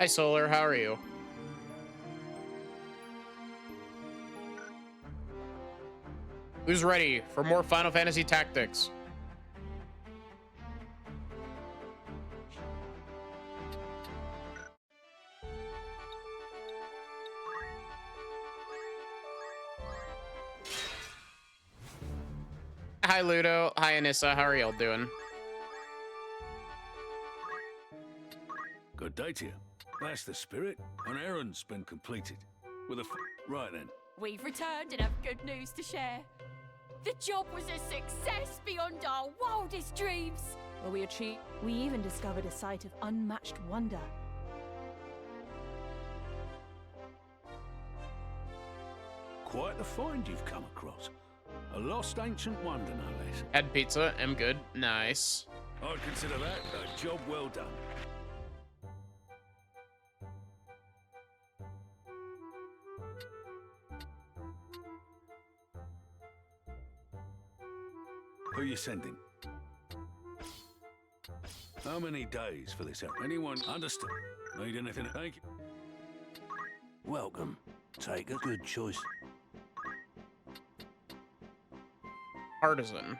Hi, Solar. How are you? Who's ready for more Final Fantasy Tactics? Hi, Ludo. Hi, Anissa. How are y'all doing? Good day to you. That's the spirit. An errand's been completed. With a right then. We've returned and have good news to share. The job was a success beyond our wildest dreams. Well, we even discovered a site of unmatched wonder. Quite the find you've come across. A lost ancient wonder, no less. Had pizza. I'm good. Nice. I'd consider that a job well done. Who you sending? How many days for this? Anyone understood? Need anything? Thank you. Welcome. Take a good choice. Artisan.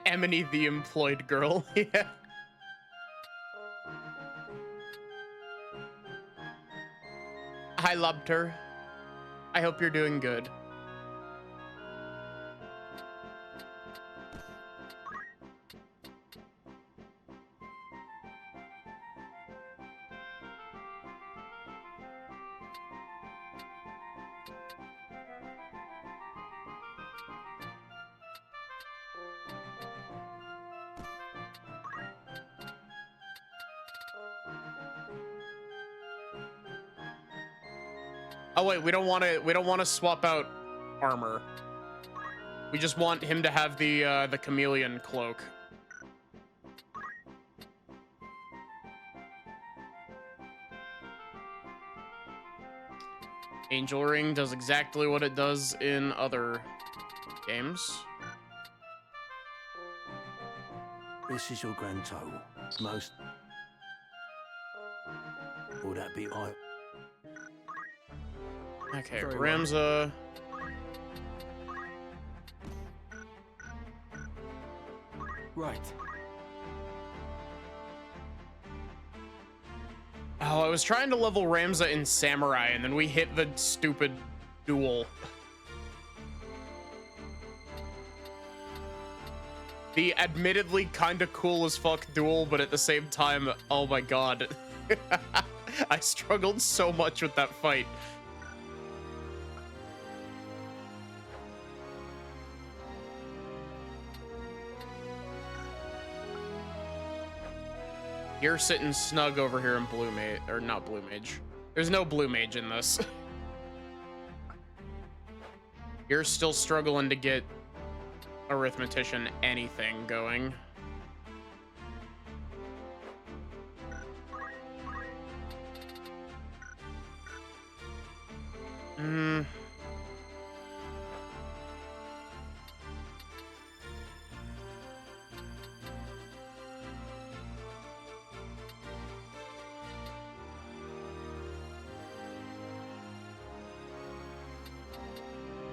Emily, the employed girl. Yeah. Hi, Lubter. I hope you're doing good. Oh wait, we don't want to swap out armor. We just want him to have the chameleon cloak. Angel Ring does exactly what it does in other games. This is your grand total. Most. Will that be all? Okay, Very Ramza. Right. Oh, I was trying to level Ramza in Samurai, and then we hit the stupid duel. The admittedly kind of cool as fuck duel, but at the same time, oh my god. I struggled so much with that fight. You're sitting snug over here in Blue Mage, or not Blue Mage. There's no Blue Mage in this. You're still struggling to get Arithmetician anything going.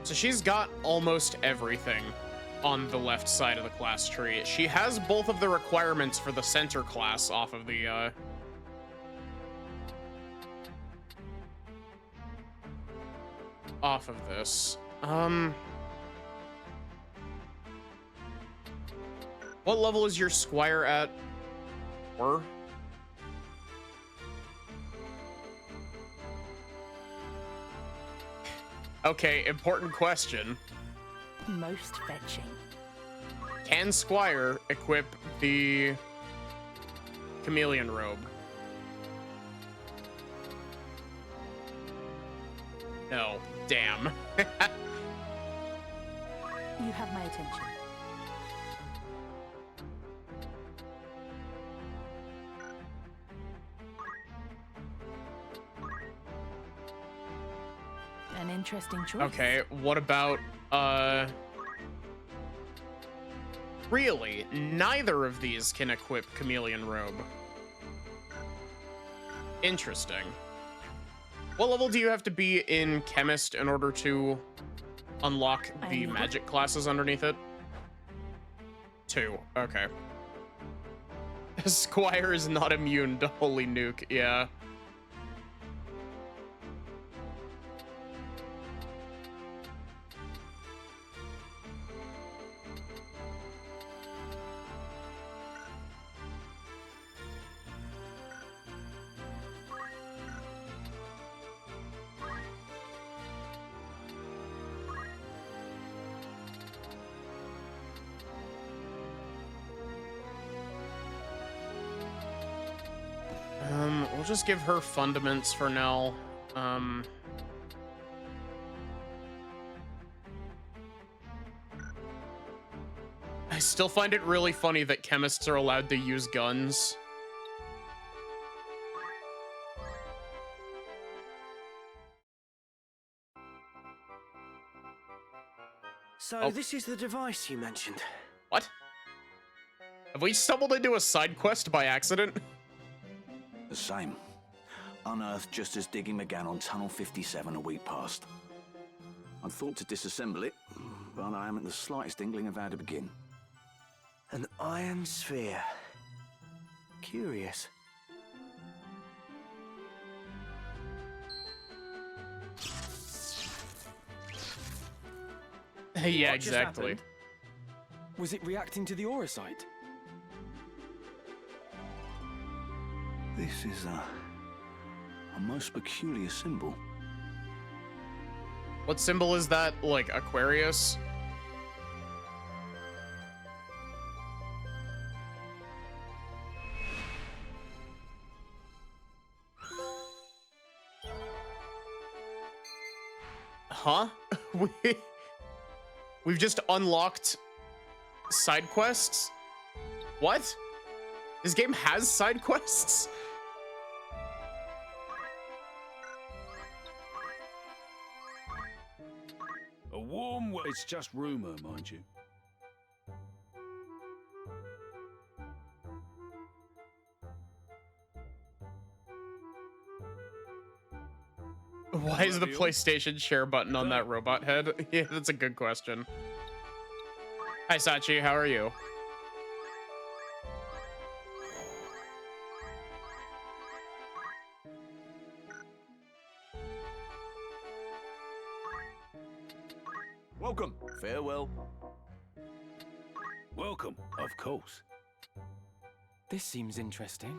So she's got almost everything on the left side of the class tree. She has both of the requirements for the center class off of the off of this. What level is your squire at? 4? Okay, important question. Most fetching. Can Squire equip the chameleon robe? No. Damn. You have my attention. An interesting choice. Okay, what about, really, neither of these can equip Chameleon Robe. Interesting. What level do you have to be in Chemist in order to unlock the magic classes underneath it? 2, okay. Squire is not immune to Holy Nuke, yeah. We'll just give her fundaments for now. I still find it really funny that chemists are allowed to use guns. So this is the device you mentioned. What? Have we stumbled into a side quest by accident? The same. Unearthed just as digging began on Tunnel 57 a week past. I thought to disassemble it, but I haven't the slightest inkling of how to begin. An iron sphere. Curious. Yeah, What just exactly. happened? Was it reacting to the aurosite? This is a most peculiar symbol. What symbol is that? Like Aquarius? Huh? We've just unlocked side quests? What? This game has side quests? A warm It's just rumor, mind you. Why is the PlayStation share button on that robot head? Yeah, that's a good question. Hi, Sachi, how are you? Welcome. Farewell. Welcome, of course. This seems interesting.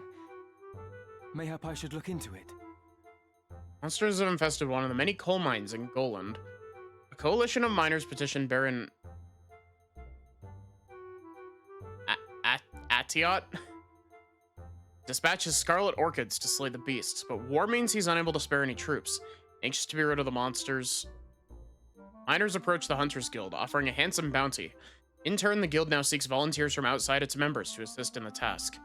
Mayhap I should look into it. Monsters have infested one of the many coal mines in Goland. A coalition of miners petitioned Baron Atiot dispatches scarlet orchids to slay the beasts, but war means he's unable to spare any troops. Anxious to be rid of the monsters, miners approach the Hunters Guild, offering a handsome bounty. In turn, the guild now seeks volunteers from outside its members to assist in the task.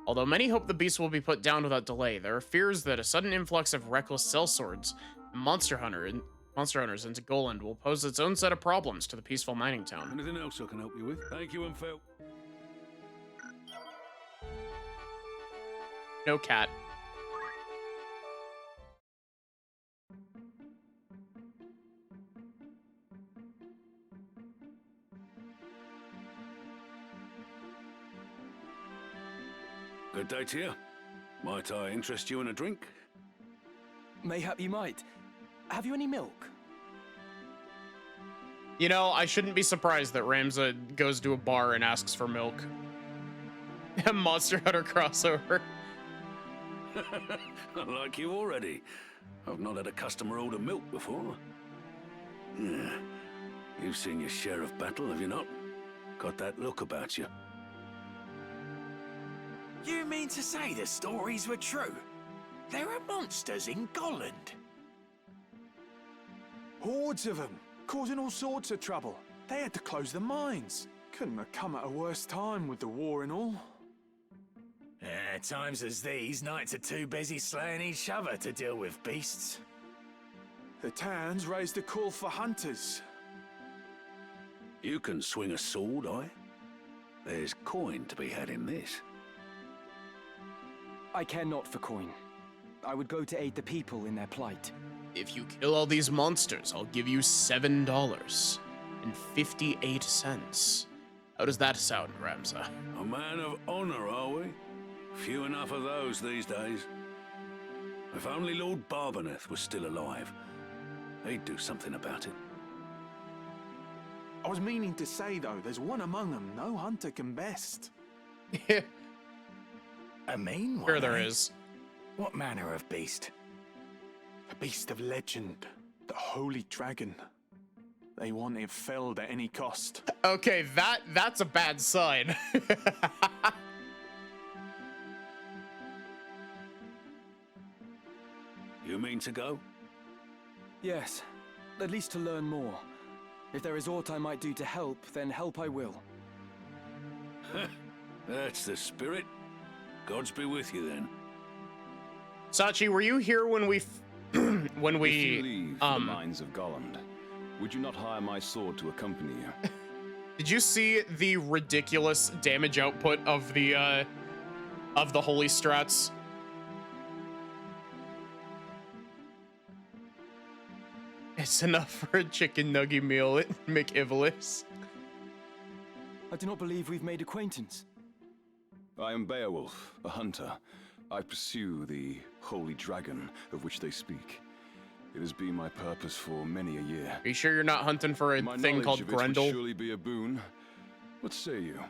Although many hope the beast will be put down without delay, there are fears that a sudden influx of reckless sellswords and monster owners into Goland will pose its own set of problems to the peaceful mining town. Anything else I can help you with? Thank you and farewell. No cat. Good day to you. Might I interest you in a drink? Mayhap you might. Have you any milk? You know, I shouldn't be surprised that Ramza goes to a bar and asks for milk. A Monster Hunter crossover. I like you already. I've not had a customer order milk before. Yeah. You've seen your share of battle, have you not? Got that look about you. You mean to say the stories were true? There are monsters in Goland. Hordes of them, causing all sorts of trouble. They had to close the mines. Couldn't have come at a worse time with the war and all. At times as these, knights are too busy slaying each other to deal with beasts. The town's raised a call for hunters. You can swing a sword, There's coin to be had in this. I care not for coin. I would go to aid the people in their plight. If you kill all these monsters, I'll give you $7.58. How does that sound, Ramza? A man of honor, are we? Few enough of those these days. If only Lord Barbeneth was still alive, he'd do something about it. I was meaning to say, though, there's one among them no hunter can best. A mean one, Sure there eh? is. What manner of beast? A beast of legend, the Holy Dragon. They want it felled at any cost. Okay, that's a bad sign. You mean to go? Yes, at least to learn more. If there is aught I might do to help, then help I will. That's the spirit. Gods be with you then. Sachi, were you here when we when If you leave we the mines of Golland, would you not hire my sword to accompany you? did you see the ridiculous damage output of the holy strats? It's enough for a chicken nugget meal at McIvalis. I do not believe we've made acquaintance. I am Beowulf, a hunter. I pursue the holy dragon of which they speak. It has been my purpose for many a year. Are you sure you're not hunting for a My thing knowledge called of it would Grendel? surely be a boon. What say you?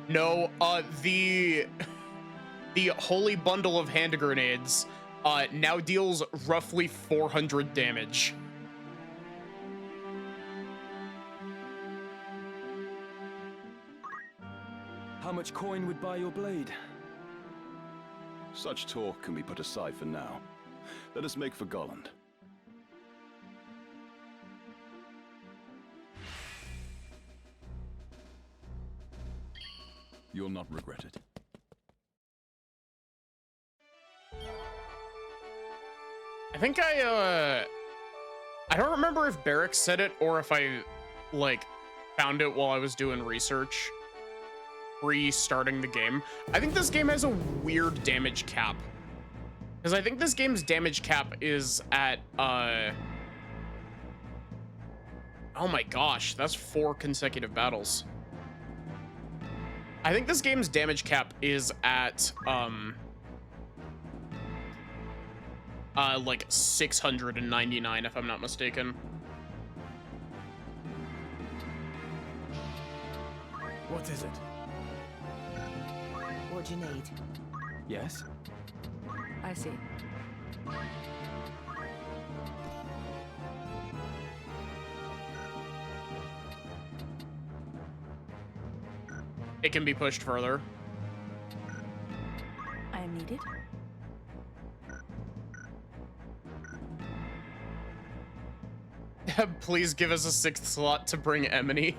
No, the holy bundle of hand grenades now deals roughly 400 damage. How much coin would buy your blade? Such talk can be put aside for now. Let us make for Golland. You'll not regret it. I think I don't remember if Barrick said it or if I, like, found it while I was doing research restarting the game. I think this game has a weird damage cap. Because I think this game's damage cap is at, oh my gosh, that's 4 consecutive battles. I think this game's damage cap is at, like 699, if I'm not mistaken. What is it? What do you need? Yes? I see. It can be pushed further. I am needed. Please give us a 6th slot to bring Emily.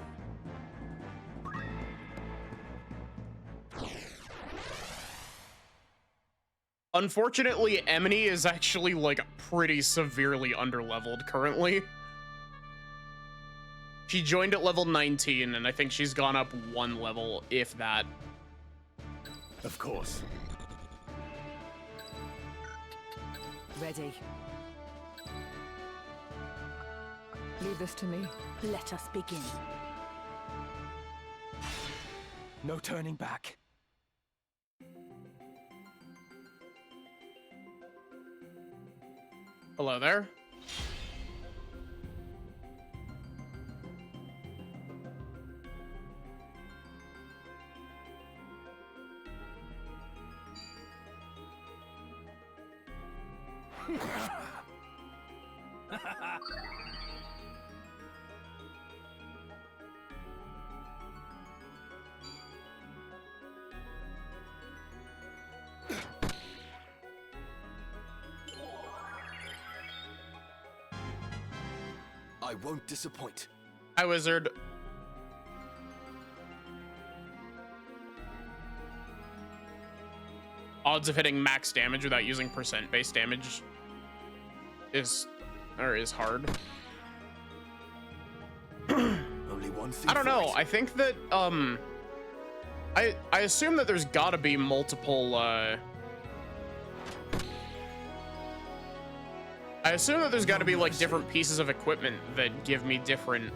Unfortunately, Emily is actually, like, pretty severely underleveled currently. She joined at level 19, and I think she's gone up 1 level, if that. Of course. Ready. Leave this to me. Let us begin. No turning back. Hello there. I won't disappoint. Hi, wizard. odds of hitting max damage without using percent-based damage is hard. Only one thing. I don't know. I think that I assume that there's got to be multiple. I assume that there's got to be like different pieces of equipment that give me different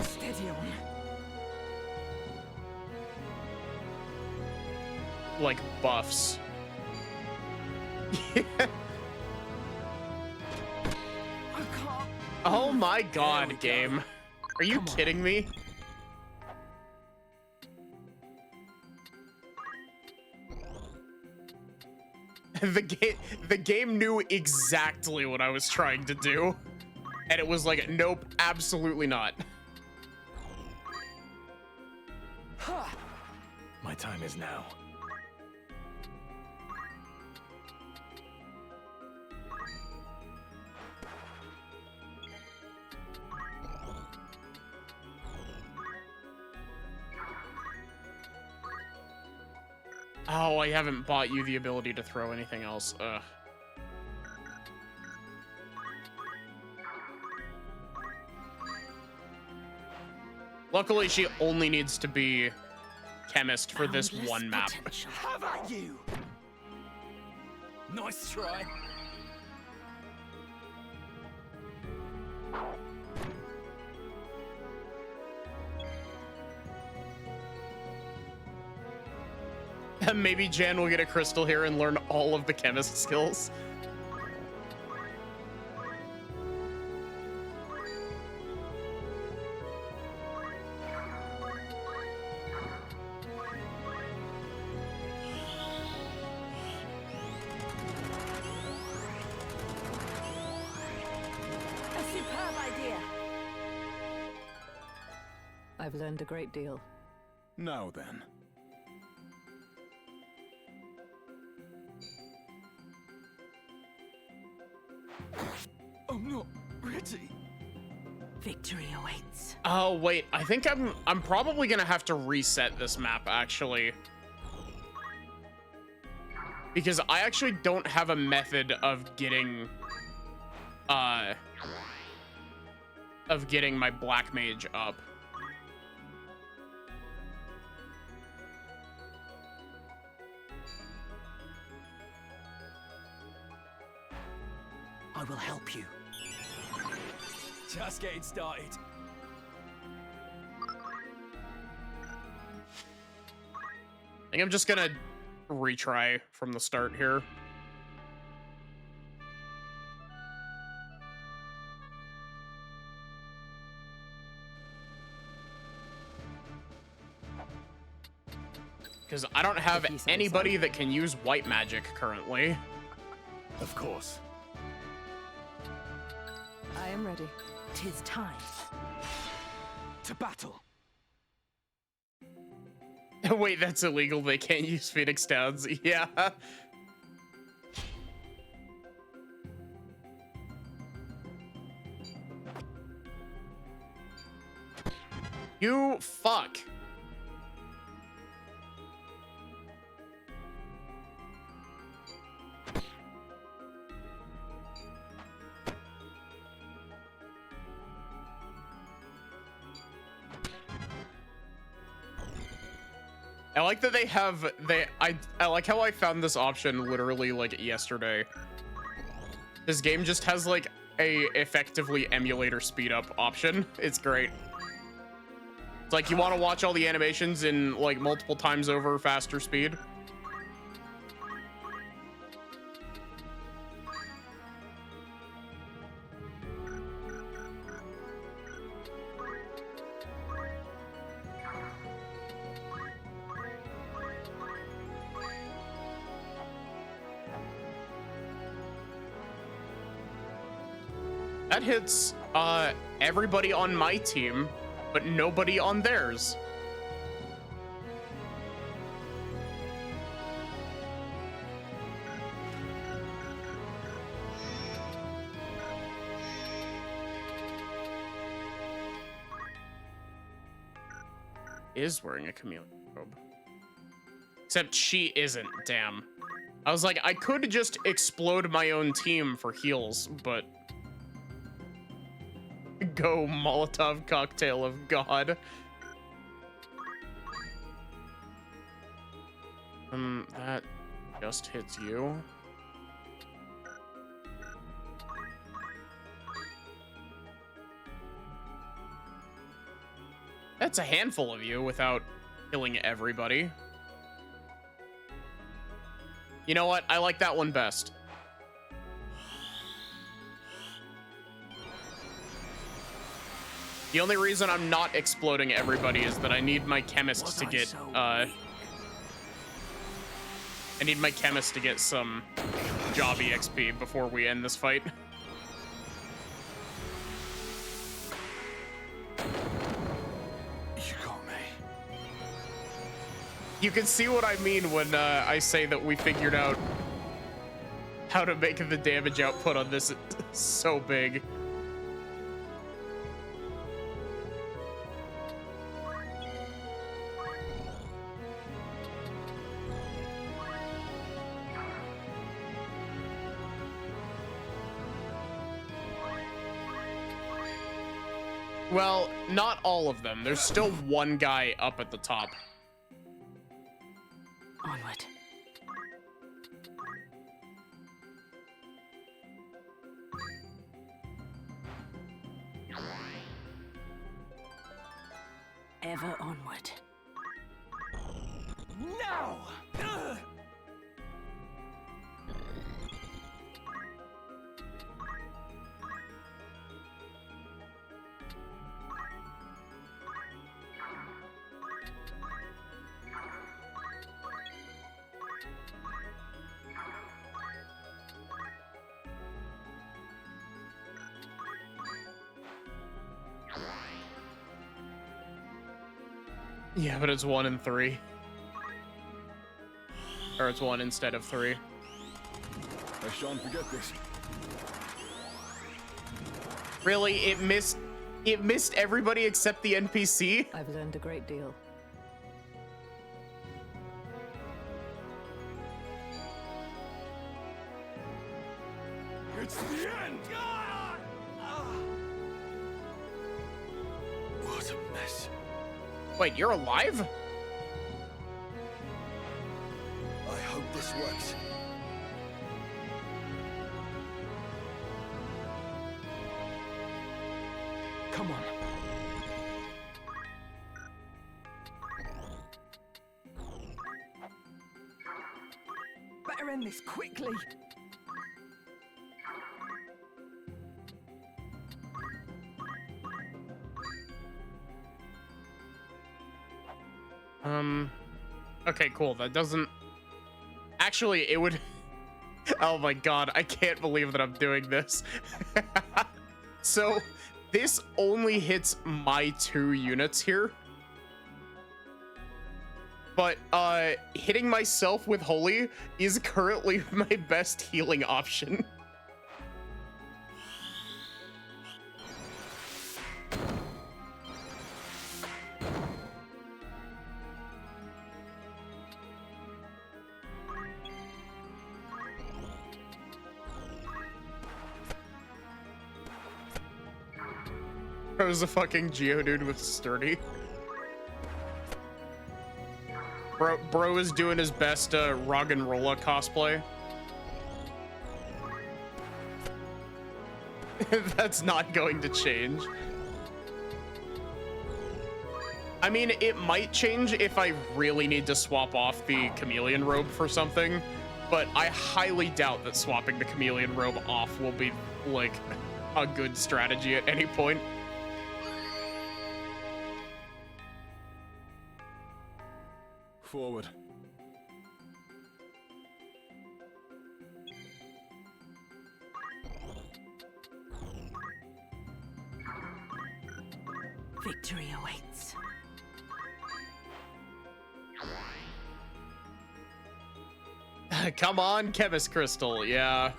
Steady on. like buffs. Oh my god, game. Are you kidding me? The game knew exactly what I was trying to do. And it was like, nope, absolutely not. My time is now. Oh, I haven't bought you the ability to throw anything else. Ugh. Luckily, she only needs to be chemist for this one map. How about you? Nice try. Maybe Jan will get a crystal here and learn all of the chemist skills. A superb idea. I've learned a great deal. Now then. I'm not ready. Victory awaits. Oh wait, I think I'm probably gonna have to reset this map actually. Because I actually don't have a method of getting my black mage up. I will help you. Just getting started. I think I'm just gonna retry from the start here. Because I don't have anybody that can use white magic currently. Of course. I am ready. 'Tis time. To battle. Wait, that's illegal. They can't use Phoenix Downs. Yeah. You fuck. I like that they have I like how I found this option literally like yesterday. This game just has like a effectively emulator speed up option. It's great. It's like you want to watch all the animations in like multiple times over faster speed. That hits everybody on my team, but nobody on theirs. Is wearing a chameleon. Except she isn't, damn. I was like, I could just explode my own team for heals, but... Go Molotov cocktail of God. That just hits you. That's a handful of you without killing everybody. You know what? I like that one best. The only reason I'm not exploding everybody is that I need my chemist to get, I need my chemist to get some job EXP before we end this fight. You got me. You can see what I mean when I say that we figured out how to make the damage output on this so big. Well, not all of them. There's still one guy up at the top. Onward. Ever onward. No! Yeah, but it's 1 and 3. Or it's 1 instead of 3. I shan't forget this. Really? It missed everybody except the NPC? I've learned a great deal. It's the end! What a mess. Wait, you're alive? I hope this works. Come on. Better end this quickly. Okay, cool. That doesn't... Actually, it would... Oh my god, I can't believe that I'm doing this. So, this only hits my 2 units here. But, hitting myself with Holy is currently my best healing option. Bro's a fucking Geodude with sturdy. Bro is doing his best Roggenrola cosplay. That's not going to change. I mean, it might change if I really need to swap off the chameleon robe for something, but I highly doubt that swapping the chameleon robe off will be, like, a good strategy at any point. Forward. Victory awaits. Come on, Chemist Crystal, yeah.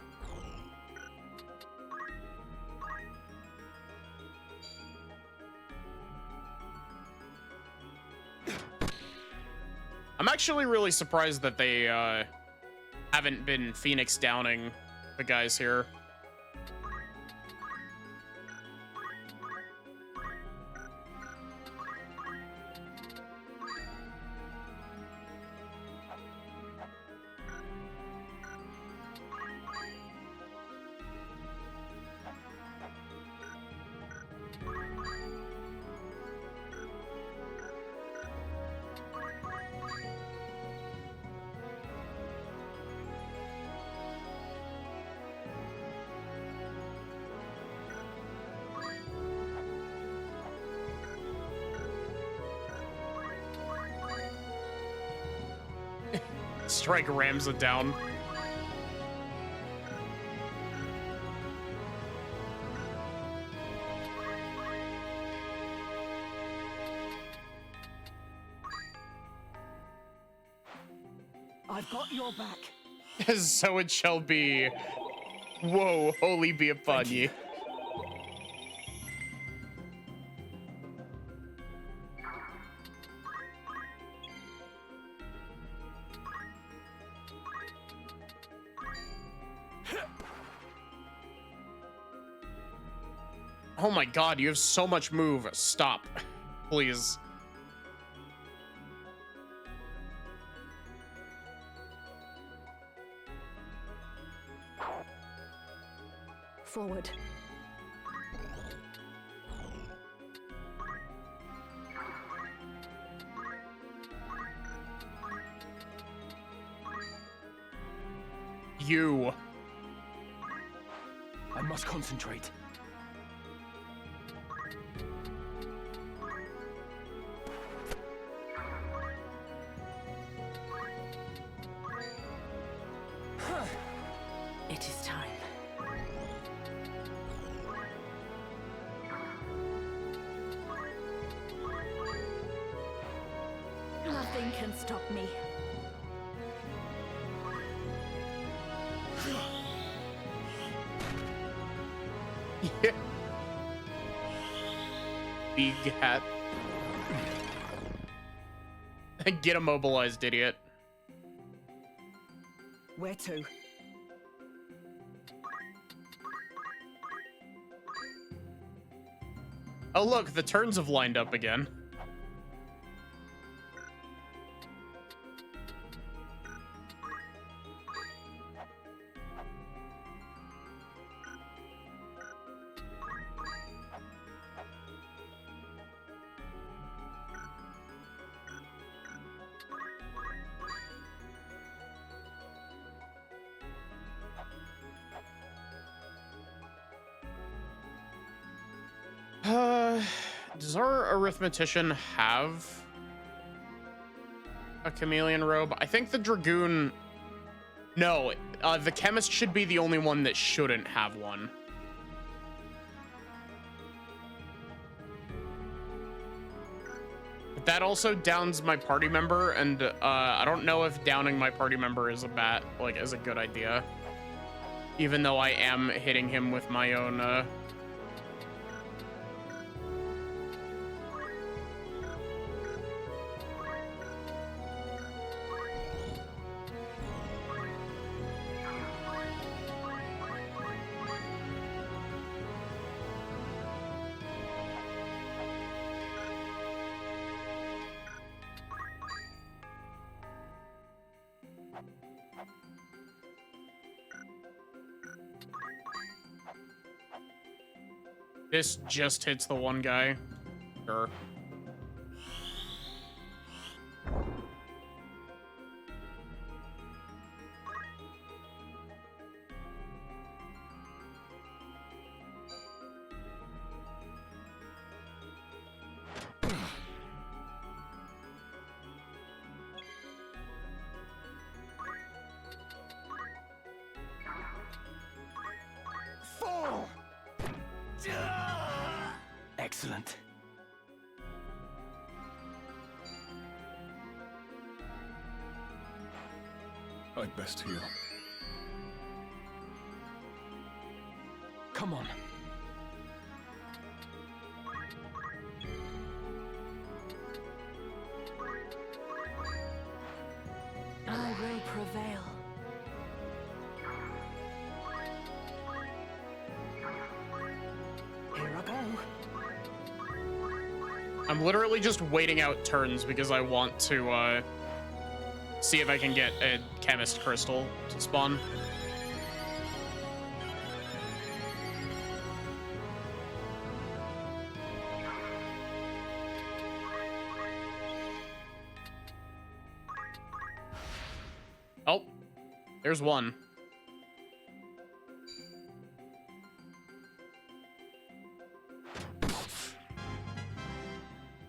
I'm actually really surprised that they haven't been Phoenix downing the guys here. Strike rams it down. I've got your back. So it shall be. Whoa, holy be upon ye. Oh my god, you have so much move. Stop. Please. Forward. You. I must concentrate. It is time. Nothing can stop me. Yeah. Big hat. Get immobilized, idiot. Where to? Oh look, the turns have lined up again. Does our arithmetician have a chameleon robe? I think the dragoon... No, the chemist should be the only one that shouldn't have one. But that also downs my party member, and I don't know if downing my party member is is a good idea. Even though I am hitting him with my own This just hits the one guy. Sure. Fall! Excellent. I'd best heal. Come on. prevail. Here I go. I'm literally just waiting out turns because I want to see if I can get a chemist crystal to spawn. Oh, there's one.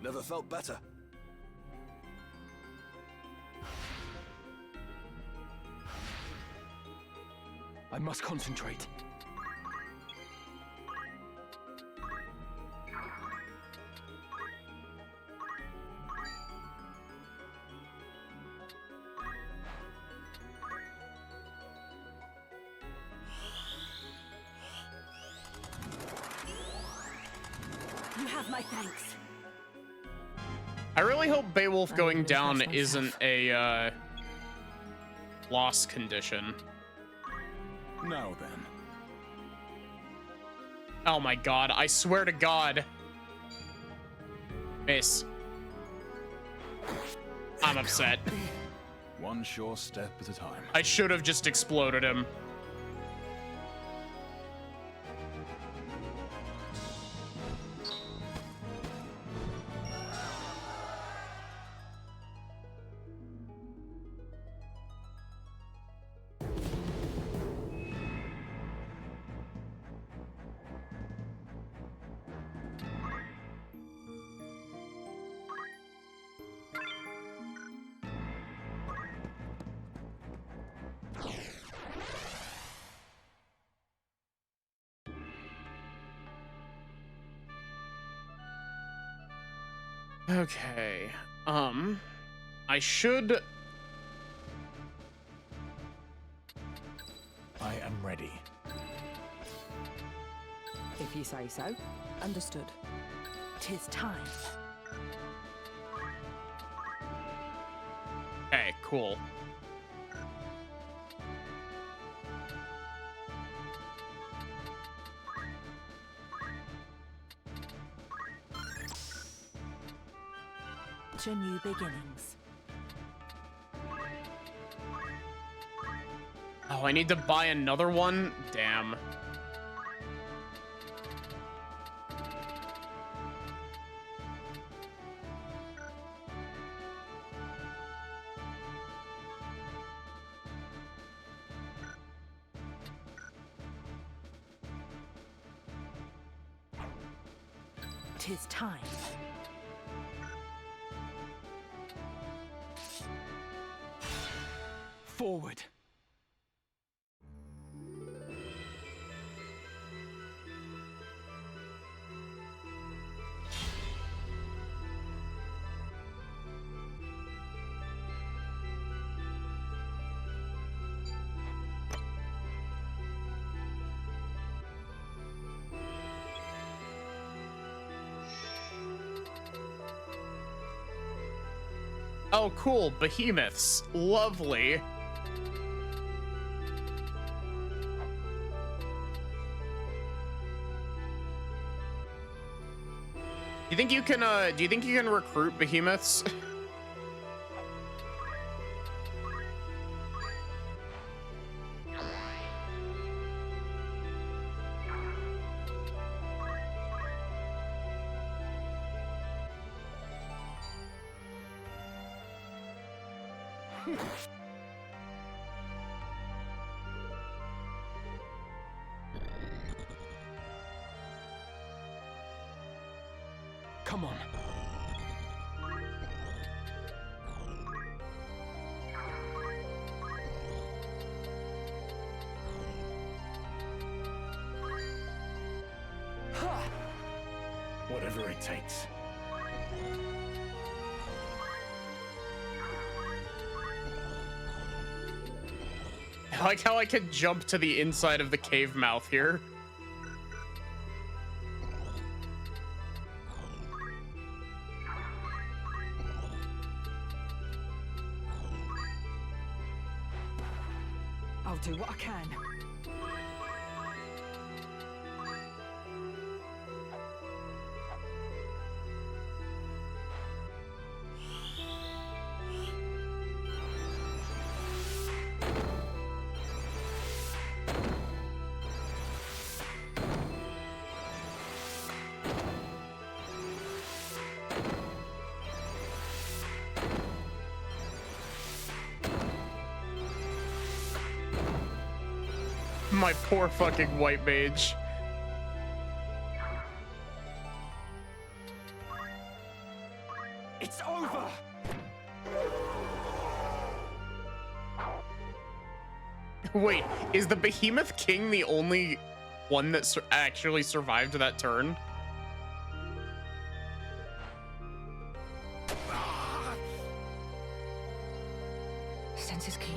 Never felt better. I must concentrate. You have my thanks. I really hope Beowulf going will down trust isn't myself. a loss condition. Now then. Oh my god, I swear to god. Miss. I'm upset. One sure step at a time. I should have just exploded him. Okay. I should... I am ready. If you say so. Understood. 'Tis time. Okay, cool. To new beginnings. Oh, I need to buy another one? Damn. Tis time. Forward. Oh, cool. Behemoths. Lovely. Do you think you can recruit behemoths? Come on. Whatever it takes. I like how I could jump to the inside of the cave mouth here. I'll do what I can. My poor fucking white mage. It's over! Wait, is the Behemoth King the only one that actually survived that turn? Sense is keen.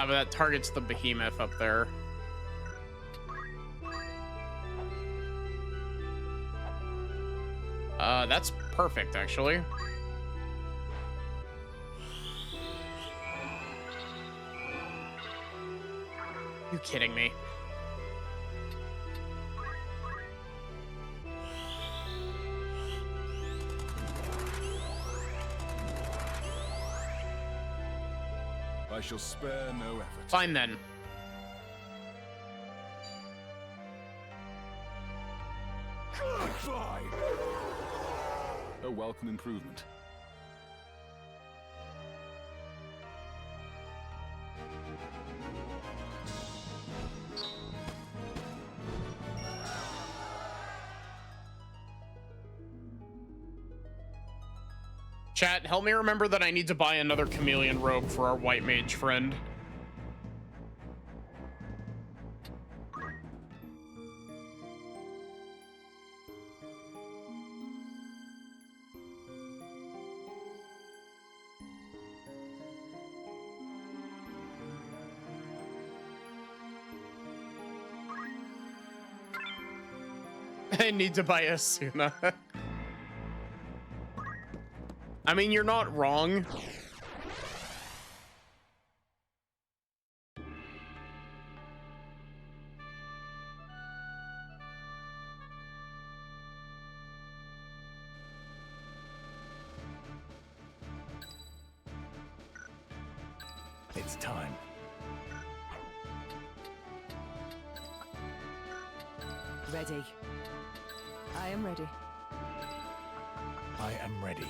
But that targets the behemoth up there. That's perfect, actually. You kidding me? I shall spare no effort. Fine then. Goodbye! A welcome improvement. Chat, help me remember that I need to buy another chameleon robe for our white mage friend. I need to buy Asuna. I mean, you're not wrong. It's time. Ready. I am ready. I am ready.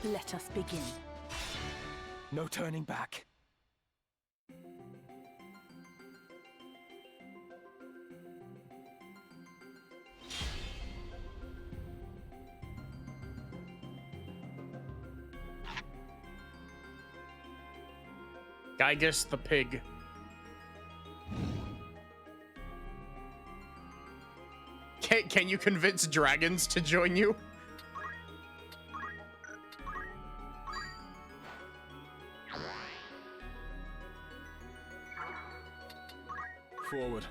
Let us begin. No turning back. Gygus the pig. Can you convince dragons to join you? Forward.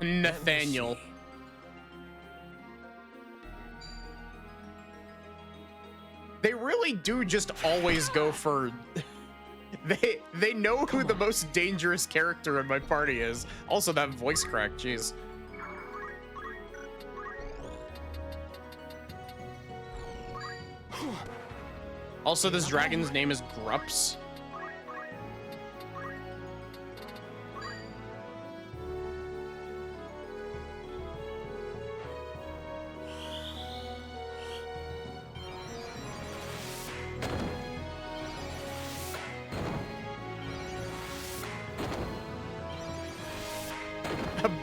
Nathaniel. They really do just always go for... They know who the most dangerous character in my party is. Also, that voice crack, jeez. Also, this dragon's name is Grups.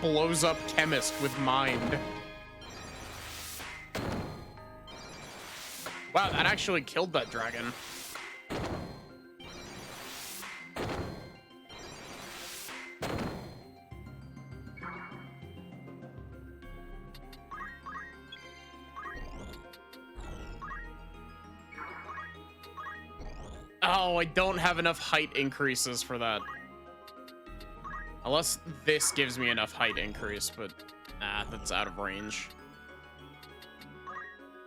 Blows up chemist with mind. Wow, that actually killed that dragon. Oh, I don't have enough height increases for that. Unless this gives me enough height increase, but that's out of range.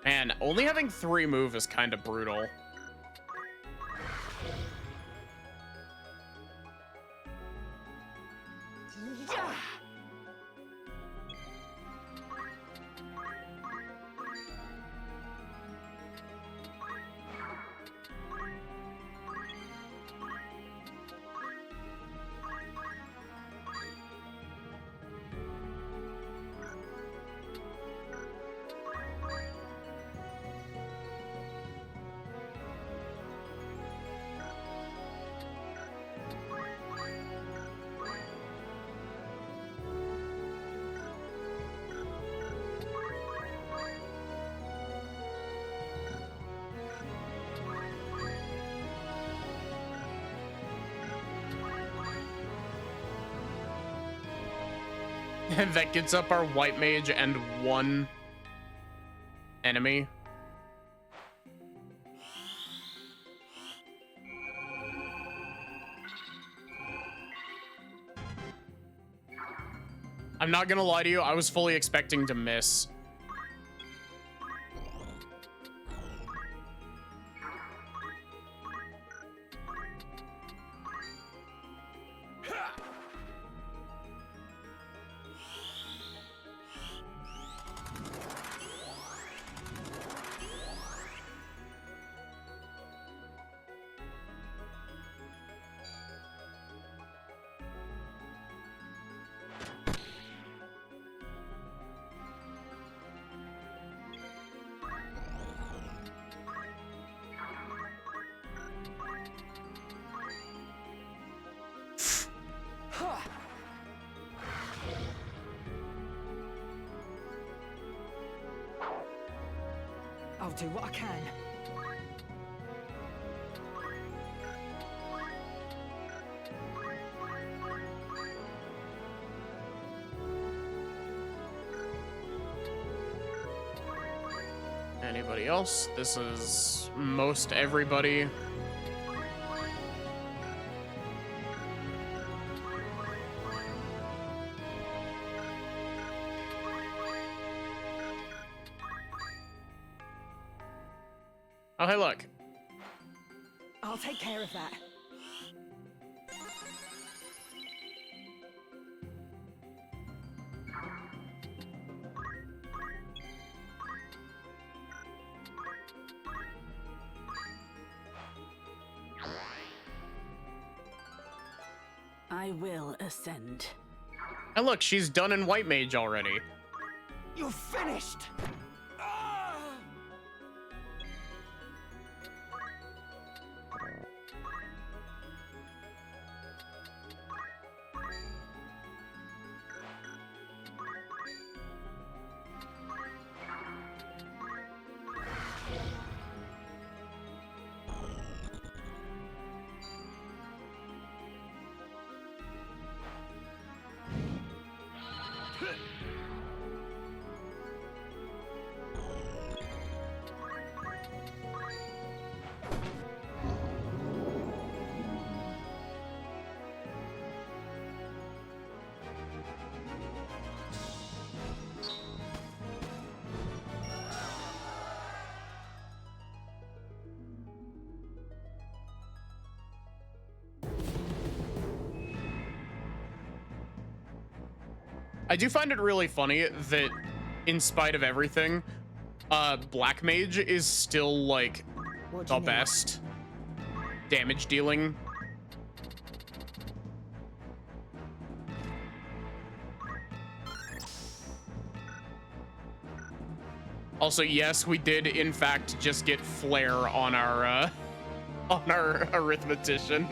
Man, only having 3 move is kind of brutal. That gets up our white mage and 1 enemy. I'm not gonna lie to you, I was fully expecting to miss. I'll do what I can. Anybody else? This is most everybody. Oh, hey, look. I'll take care of that. I will ascend. And look, she's done in white mage already. You're finished! I do find it really funny that, in spite of everything, Black Mage is still, like, the best damage dealing. Also, yes, we did, in fact, just get Flare on our arithmetician.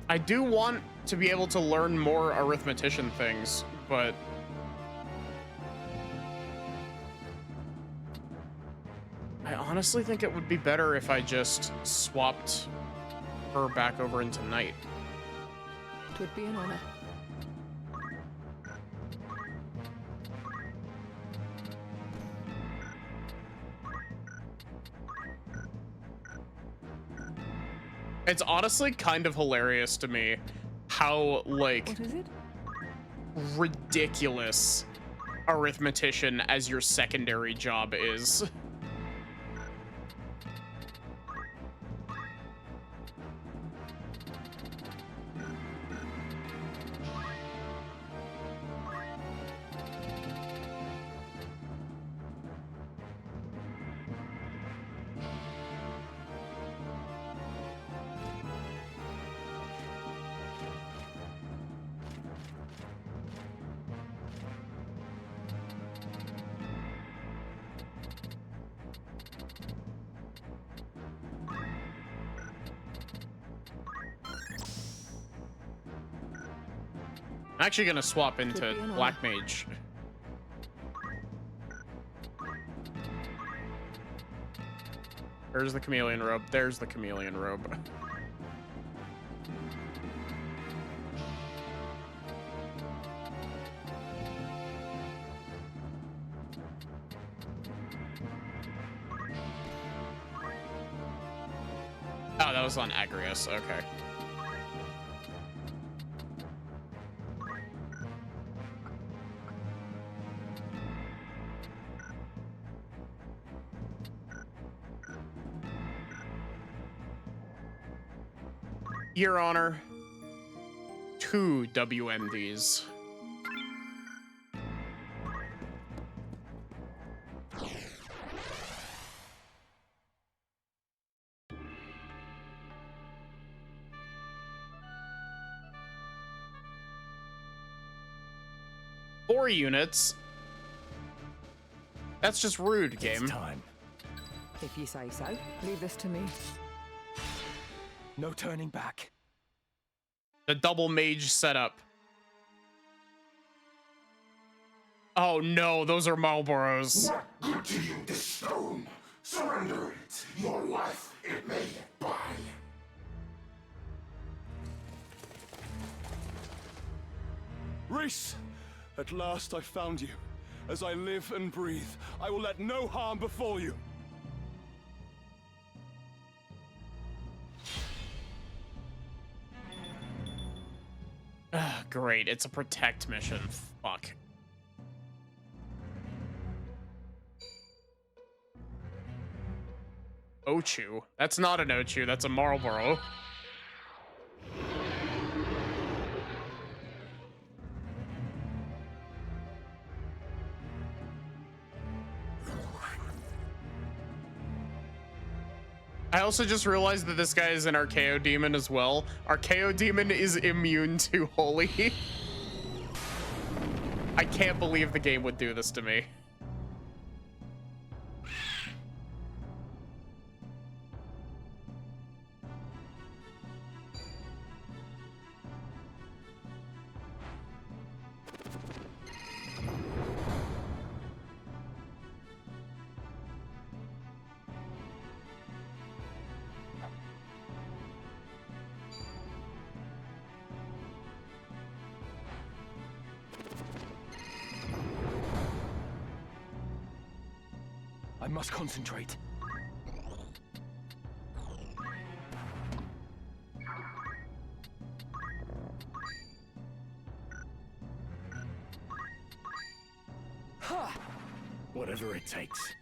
I do want to be able to learn more arithmetician things, but I honestly think it would be better if I just swapped her back over into Knight. Twould be an honor. It's honestly kind of hilarious to me how, like, What is it? ridiculous arithmetician as your secondary job is. I'm actually gonna swap into Black Mage. There's the chameleon robe. There's the chameleon robe. Oh, that was on Agrius. Okay. Your Honor, 2 WMDs. Four units. That's just rude, game. It's time. If you say so. Leave this to me. No turning back. The double mage setup. Oh no, those are Marlboros. What good to you, this stone? Surrender it. Your life, it may yet buy. Reese! At last I found you. As I live and breathe, I will let no harm befall you. Great, it's a protect mission. Fuck. Ochu. That's not an Ochu, that's a Marlboro. I also just realized that this guy is an Archaeo Demon as well. Archaeo Demon is immune to Holy. I can't believe the game would do this to me. I must concentrate. Whatever it takes.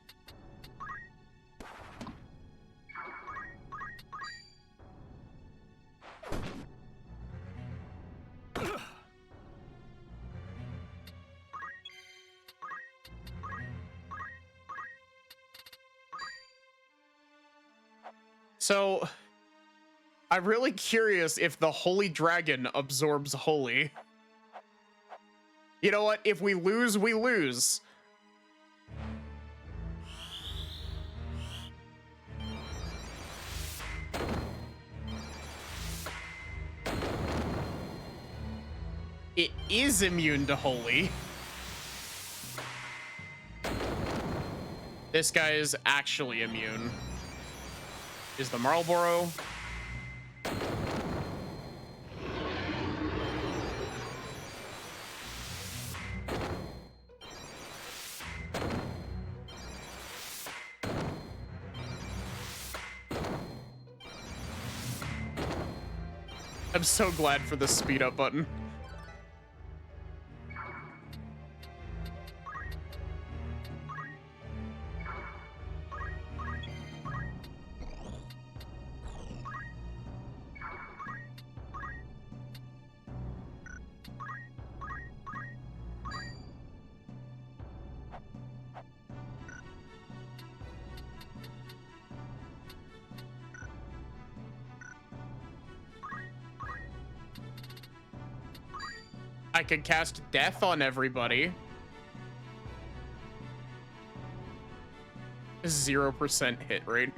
So, I'm really curious if the Holy Dragon absorbs Holy. You know what? If we lose, we lose. It is immune to holy. This guy is actually immune. Is the Marlboro? I'm so glad for the speed up button. I could cast death on everybody. 0% hit rate.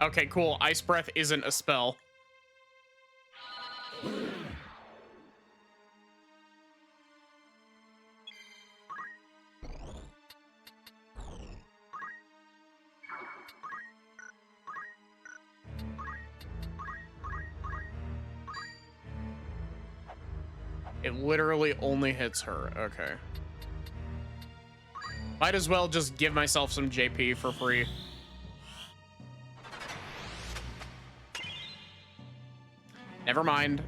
Okay, cool. Ice Breath isn't a spell. It literally only hits her. Okay. Might as well just give myself some JP for free. Never mind.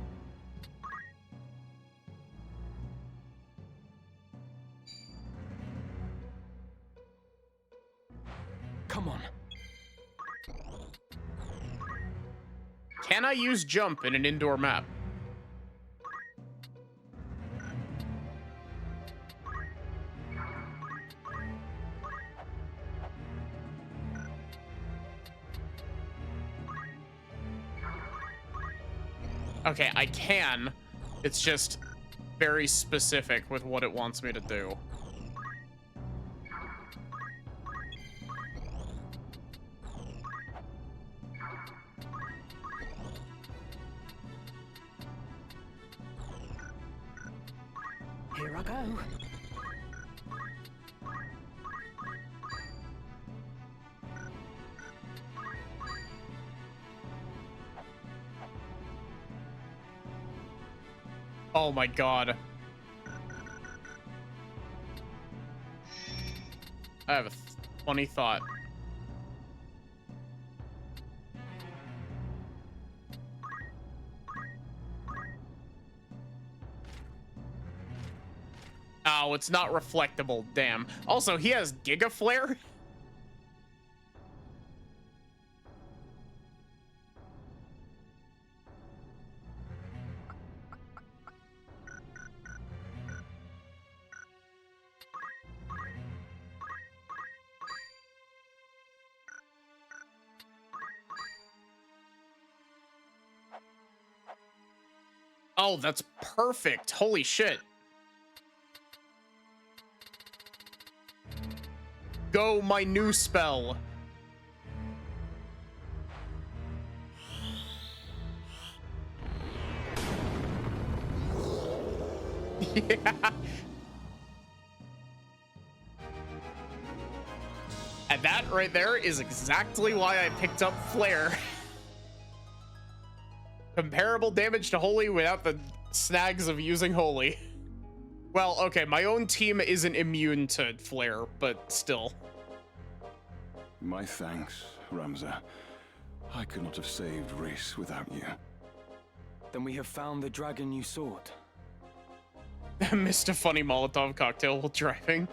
Come on. Can I use jump in an indoor map? Okay, I can. It's just very specific with what it wants me to do. Here I go. Oh my god. I have a funny thought. Oh, it's not reflectable. Damn. Also, he has Giga Flare. Oh, that's perfect. Holy shit. Go, my new spell. Yeah. And that right there is exactly why I picked up Flare. Comparable damage to Holy without the snags of using Holy. Well, okay, my own team isn't immune to Flare, but still. My thanks, Ramza. I could not have saved Reese without you. Then we have found the dragon you sought. Missed a funny Molotov cocktail while driving.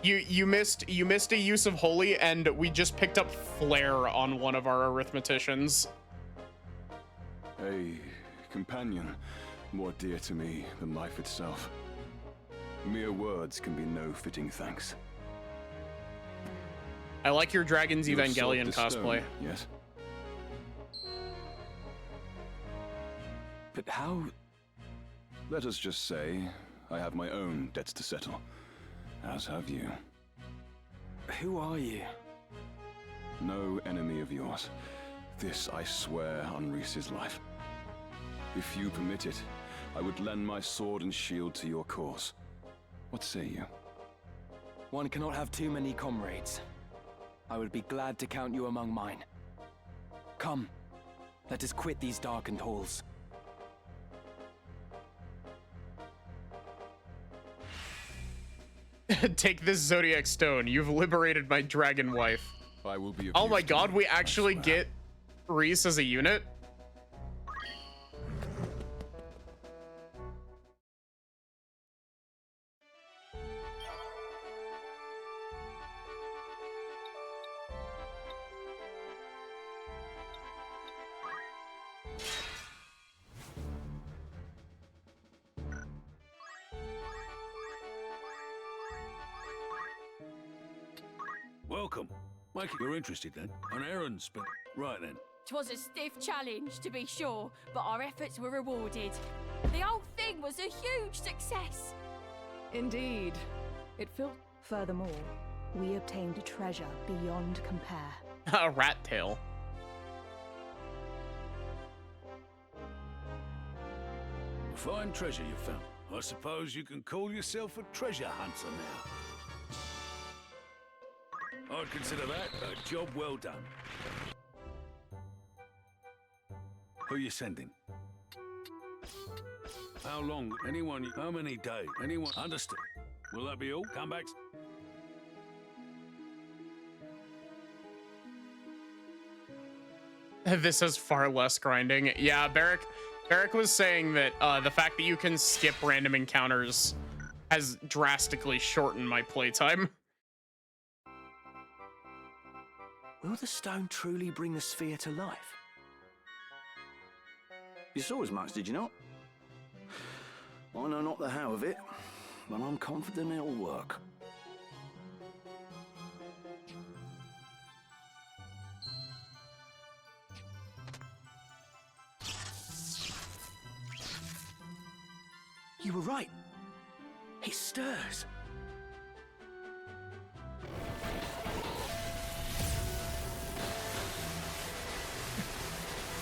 You missed a use of Holy, and we just picked up Flare on one of our arithmeticians. A companion more dear to me than life itself. Mere words can be no fitting thanks. I like your Dragon's You have Evangelion sought the cosplay. stone, yes? But how... Let us just say, I have my own debts to settle. As have you. Who are you? No enemy of yours. This I swear on Reese's life. If you permit it, I would lend my sword and shield to your cause. What say you? One cannot have too many comrades. I would be glad to count you among mine. Come, let us quit these darkened halls. Take this Zodiac Stone. You've liberated my dragon wife. I will be. Oh my god, we actually get Reese as a unit? Welcome. Make it you're interested then. An errand spent. Right then. 'Twas a stiff challenge, to be sure, but our efforts were rewarded. The whole thing was a huge success. Indeed. It felt. Furthermore, we obtained a treasure beyond compare. A rat tail. A fine treasure you found. I suppose you can call yourself a treasure hunter now. I'd consider that a job well done. Who you sending? How long? Anyone? How many days? Anyone? Understood. Will that be all? Come back. This is far less grinding. Yeah, Barrick was saying that the fact that you can skip random encounters has drastically shortened my playtime. Will the stone truly bring the sphere to life? You saw as much, did you not? I know not the how of it, but I'm confident it'll work. You were right. It stirs.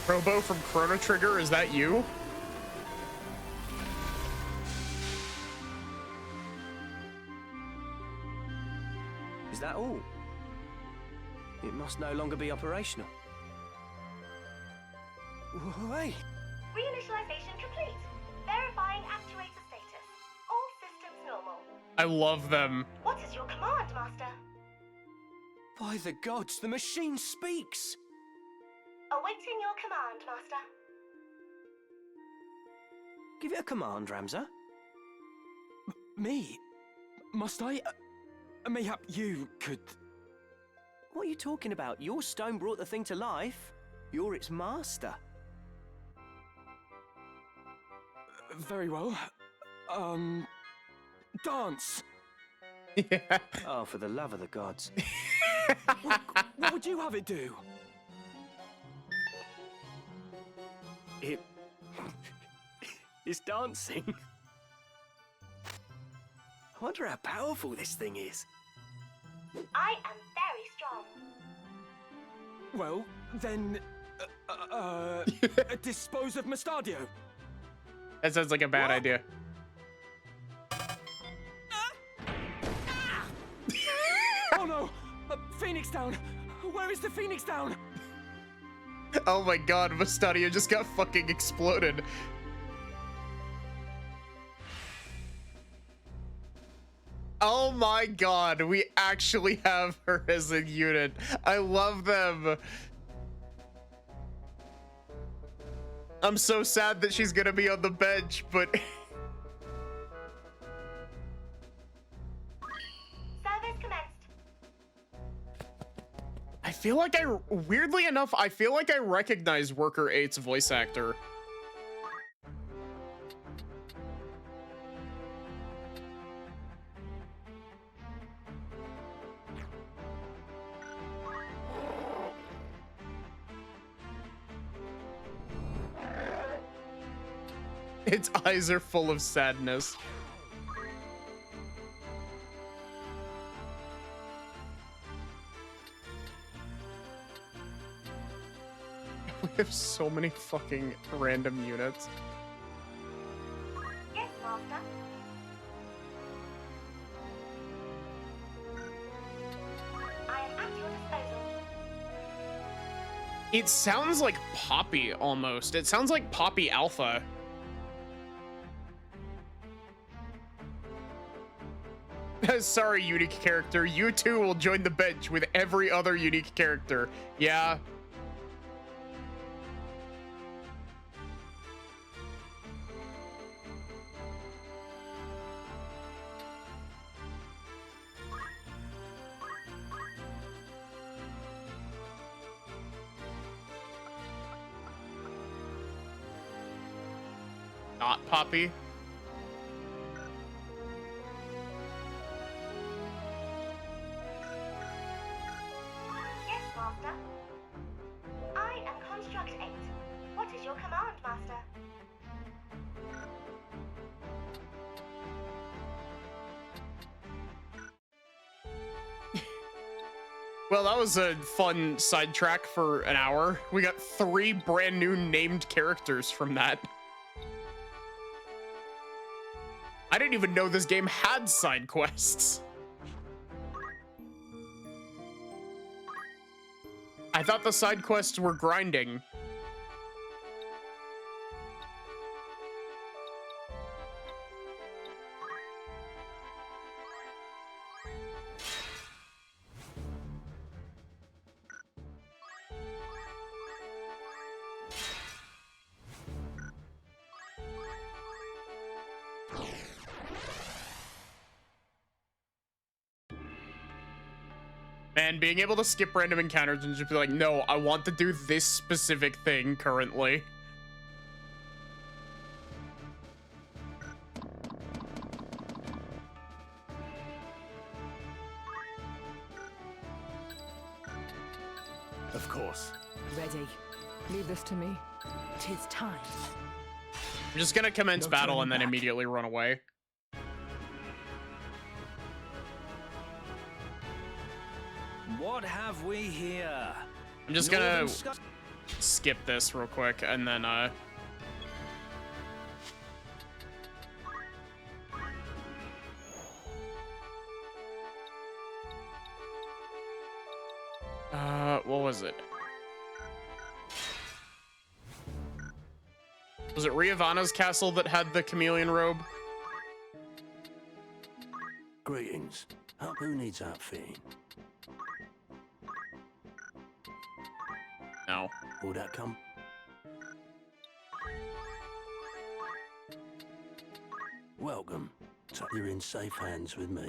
Robo from Chrono Trigger, is that you? Is that all? It must no longer be operational. Wait! Reinitialization complete. Verifying actuator status. All systems normal. I love them. What is your command, Master? By the gods, the machine speaks! Awaiting your command, Master. Give it a command, Ramza. Me? Must I? Mayhap you could... What are you talking about? Your stone brought the thing to life. You're its master. Very well. Dance! Yeah. Oh, for the love of the gods. What would you have it do? It's dancing. I wonder how powerful this thing is. I am very strong. Well, then... dispose of Mustadio. That sounds like a bad idea. Oh no! Phoenix down! Where is the Phoenix down? Oh my god, Mustadio just got fucking exploded. Oh my god, we actually have her as a unit. I love them. I'm so sad that she's gonna be on the bench, but... Service commenced. I feel like weirdly enough, I feel like I recognize Worker 8's voice actor. Its eyes are full of sadness. We have so many fucking random units. Yes, Master. I am at your disposal. It sounds like Poppy almost. It sounds like Poppy Alpha. Sorry, unique character. You too will join the bench with every other unique character. Yeah. Not Poppy. Yes, Master. I am Construct 8. What is your command, Master? Well, that was a fun sidetrack for an hour. We got 3 brand new named characters from that. I didn't even know this game had side quests. I thought the side quests were grinding. And being able to skip random encounters and just be like, no, I want to do this specific thing currently. Of course. Ready. Leave this to me. 'Tis time. I'm just gonna commence No battle turning and then back. immediately run away. What have we here? I'm just gonna skip this real quick and then what was it? Was it Riavana's castle that had the chameleon robe? Greetings. Help who needs outfitting? No. Will that come? Welcome. So you're in safe hands with me.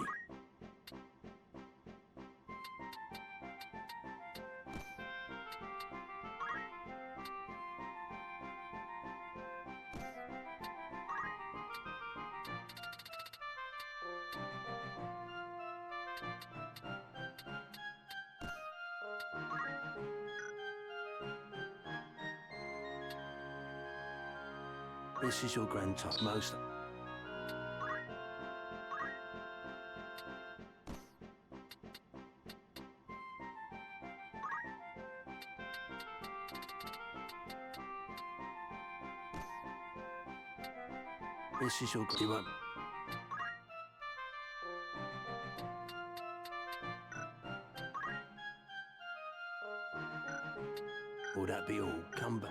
This is your grand topmost. This is your you won't. Will that be all? Come back.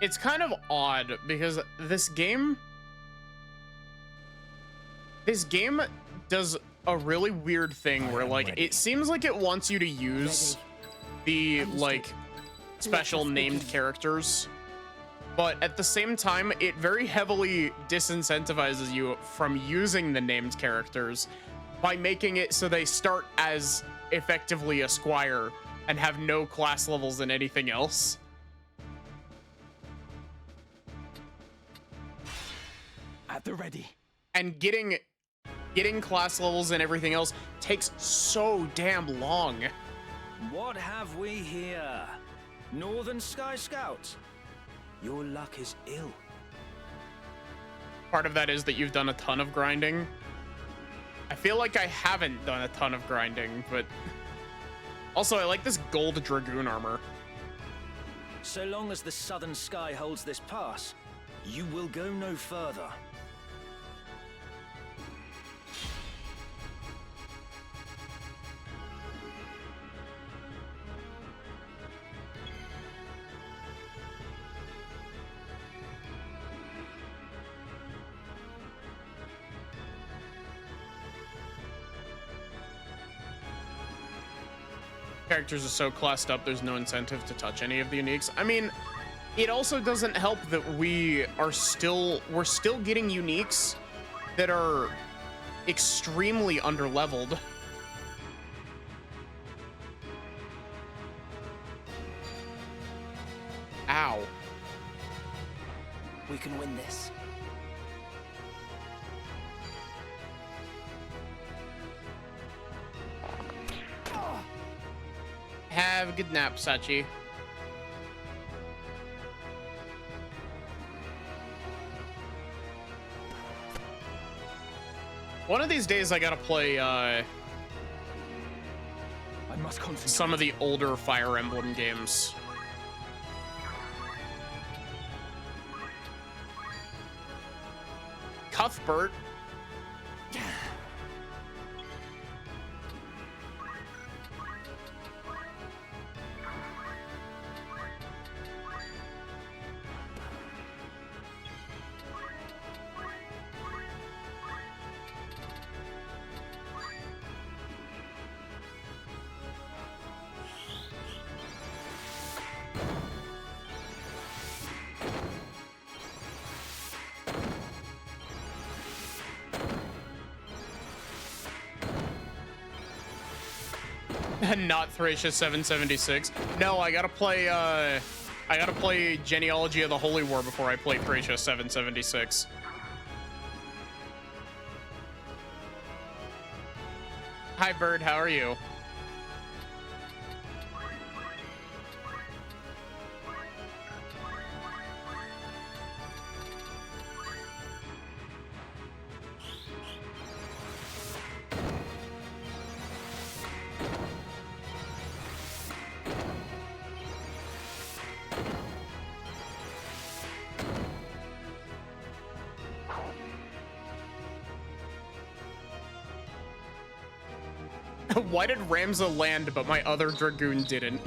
It's kind of odd because this game does a really weird thing where like it seems like it wants you to use the like special named characters, but at the same time it very heavily disincentivizes you from using the named characters by making it so they start as effectively a squire and have no class levels in anything else. At the ready. And getting getting class levels and everything else takes so damn long. What have we here? Northern Sky Scouts? Your luck is ill. Part of that is that you've done a ton of grinding. I feel like I haven't done a ton of grinding, but also I like this gold dragoon armor. So long as the Southern Sky holds this pass, you will go no further. Characters are so classed up, there's no incentive to touch any of the uniques. I mean, it also doesn't help that we're still getting uniques that are extremely underleveled. Ow. We can win this. Have a good nap, Sachi. One of these days I gotta play I must concentrate. some of the older Fire Emblem games. Cuthbert. Not Thracia 776. No, I gotta play Genealogy of the Holy War before I play Thracia 776. Hi Bird, how are you? Why did Ramza land, but my other Dragoon didn't?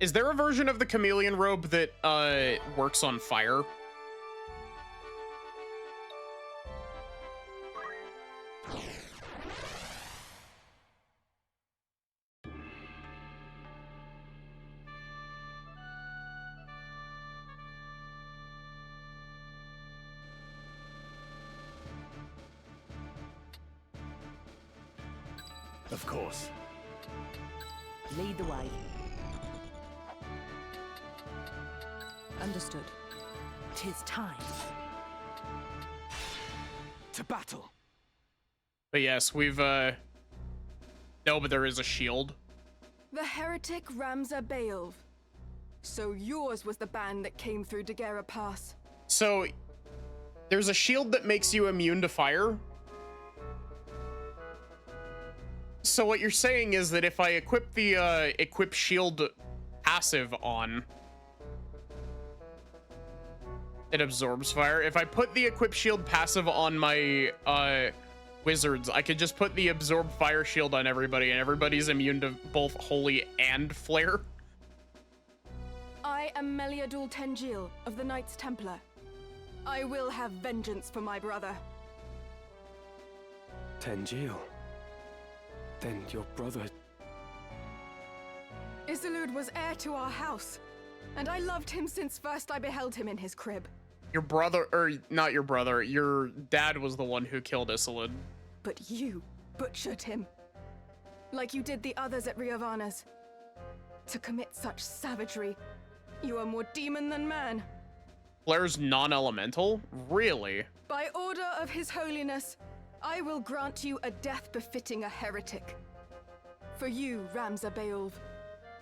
Is there a version of the chameleon robe that works on fire? Of course. Lead the way. Understood. 'Tis time. To battle. But yes, we've no, but there is a shield. The heretic Ramza Baelv. So yours was the band that came through Daguerre Pass. So there's a shield that makes you immune to fire. So what you're saying is that if I equip the equip shield passive on, it absorbs fire. If I put the equip shield passive on my wizards, I could just put the absorb fire shield on everybody and everybody's immune to both holy and flare. I am Meliadul Tengil of the Knights Templar. I will have vengeance for my brother. Tengil. Then your brother... Isilud was heir to our house, and I loved him since first I beheld him in his crib. Your brother, or not your brother, your dad was the one who killed Isilud. But you butchered him. Like you did the others at Riovanna's. To commit such savagery, you are more demon than man. Blair's non-elemental? Really? By order of His Holiness, I will grant you a death befitting a heretic. For you, Ramza Beowulf,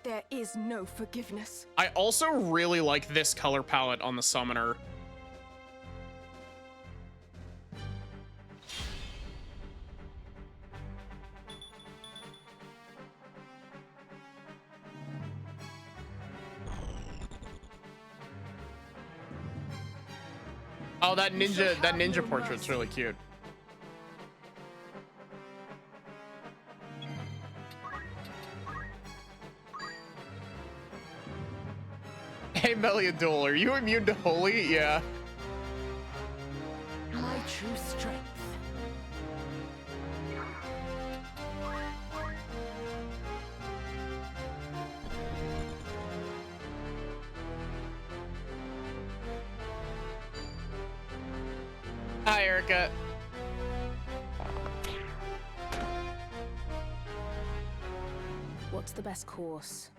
there is no forgiveness. I also really like this color palette on the summoner. Oh, that ninja portrait's really cute. Hey, Meliadul, are you immune to holy? Yeah. My true strength. Hi, Erica. What's the best course?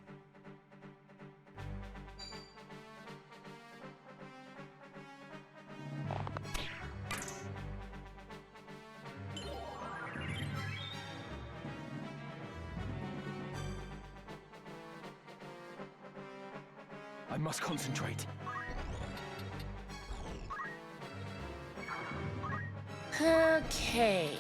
I must concentrate. Okay.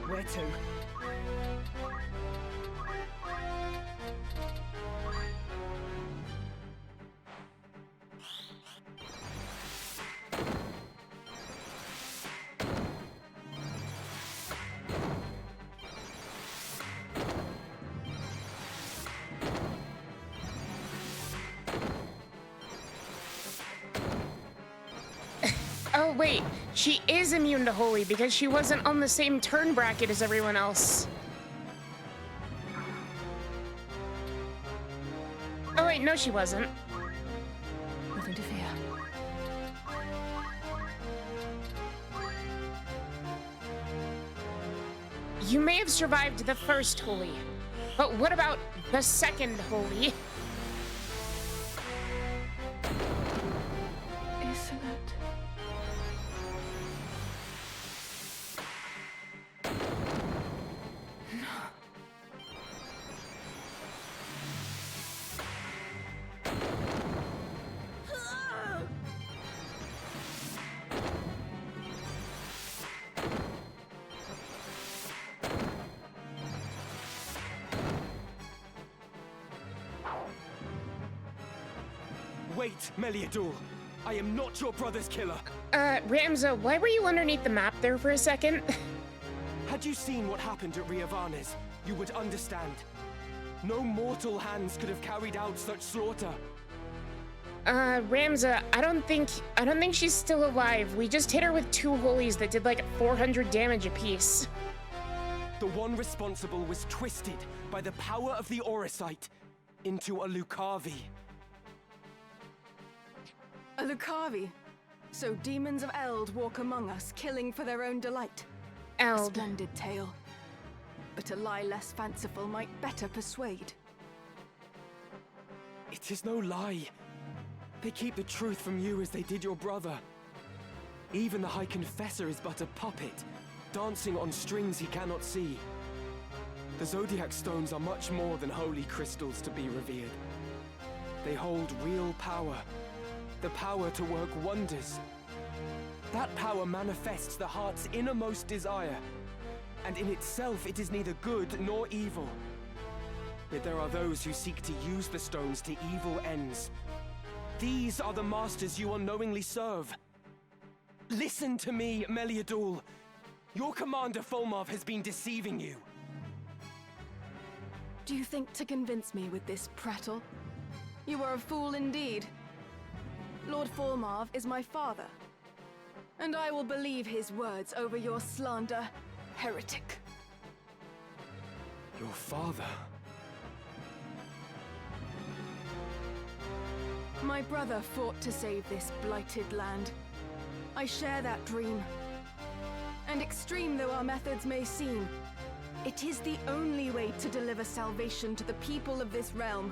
Where to? Oh, wait. She is immune to holy because she wasn't on the same turn bracket as everyone else. Oh, wait, no, she wasn't. Nothing to fear. You may have survived the first holy, but what about the second holy? Besselat. Wait, Meliadul. I am not your brother's killer. Ramza, why were you underneath the map there for a second? Had you seen what happened at Riavanes, you would understand. No mortal hands could have carried out such slaughter. Ramza, I don't think she's still alive. We just hit her with 2 holies that did like 400 damage apiece. The one responsible was twisted by the power of the Oricite into a Lucavi. A Lucavi. So demons of Eld walk among us, killing for their own delight. Eld. A splendid tale. But a lie less fanciful might better persuade. It is no lie. They keep the truth from you as they did your brother. Even the High Confessor is but a puppet, dancing on strings he cannot see. The Zodiac Stones are much more than holy crystals to be revered. They hold real power. The power to work wonders. That power manifests the heart's innermost desire, and in itself it is neither good nor evil. Yet there are those who seek to use the stones to evil ends. These are the masters you unknowingly serve. Listen to me, Meliadul. Your commander Fulmarv has been deceiving you. Do you think to convince me with this prattle? You are a fool indeed. Lord Fulmarv is my father, and I will believe his words over your slander, heretic. Your father? My brother fought to save this blighted land. I share that dream. And extreme though our methods may seem, it is the only way to deliver salvation to the people of this realm.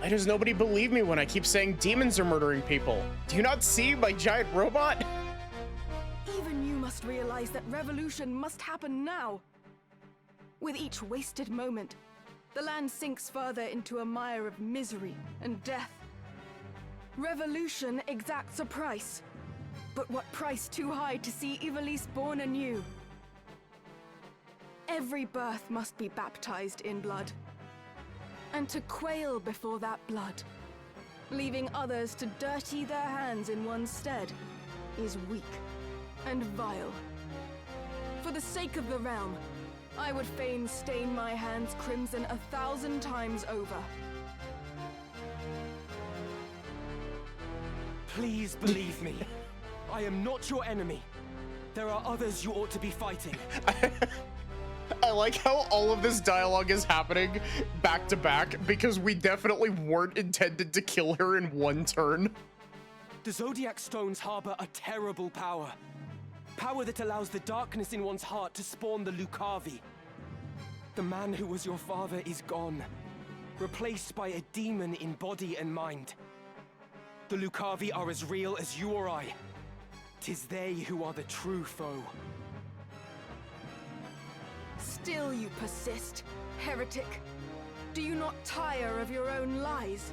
Why does nobody believe me when I keep saying demons are murdering people? Do you not see my giant robot? Even you must realize that revolution must happen now. With each wasted moment, the land sinks further into a mire of misery and death. Revolution exacts a price. But what price too high to see Ivalice born anew? Every birth must be baptized in blood. And to quail before that blood, leaving others to dirty their hands in one's stead, is weak and vile. For the sake of the realm, I would fain stain my hands crimson 1,000 times over. Please believe me. I am not your enemy. There are others you ought to be fighting. I like how all of this dialogue is happening back to back because we definitely weren't intended to kill her in one turn. The Zodiac Stones harbor a terrible power. Power that allows the darkness in one's heart to spawn the Lucavi. The man who was your father is gone, replaced by a demon in body and mind. The Lucavi are as real as you or I. 'Tis they who are the true foe. Still you persist, heretic. Do you not tire of your own lies?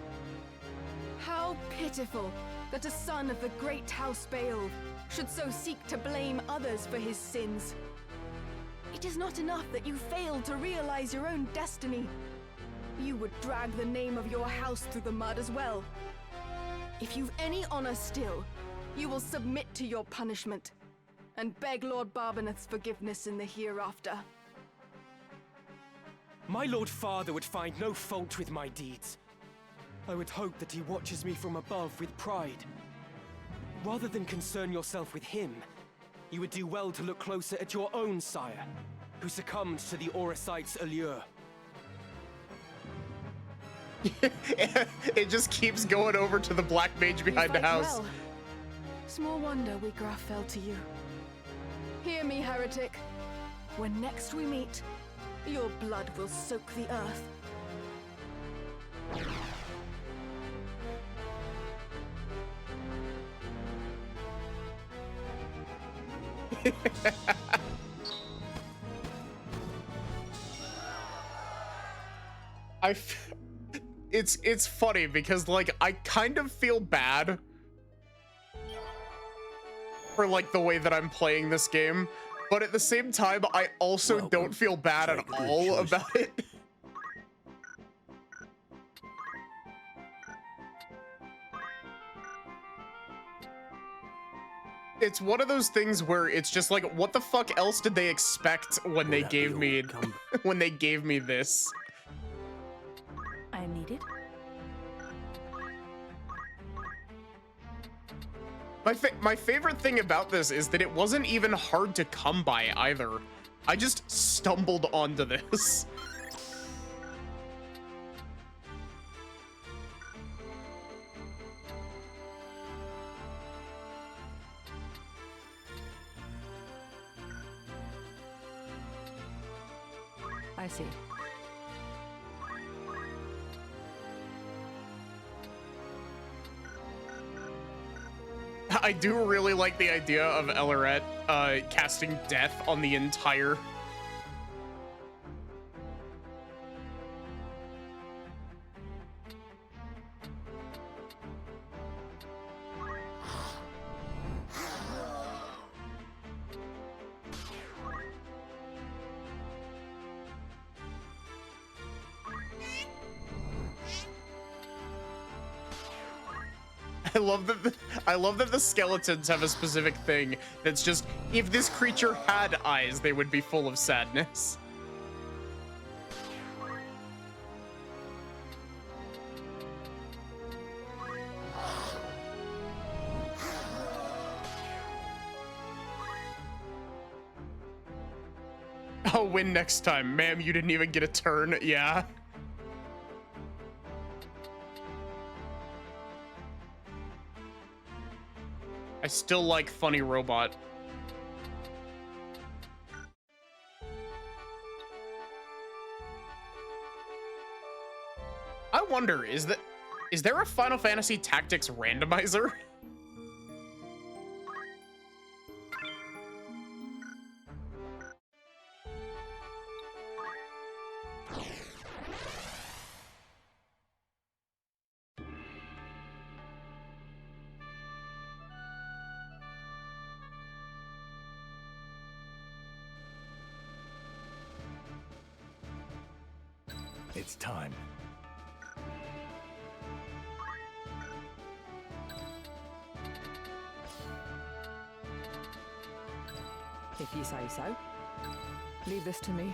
How pitiful that a son of the great House Beowulf should so seek to blame others for his sins. It is not enough that you failed to realize your own destiny. You would drag the name of your house through the mud as well. If you've any honor still, you will submit to your punishment and beg Lord Barbeneth's forgiveness in the hereafter. My Lord Father would find no fault with my deeds. I would hope that he watches me from above with pride. Rather than concern yourself with him, you would do well to look closer at your own sire, who succumbed to the Orisites' allure. It just keeps going over to the black mage behind the house. Well. Small wonder Wiegraf fell to you. Hear me, heretic. When next we meet, your blood will soak the earth. It's funny because like I kind of feel bad for like the way that I'm playing this game, but at the same time I also don't feel bad at all about it. It's one of those things where it's just like, what the fuck else did they expect when they gave me this? I need it. My favorite thing about this is that it wasn't even hard to come by either. I just stumbled onto this. I see. I do really like the idea of Elleret casting death on the entire... I love that the skeletons have a specific thing that's just, if this creature had eyes, they would be full of sadness. I'll win next time. Ma'am, you didn't even get a turn. Yeah. I still like funny robot. I wonder, is there a Final Fantasy Tactics randomizer? It's time. If you say so. Leave this to me.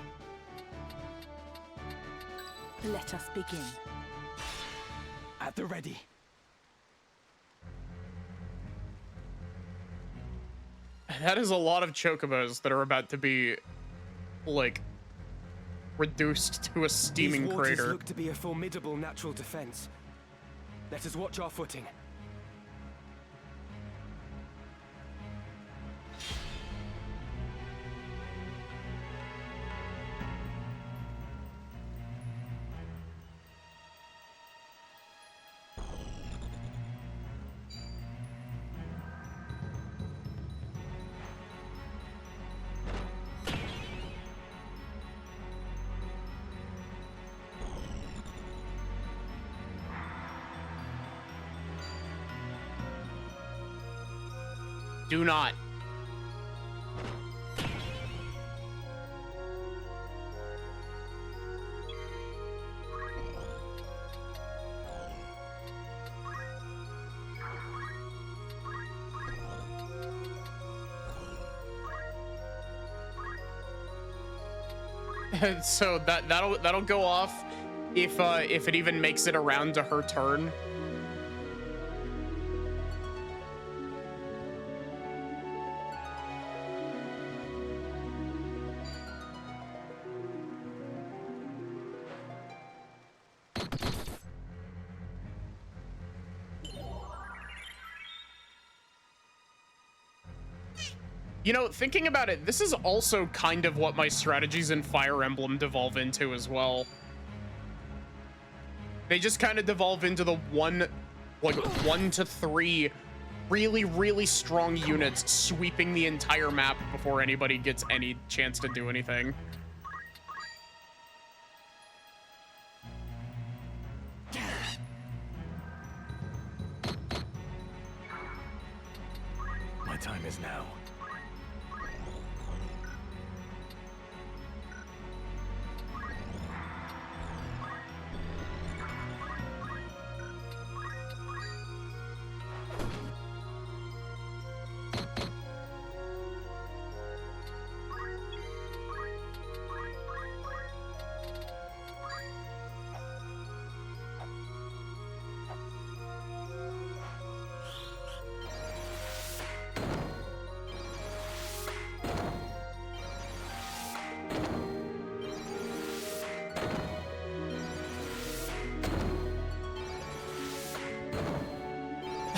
Let us begin. At the ready. That is a lot of chocobos that are about to be, like, reduced to a steaming These waters crater. look to be a formidable natural defense. Let us watch our footing. Do not. So that'll go off if it even makes it around to her turn. You know, thinking about it, this is also kind of what my strategies in Fire Emblem devolve into as well. They just kind of devolve into the 1 to 3 really, really strong units sweeping the entire map before anybody gets any chance to do anything. My time is now.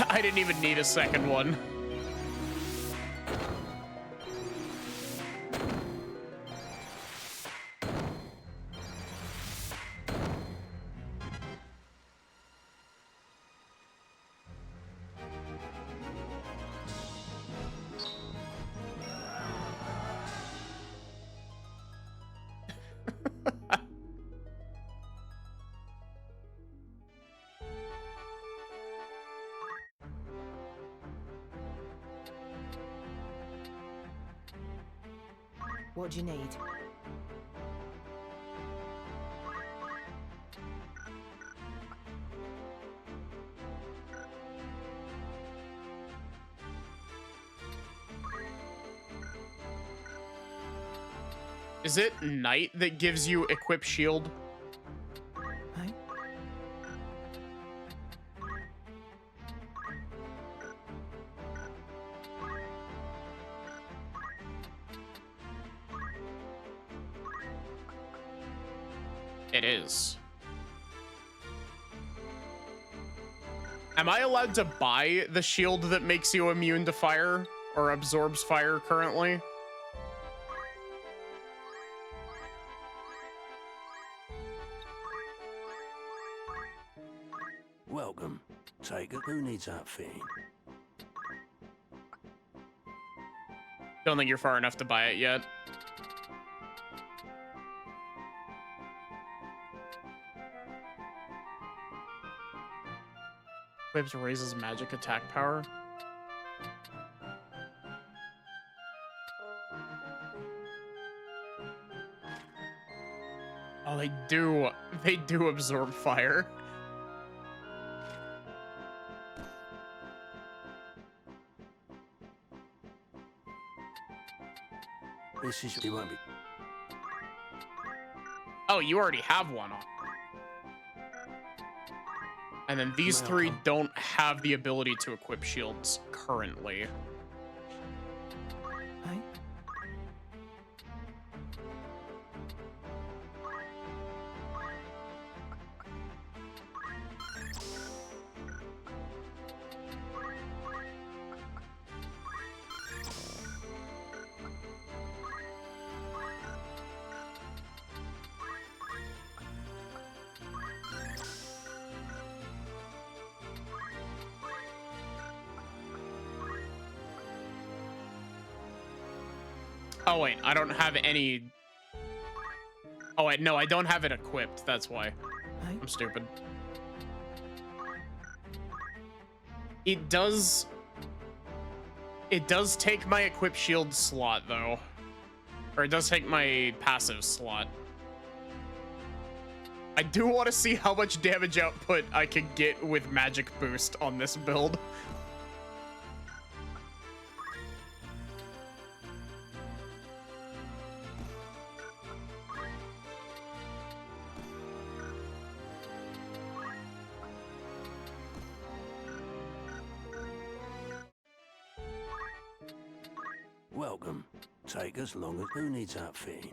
I didn't even need a second one. What do you need? Is it Knight that gives you equip shield? Hey? It is. Am I allowed to buy the shield that makes you immune to fire or absorbs fire currently? Welcome. Take it. Who needs outfitting? Don't think you're far enough to buy it yet. Equips raises magic attack power. Oh, they do absorb fire. This is... You won't be... Oh, you already have one on. And then these three don't have the ability to equip shields currently. Hey? Oh wait, I don't have any. Oh wait, no, I don't have it equipped. That's why. I'm stupid. It does take my equip shield slot though. Or it does take my passive slot. I do want to see how much damage output I can get with magic boost on this build. Welcome. Take as long as... Who needs outfitting?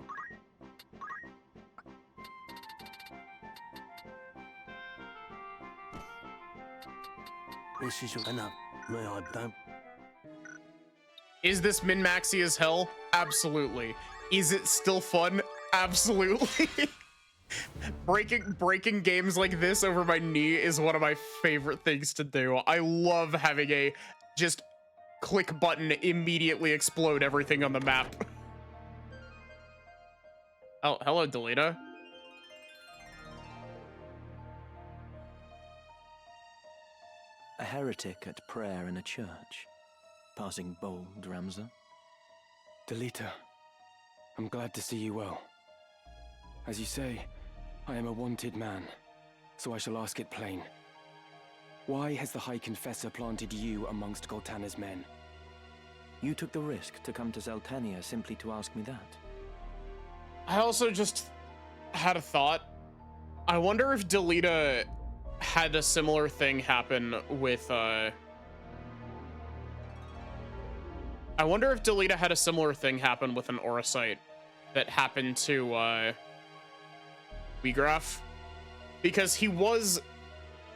This is enough. May I don't... Is this min-maxy as hell? Absolutely. Is it still fun? Absolutely. Breaking games like this over my knee is one of my favorite things to do. I love having a just click button immediately explode everything on the map. Oh, hello, Delita. A heretic at prayer in a church. Passing bold, Ramza. Delita, I'm glad to see you well. As you say, I am a wanted man, so I shall ask it plain. Why has the High Confessor planted you amongst Goltana's men? You took the risk to come to Zeltania simply to ask me that. I also just had a thought. I wonder if Delita had a similar thing happen with, I wonder if Delita had a similar thing happen with an Orosite that happened to, Weegraf. Because he was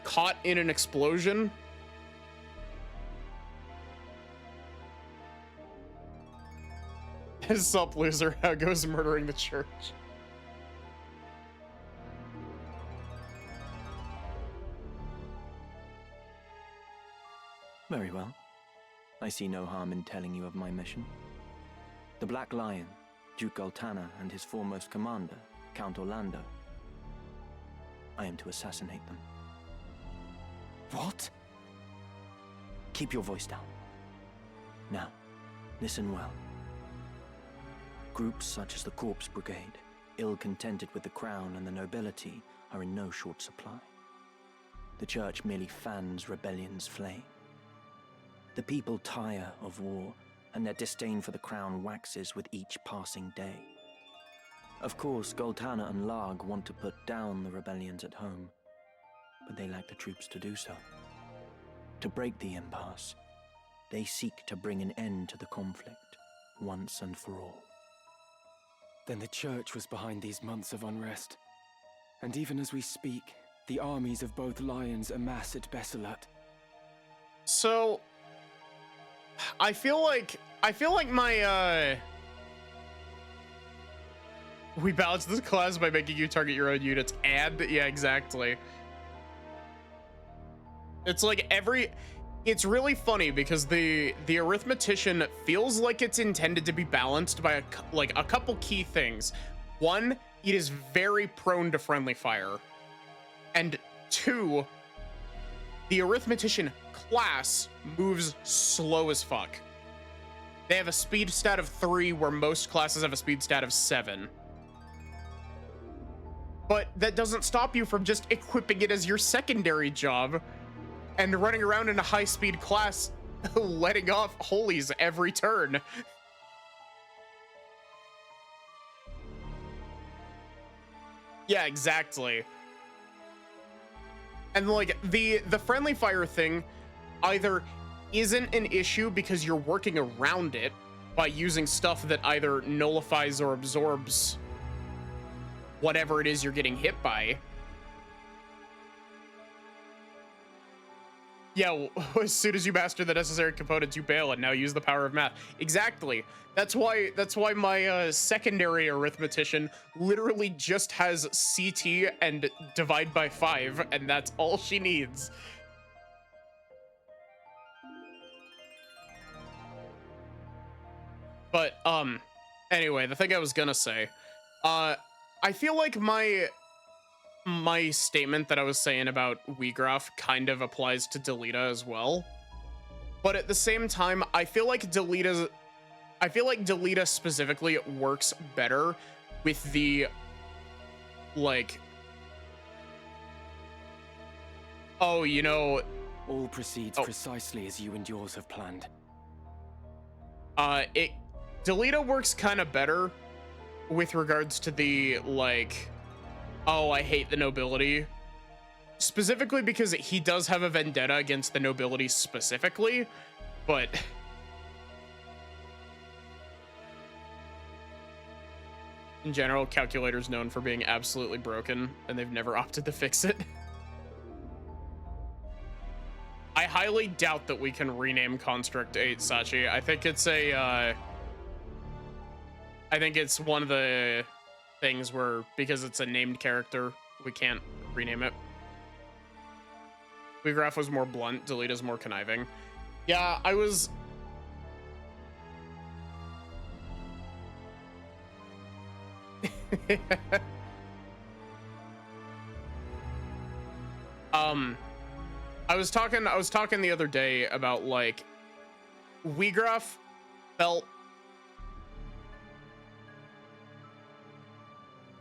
caught in an explosion. Sup, loser? How goes murdering the church? Very well. I see no harm in telling you of my mission. The Black Lion, Duke Goltana, and his foremost commander, Count Orlando. I am to assassinate them. What? Keep your voice down. Now, listen well. Groups such as the Corpse Brigade, ill-contented with the crown and the nobility, are in no short supply. The church merely fans rebellion's flame. The people tire of war, and their disdain for the crown waxes with each passing day. Of course, Goltana and Larg want to put down the rebellions at home, but they lack the troops to do so. To break the impasse, they seek to bring an end to the conflict, once and for all. Then the church was behind these months of unrest. And even as we speak, the armies of both lions amass at Besselat. So I feel like my we balance this class by making you target your own units, and yeah, exactly. It's like it's really funny because the arithmetician feels like it's intended to be balanced by a couple key things. One, it is very prone to friendly fire, and two, the arithmetician class moves slow as fuck. They have a speed stat of 3 where most classes have a speed stat of 7. But that doesn't stop you from just equipping it as your secondary job and running around in a high-speed class letting off holies every turn. Yeah, exactly. And like the friendly fire thing either isn't an issue because you're working around it by using stuff that either nullifies or absorbs whatever it is you're getting hit by. Yeah, well, as soon as you master the necessary components, you bail and now use the power of math. Exactly. That's why my secondary arithmetician literally just has CT and divide by 5, and that's all she needs. But anyway, the thing I was gonna say, I feel like my statement that I was saying about Weegraph kind of applies to Delita as well. But at the same time, I feel like Delita specifically works better with the like, oh, you know, all proceeds precisely as you and yours have planned. Delita works kind of better with regards to the like, oh, I hate the nobility. Specifically because he does have a vendetta against the nobility specifically, but in general, Calculator's known for being absolutely broken, and they've never opted to fix it. I highly doubt that we can rename Construct 8 Sachi. I think it's one of the things where, because it's a named character, we can't rename it. Weegraph was more blunt, Delita's more conniving. Yeah, I was... I was talking the other day about, like, Weegraph felt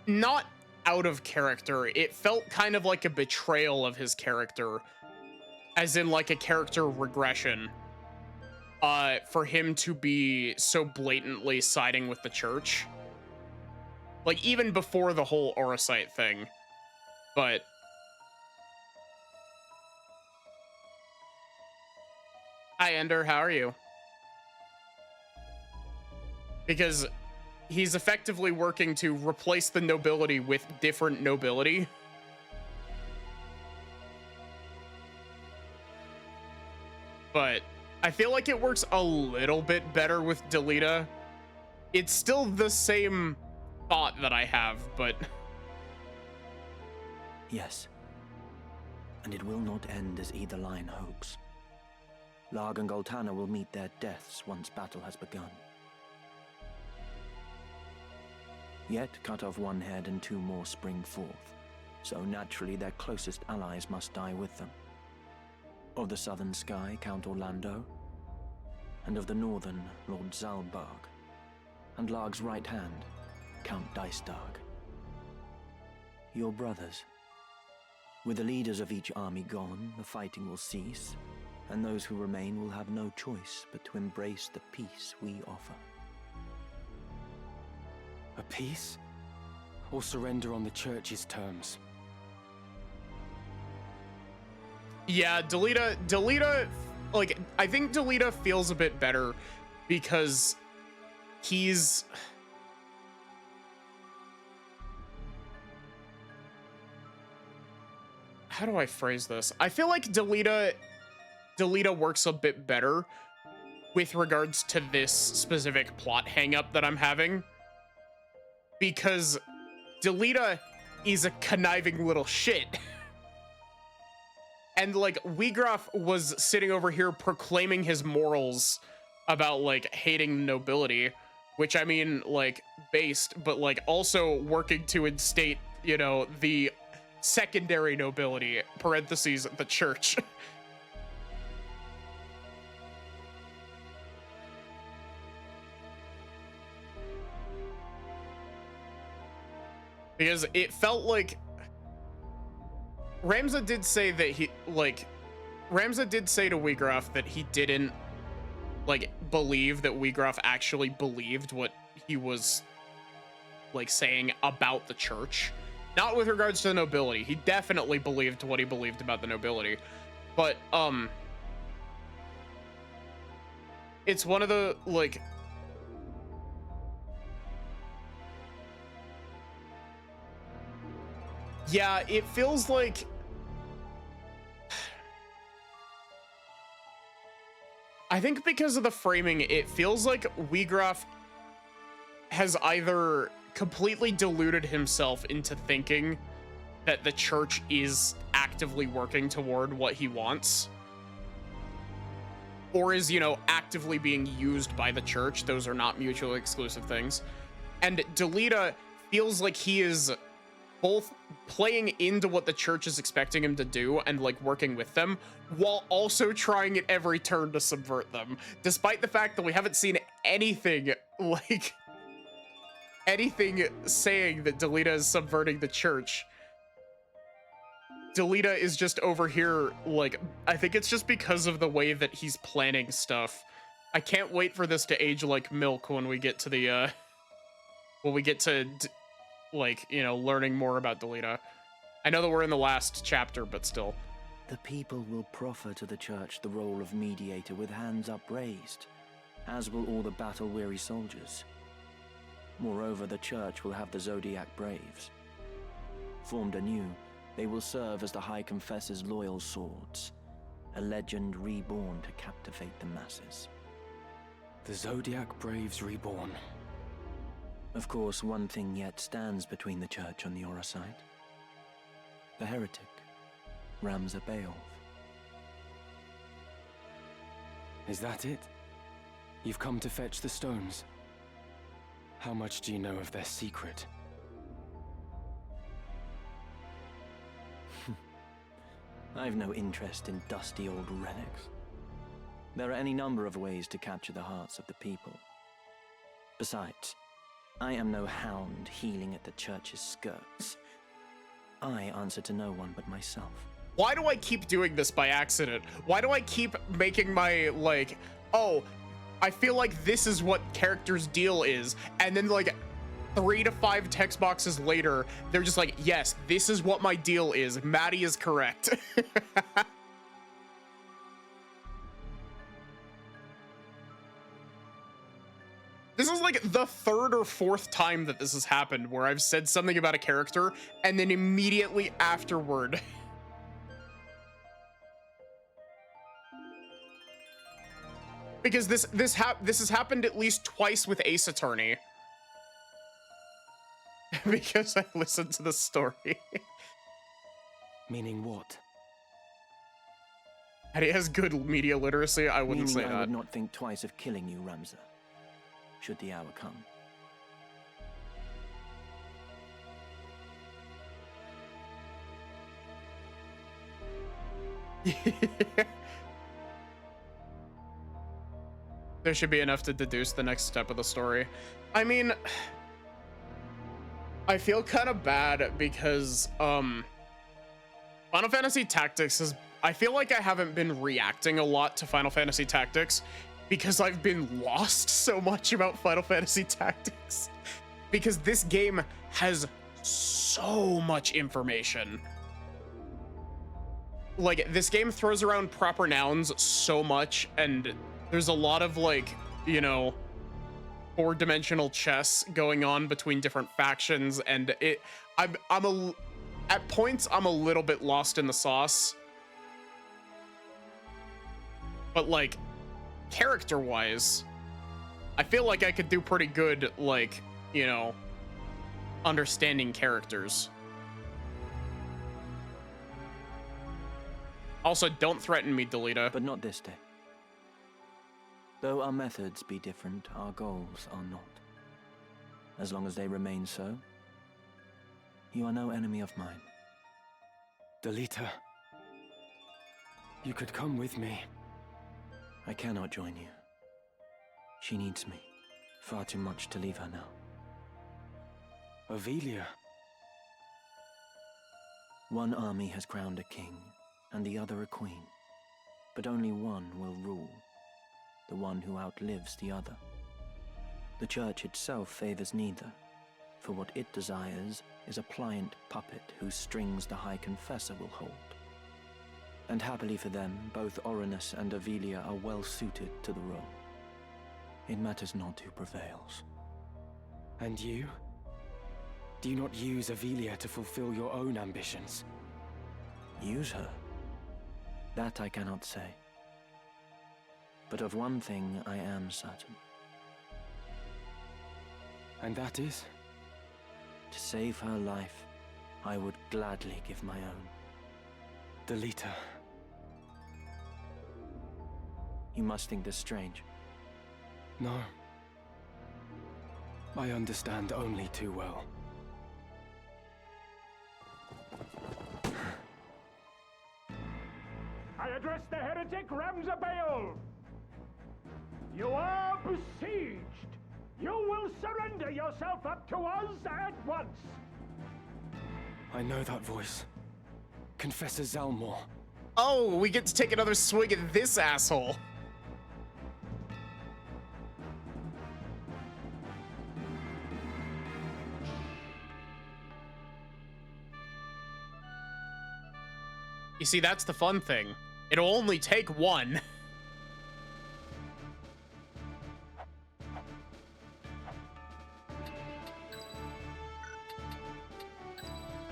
not out of character. It felt kind of like a betrayal of his character, as in like a character regression, for him to be so blatantly siding with the church, like even before the whole Orosite thing. But hi Ender, how are you? Because he's effectively working to replace the nobility with different nobility. But I feel like it works a little bit better with Delita. It's still the same thought that I have, but... Yes. And it will not end as either line hopes. Larg and Goltana will meet their deaths once battle has begun. Yet cut off one head and 2 more spring forth, so naturally their closest allies must die with them. Of the southern sky, Count Orlando, and of the northern, Lord Zalbarg, and Larg's right hand, Count Dystarg. Your brothers. With the leaders of each army gone, the fighting will cease, and those who remain will have no choice but to embrace the peace we offer. A peace? Or surrender on the church's terms? Yeah, Delita, like, I think Delita feels a bit better because he's... How do I phrase this? I feel like Delita Delita works a bit better with regards to this specific plot hang-up that I'm having. Because Delita is a conniving little shit. And, like, Wiegraf was sitting over here proclaiming his morals about, like, hating nobility, which, I mean, like, based, but, like, also working to instate, you know, the secondary nobility, parentheses, the church. Because it felt like Ramza did say that Ramza did say to Wiegraf that he didn't, like, believe that Wiegraf actually believed what he was, like, saying about the church. Not with regards to the nobility. He definitely believed what he believed about the nobility. But, it's one of the, like, yeah, it feels like I think because of the framing, it feels like Wiegraf has either completely deluded himself into thinking that the church is actively working toward what he wants, or is, you know, actively being used by the church. Those are not mutually exclusive things. And Delita feels like he is both playing into what the church is expecting him to do and, like, working with them, while also trying at every turn to subvert them, despite the fact that we haven't seen anything, like, anything saying that Delita is subverting the church. Delita is just over here, like, I think it's just because of the way that he's planning stuff. I can't wait for this to age like milk when we get to the, like, you know, learning more about Delita. I know that we're in the last chapter, but still. The people will proffer to the church the role of mediator with hands upraised, as will all the battle-weary soldiers. Moreover, the church will have the Zodiac Braves. Formed anew, they will serve as the High Confessor's loyal swords, a legend reborn to captivate the masses. The Zodiac Braves reborn. Of course, one thing yet stands between the church on the Aura side. The heretic, Ramza Beowulf. Is that it? You've come to fetch the stones? How much do you know of their secret? I've no interest in dusty old relics. There are any number of ways to capture the hearts of the people. Besides, I am no hound heeling at the church's skirts. I answer to no one but myself. Why do I keep doing this by accident? Why do I keep making my, like, oh, I feel like this is what character's deal is, and then, like, 3 to 5 text boxes later, they're just like, yes, this is what my deal is. Maddie is correct. This is like the 3rd or 4th time that this has happened where I've said something about a character and then immediately afterward because this has happened at least twice with Ace Attorney. Because I listened to the story. Meaning what? And he has good media literacy, I wouldn't say that. I would not think twice of killing you, Ramza, should the hour come. There should be enough to deduce the next step of the story. I mean, I feel kind of bad because Final Fantasy Tactics has, I feel like I haven't been reacting a lot to Final Fantasy Tactics because I've been lost so much about Final Fantasy Tactics. Because this game has so much information. Like, this game throws around proper nouns so much, and there's a lot of, like, you know, 4-dimensional chess going on between different factions, and at points I'm a little bit lost in the sauce. But like, character-wise, I feel like I could do pretty good, like, you know, understanding characters. Also, don't threaten me, Delita. But not this day. Though our methods be different, our goals are not. As long as they remain so, you are no enemy of mine. Delita, you could come with me. I cannot join you. She needs me. Far too much to leave her now. Avelia. One army has crowned a king, and the other a queen. But only one will rule. The one who outlives the other. The church itself favors neither, for what it desires is a pliant puppet whose strings the High Confessor will hold. And happily for them, both Orinus and Avelia are well suited to the role. It matters not who prevails. And you? Do you not use Avelia to fulfill your own ambitions? Use her? That I cannot say. But of one thing I am certain. And that is? To save her life, I would gladly give my own. Delita. You must think this strange. No. I understand only too well. I address the heretic Ramzabael. You are besieged. You will surrender yourself up to us at once. I know that voice. Confessor Zalmor. Oh, we get to take another swing at this asshole. You see, that's the fun thing. It'll only take one.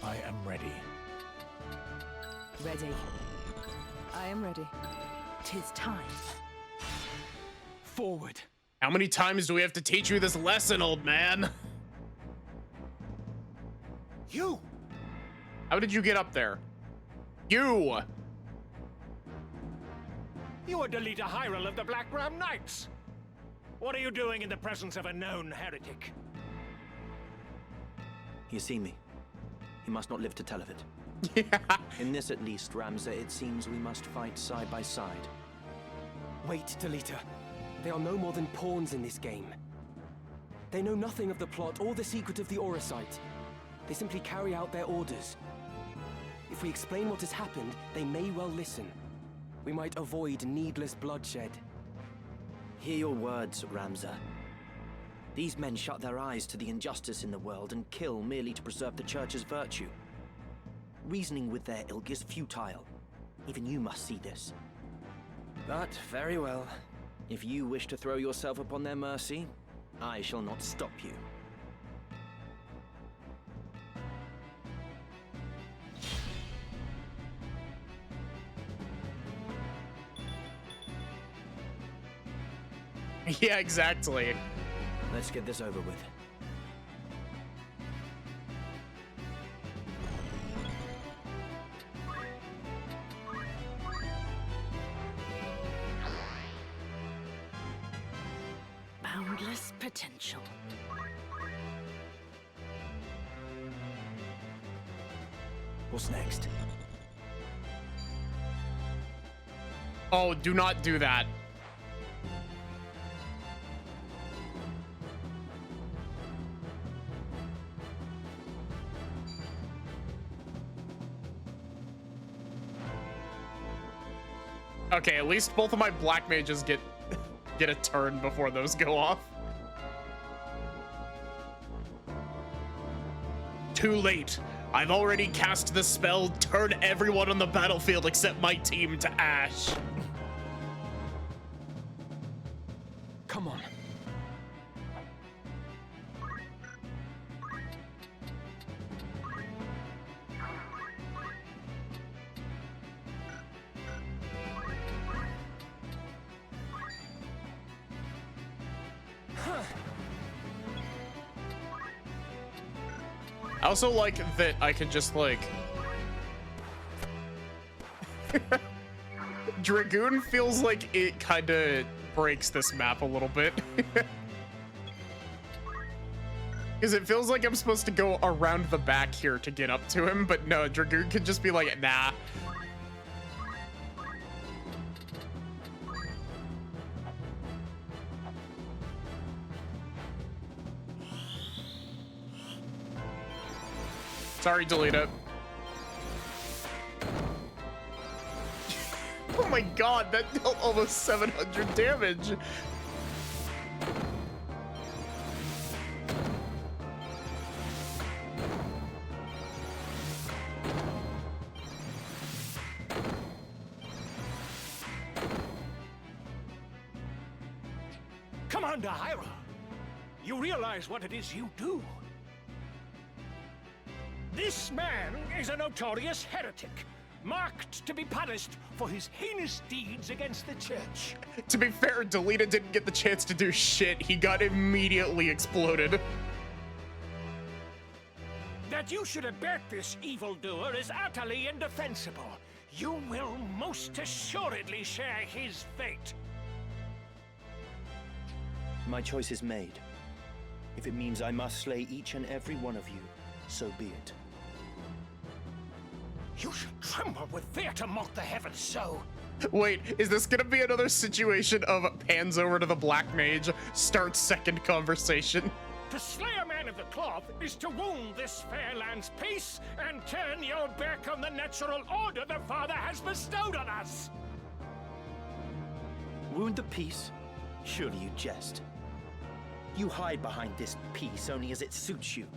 I am ready. Ready. I am ready. 'Tis time. Forward. How many times do we have to teach you this lesson, old man? You! How did you get up there? You! You are Delita Hyrule of the Black Ram Knights. What are you doing in the presence of a known heretic? You see me. You must not live to tell of it. Yeah. In this at least, Ramza, it seems we must fight side by side. Wait, Delita. They are no more than pawns in this game. They know nothing of the plot or the secret of the Auracite. They simply carry out their orders. If we explain what has happened, they may well listen. We might avoid needless bloodshed. Hear your words, Ramza. These men shut their eyes to the injustice in the world and kill merely to preserve the Church's virtue. Reasoning with their ilk is futile. Even you must see this. But, very well. If you wish to throw yourself upon their mercy, I shall not stop you. Yeah, exactly. Let's get this over with. Boundless potential. What's next? Oh, do not do that. Okay, at least both of my black mages get a turn before those go off. Too late. I've already cast the spell, turn everyone on the battlefield except my team to ash. Come on. I also like that I can just, like... Dragoon feels like it kind of breaks this map a little bit. Because it feels like I'm supposed to go around the back here to get up to him, but no, Dragoon could just be like, nah. Sorry, Delita. Oh my god, that dealt almost 700 damage. Commander Hyra, you realize what it is you do? This man is a notorious heretic, marked to be punished for his heinous deeds against the church. To be fair, Delita didn't get the chance to do shit. He got immediately exploded. That you should abet this evildoer is utterly indefensible. You will most assuredly share his fate. My choice is made. If it means I must slay each and every one of you, so be it. You should tremble with fear to mock the heavens so. Wait, is this gonna be another situation of pans over to the Black Mage, starts second conversation? To slay a man of the cloth is to wound this fair land's peace and turn your back on the natural order the Father has bestowed on us. Wound the peace? Surely you jest. You hide behind this peace only as it suits you.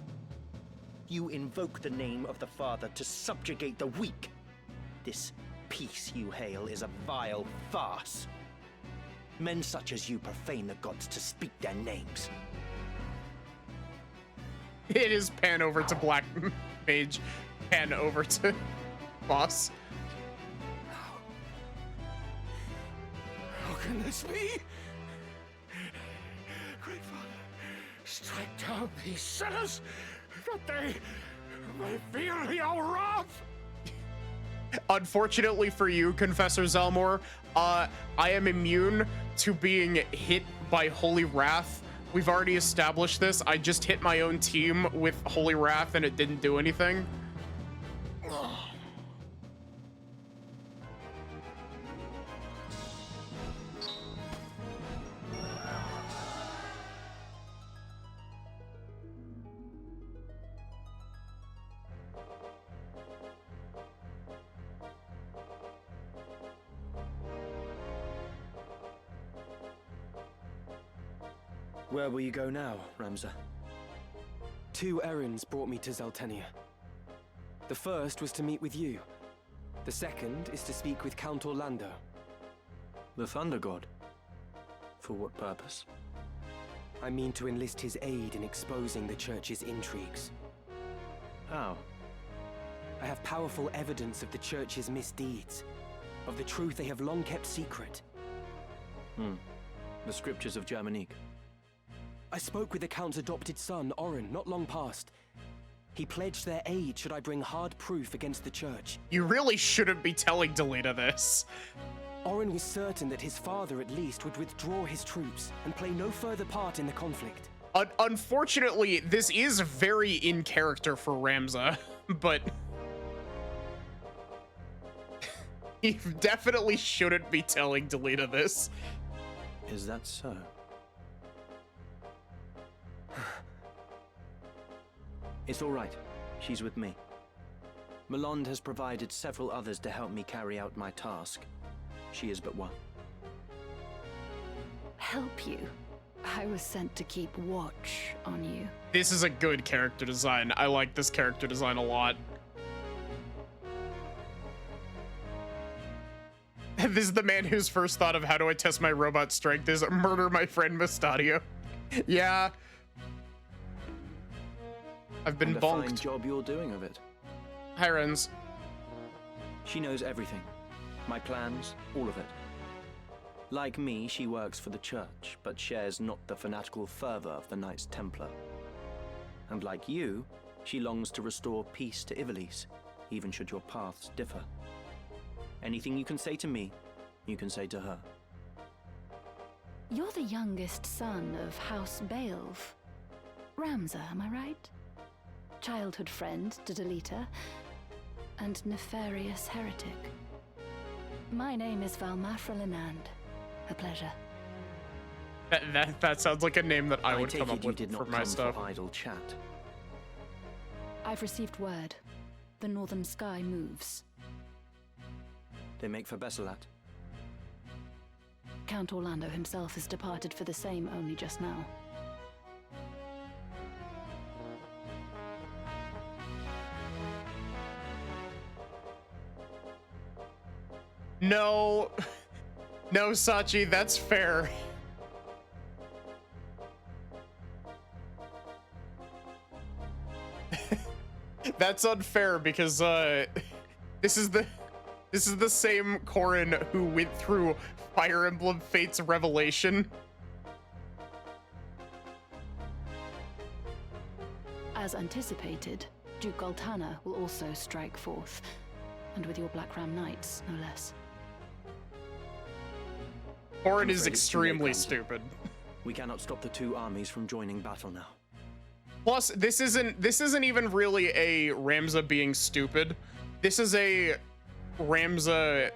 You invoke the name of the Father to subjugate the weak. This peace you hail is a vile farce. Men such as you profane the gods to speak their names. It is pan over to Black Mage, pan over to Boss. How can this be? Great Father, strike down these sinners, that they may feel your wrath. Unfortunately for you, Confessor Zelmor, I am immune to being hit by Holy Wrath. We've already established this. I just hit my own team with Holy Wrath and it didn't do anything. Where will you go now, Ramza? 2 errands brought me to Zeltenia. The first was to meet with you. The second is to speak with Count Orlando. The Thunder God? For what purpose? I mean to enlist his aid in exposing the Church's intrigues. How? I have powerful evidence of the Church's misdeeds, of the truth they have long kept secret. The scriptures of Germanique. I spoke with the Count's adopted son, Orin, not long past. He pledged their aid should I bring hard proof against the Church. You really shouldn't be telling Delita this. Orin was certain that his father, at least, would withdraw his troops and play no further part in the conflict. Unfortunately, this is very in character for Ramza, but... you definitely shouldn't be telling Delita this. Is that so? It's all right. She's with me. Malond has provided several others to help me carry out my task. She is but one. Help you? I was sent to keep watch on you. This is a good character design. I like this character design a lot. This is the man whose first thought of how do I test my robot strength is murder my friend Mustadio. Yeah. I've been bonked. Fine job you're doing of it. Hi, Renz. She knows everything. My plans, all of it. Like me, she works for the Church, but shares not the fanatical fervor of the Knights Templar. And like you, She longs to restore peace to Ivalice, even should your paths differ. Anything you can say to me, you can say to her. You're the youngest son of House Beowulf. Ramza, am I right? Childhood friend to Delita, and nefarious heretic. My name is Valmafra Lenand. A pleasure. That sounds like a name that I would take come it up you with did for not my come stuff. for idle chat. I've received word. The northern sky moves. They make for Besselat. Count Orlando himself has departed for the same only just now. No. No, Sachi, that's fair. That's unfair because this is the same Corrin who went through Fire Emblem Fates Revelation. As anticipated, Duke Goltana will also strike forth, and with your Black Ram Knights, no less. Corrin is extremely stupid. We cannot stop the two armies from joining battle now. Plus, this isn't even really a Ramza being stupid. This is a Ramza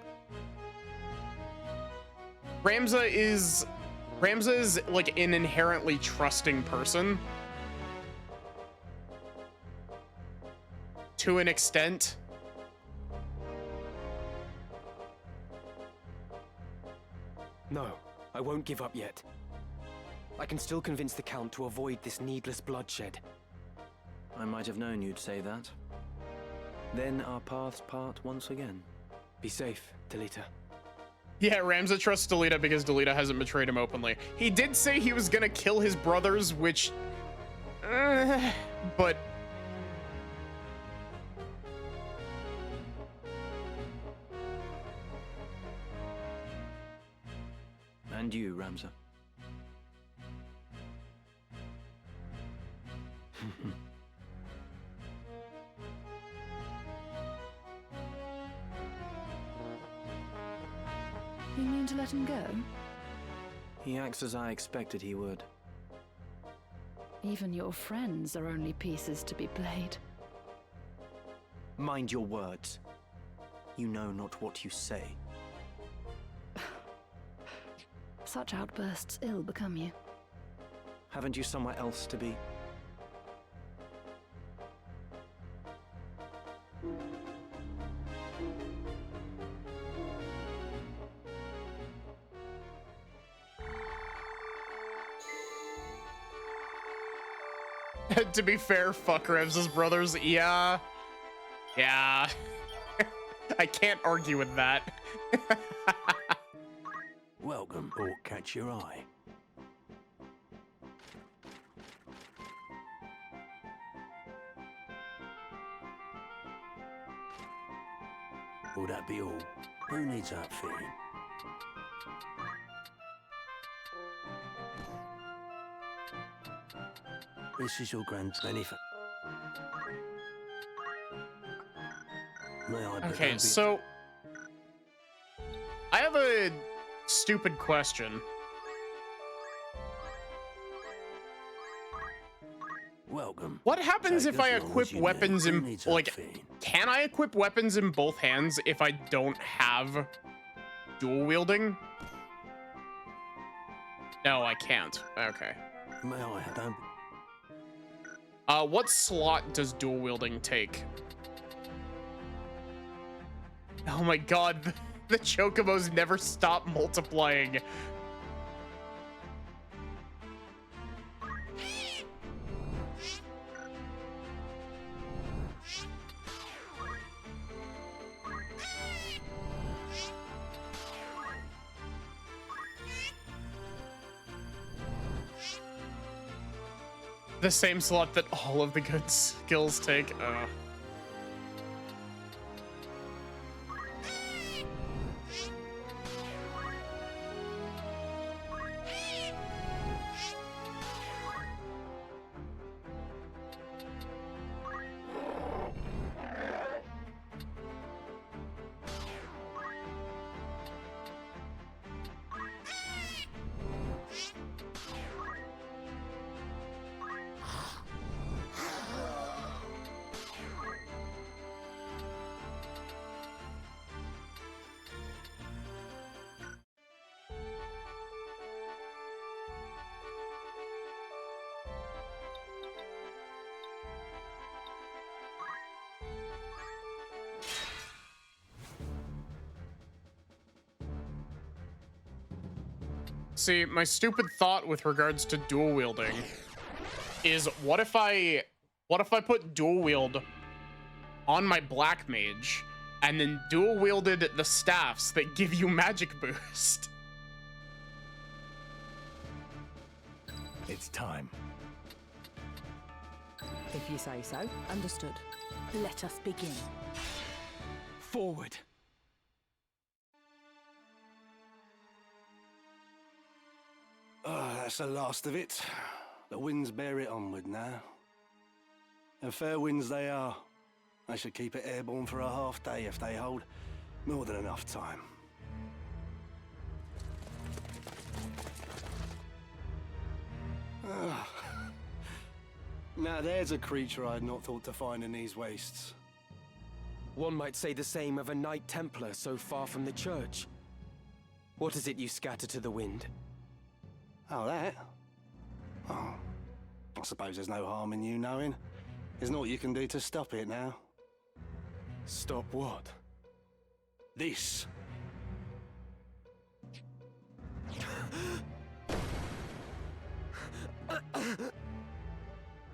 is like an inherently trusting person. To an extent. No, I won't give up yet. I can still convince the Count to avoid this needless bloodshed. I might have known you'd say that. Then our paths part once again. Be safe, Delita. Yeah, Ramza trusts Delita because Delita hasn't betrayed him openly. He did say he was gonna kill his brothers, which... but... And you, Ramza. You mean to let him go? He acts as I expected he would. Even your friends are only pieces to be played. Mind your words. You know not what you say. Such outbursts ill become you. Haven't you somewhere else to be? To be fair, fuck Ramza's brothers. Yeah. Yeah. I can't argue with that. Welcome, or catch your eye. Will that be all? Who needs outfitting? This is your grand benefit. May I Okay, so I have a stupid question. Welcome. What happens Take if I as long equip as you weapons need. Who in needs like outfitting? can I equip weapons in both hands if I don't have dual wielding? No, I can't. Okay. May I don't What slot does dual wielding take? Oh my god, the chocobos never stop multiplying. The same slot that all of the good skills take. See, my stupid thought with regards to dual wielding is what if I put dual wield on my black mage and then dual wielded the staffs that give you magic boost? It's time. If you say so. Understood. Let us begin. Forward. Oh, that's the last of it. The winds bear it onward now. And fair winds they are. I should keep it airborne for a half day if they hold more than enough time. Ah. Now there's a creature I had not thought to find in these wastes. One might say the same of a Knight Templar so far from the church. What is it you scatter to the wind? Oh, that? Oh, I suppose there's no harm in you knowing. There's naught you can do to stop it now. Stop what? This.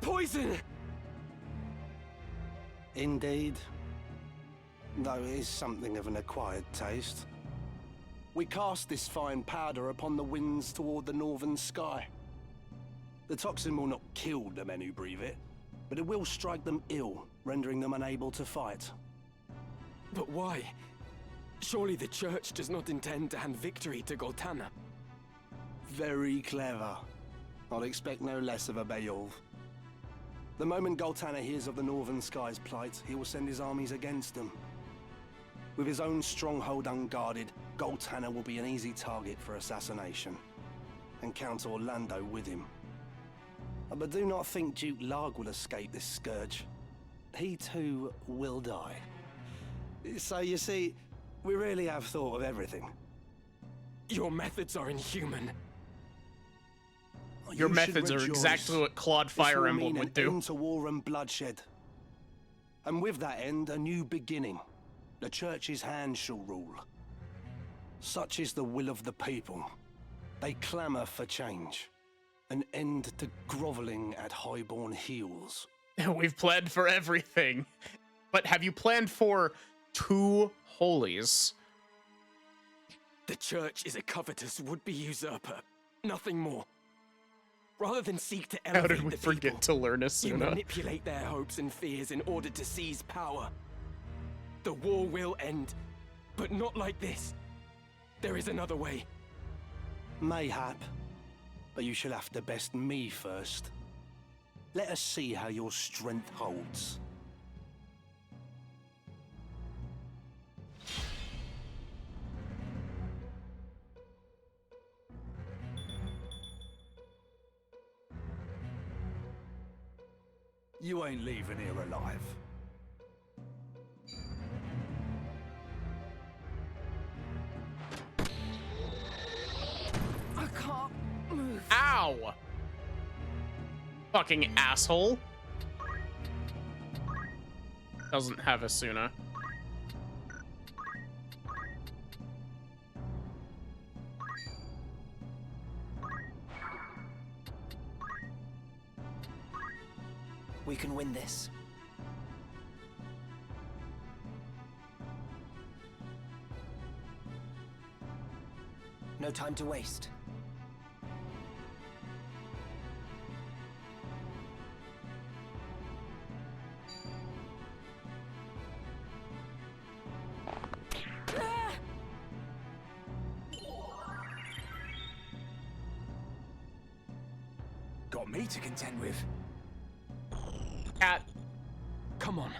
Poison! Indeed. Though it is something of an acquired taste. We cast this fine powder upon the winds toward the northern sky. The toxin will not kill the men who breathe it, but it will strike them ill, rendering them unable to fight. But why? Surely the church does not intend to hand victory to Goltana. Very clever. I'd expect no less of a Beowulf. The moment Goltana hears of the northern sky's plight, he will send his armies against them. With his own stronghold unguarded, Goltana will be an easy target for assassination. And Count Orlando with him. But do not think Duke Larg will escape this scourge. He too will die. So you see, we really have thought of everything. Your methods are inhuman. Your methods are exactly what Claude Fire Emblem would do. An end to war and bloodshed. And with that end, a new beginning. The church's hand shall rule. Such is the will of the people. They clamour for change. An end to groveling at highborn heels. We've planned for everything. But have you planned for 2 holies? The church is a covetous would-be usurper. Nothing more. Rather than seek to elevate How did we forget to learn you Asuna? manipulate their hopes and fears in order to seize power. The war will end, but not like this. There is another way. Mayhap. But you shall have to best me first. Let us see how your strength holds. You ain't leaving here alive. I can't move. Ow! Fucking asshole. Doesn't have Asuna. We can win this. No time to waste. Got me to contend with. Cat. Come on.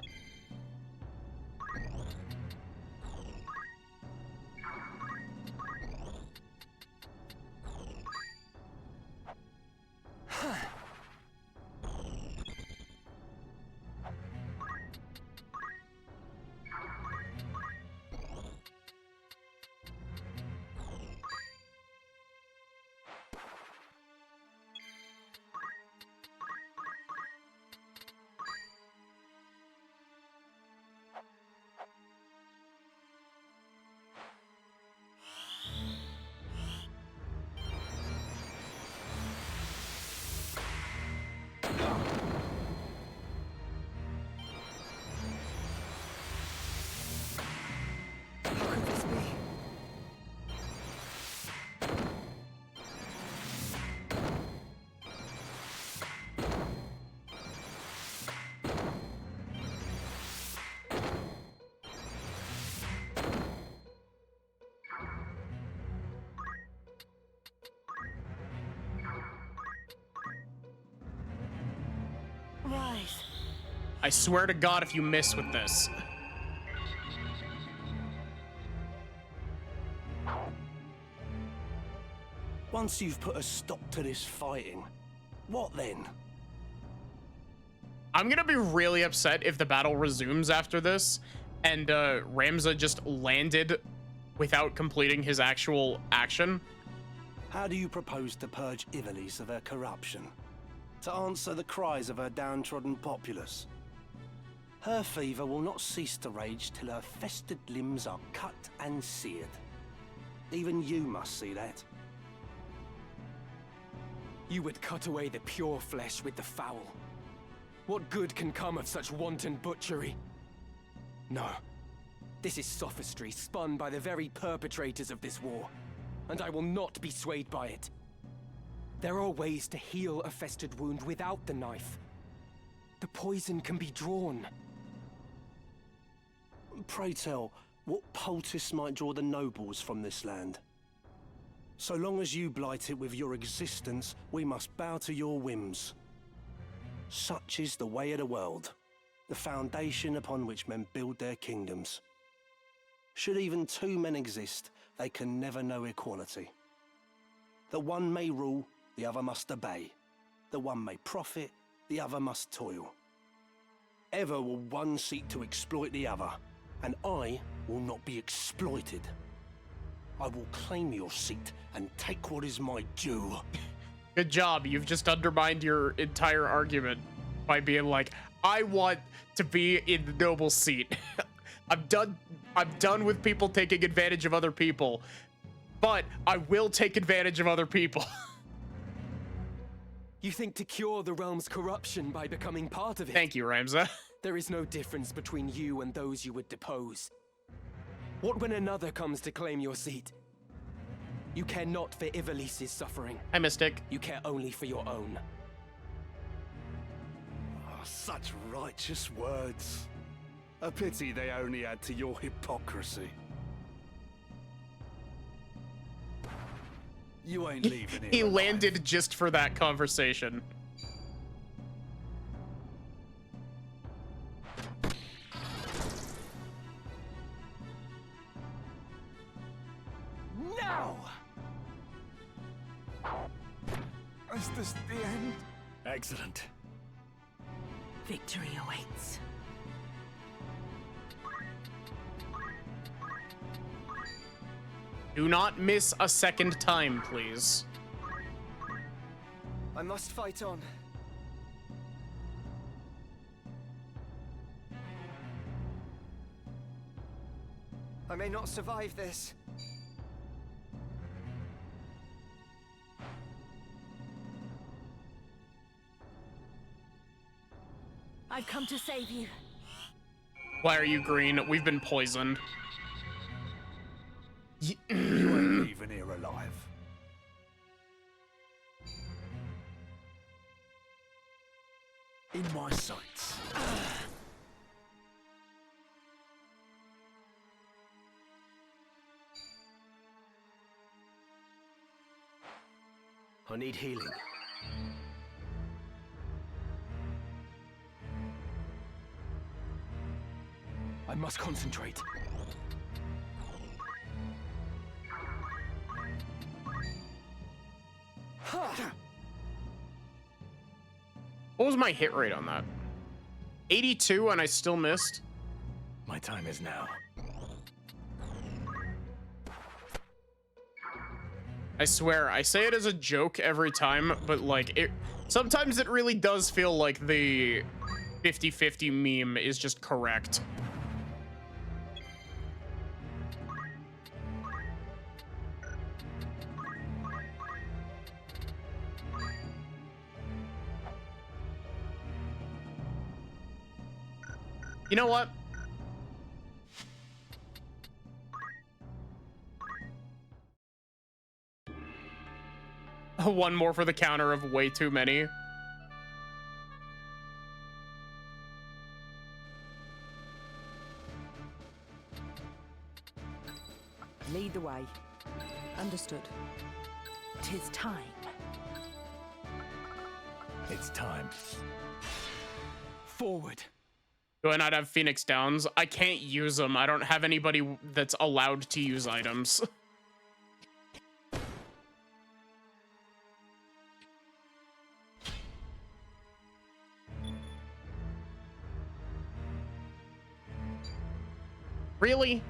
Rise. I swear to God if you miss with this. Once you've put a stop to this fighting, what then? I'm gonna be really upset if the battle resumes after this and Ramza just landed without completing his actual action. How do you propose to purge Ivalice of her corruption? To answer the cries of her downtrodden populace? Her fever will not cease to rage till her festered limbs are cut and seared. Even you must see that. You would cut away the pure flesh with the foul. What good can come of such wanton butchery? No. This is sophistry spun by the very perpetrators of this war, and I will not be swayed by it. There are ways to heal a festered wound without the knife. The poison can be drawn. Pray tell, what poultice might draw the nobles from this land? So long as you blight it with your existence, we must bow to your whims. Such is the way of the world, the foundation upon which men build their kingdoms. Should even two men exist, they can never know equality. The one may rule, the other must obey. The one may profit, the other must toil. Ever will one seek to exploit the other, and I will not be exploited. I will claim your seat and take what is my due. Good job. You've just undermined your entire argument by being like, I want to be in the noble seat. I'm done with people taking advantage of other people, but I will take advantage of other people. You think to cure the realm's corruption by becoming part of it? Thank you, Ramza. There is no difference between you and those you would depose. What when another comes to claim your seat? You care not for Ivalice's suffering. Hi, Mystic. You care only for your own. Oh, such righteous words. A pity they only add to your hypocrisy. You ain't leaving here. He landed just for that conversation. Now! Is this the end? Excellent. Victory awaits. Do not miss a second time, please. I must fight on. I may not survive this. I've come to save you. Why are you green? We've been poisoned. You ain't leaving here alive. In my sights. I need healing. I must concentrate. What was my hit rate on that? 82 and I still missed? My time is now. I swear, I say it as a joke every time, but like, sometimes it really does feel like the 50-50 meme is just correct. You know what? One more for the counter of way too many. Lead the way. Understood. 'Tis time. It's time. forward. Do I not have Phoenix Downs? I can't use them. I don't have anybody that's allowed to use items. Really?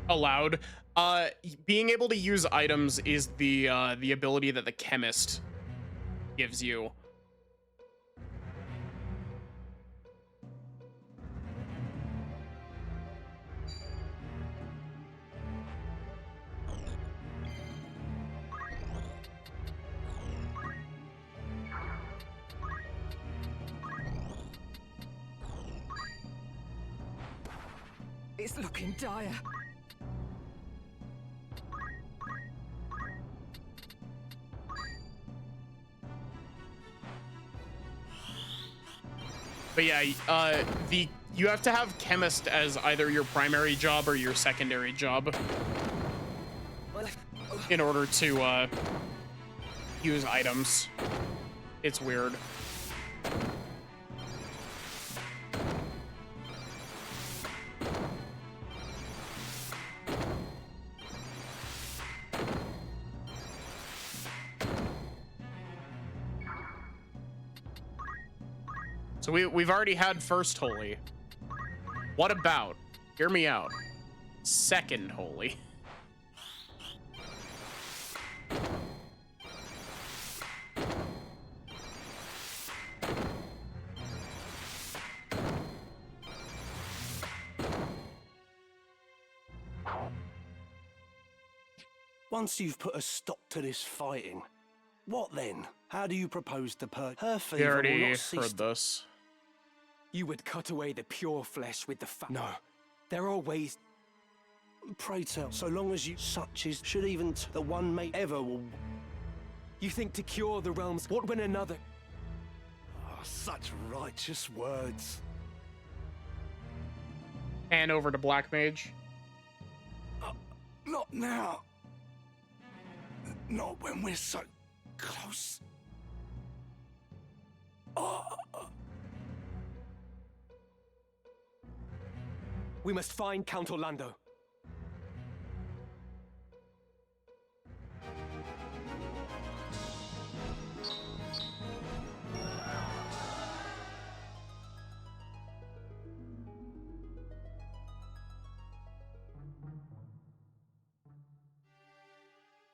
Allowed. Being able to use items is the ability that the chemist gives you. It's looking dire. But yeah, you have to have chemist as either your primary job or your secondary job in order to use items. It's weird. So we've already had first holy. What about, hear me out, second holy? Once you've put a stop to this fighting, what then? How do you propose to purge her fever? We will already not cease heard this. You would cut away the pure flesh with the fat. No, there are ways. Pray tell, so long as you such as should even the one mate ever will. You think to cure the realms, what when another? Oh, such righteous words. And over to Black Mage. Not now. Not when we're so close. We must find Count Orlando.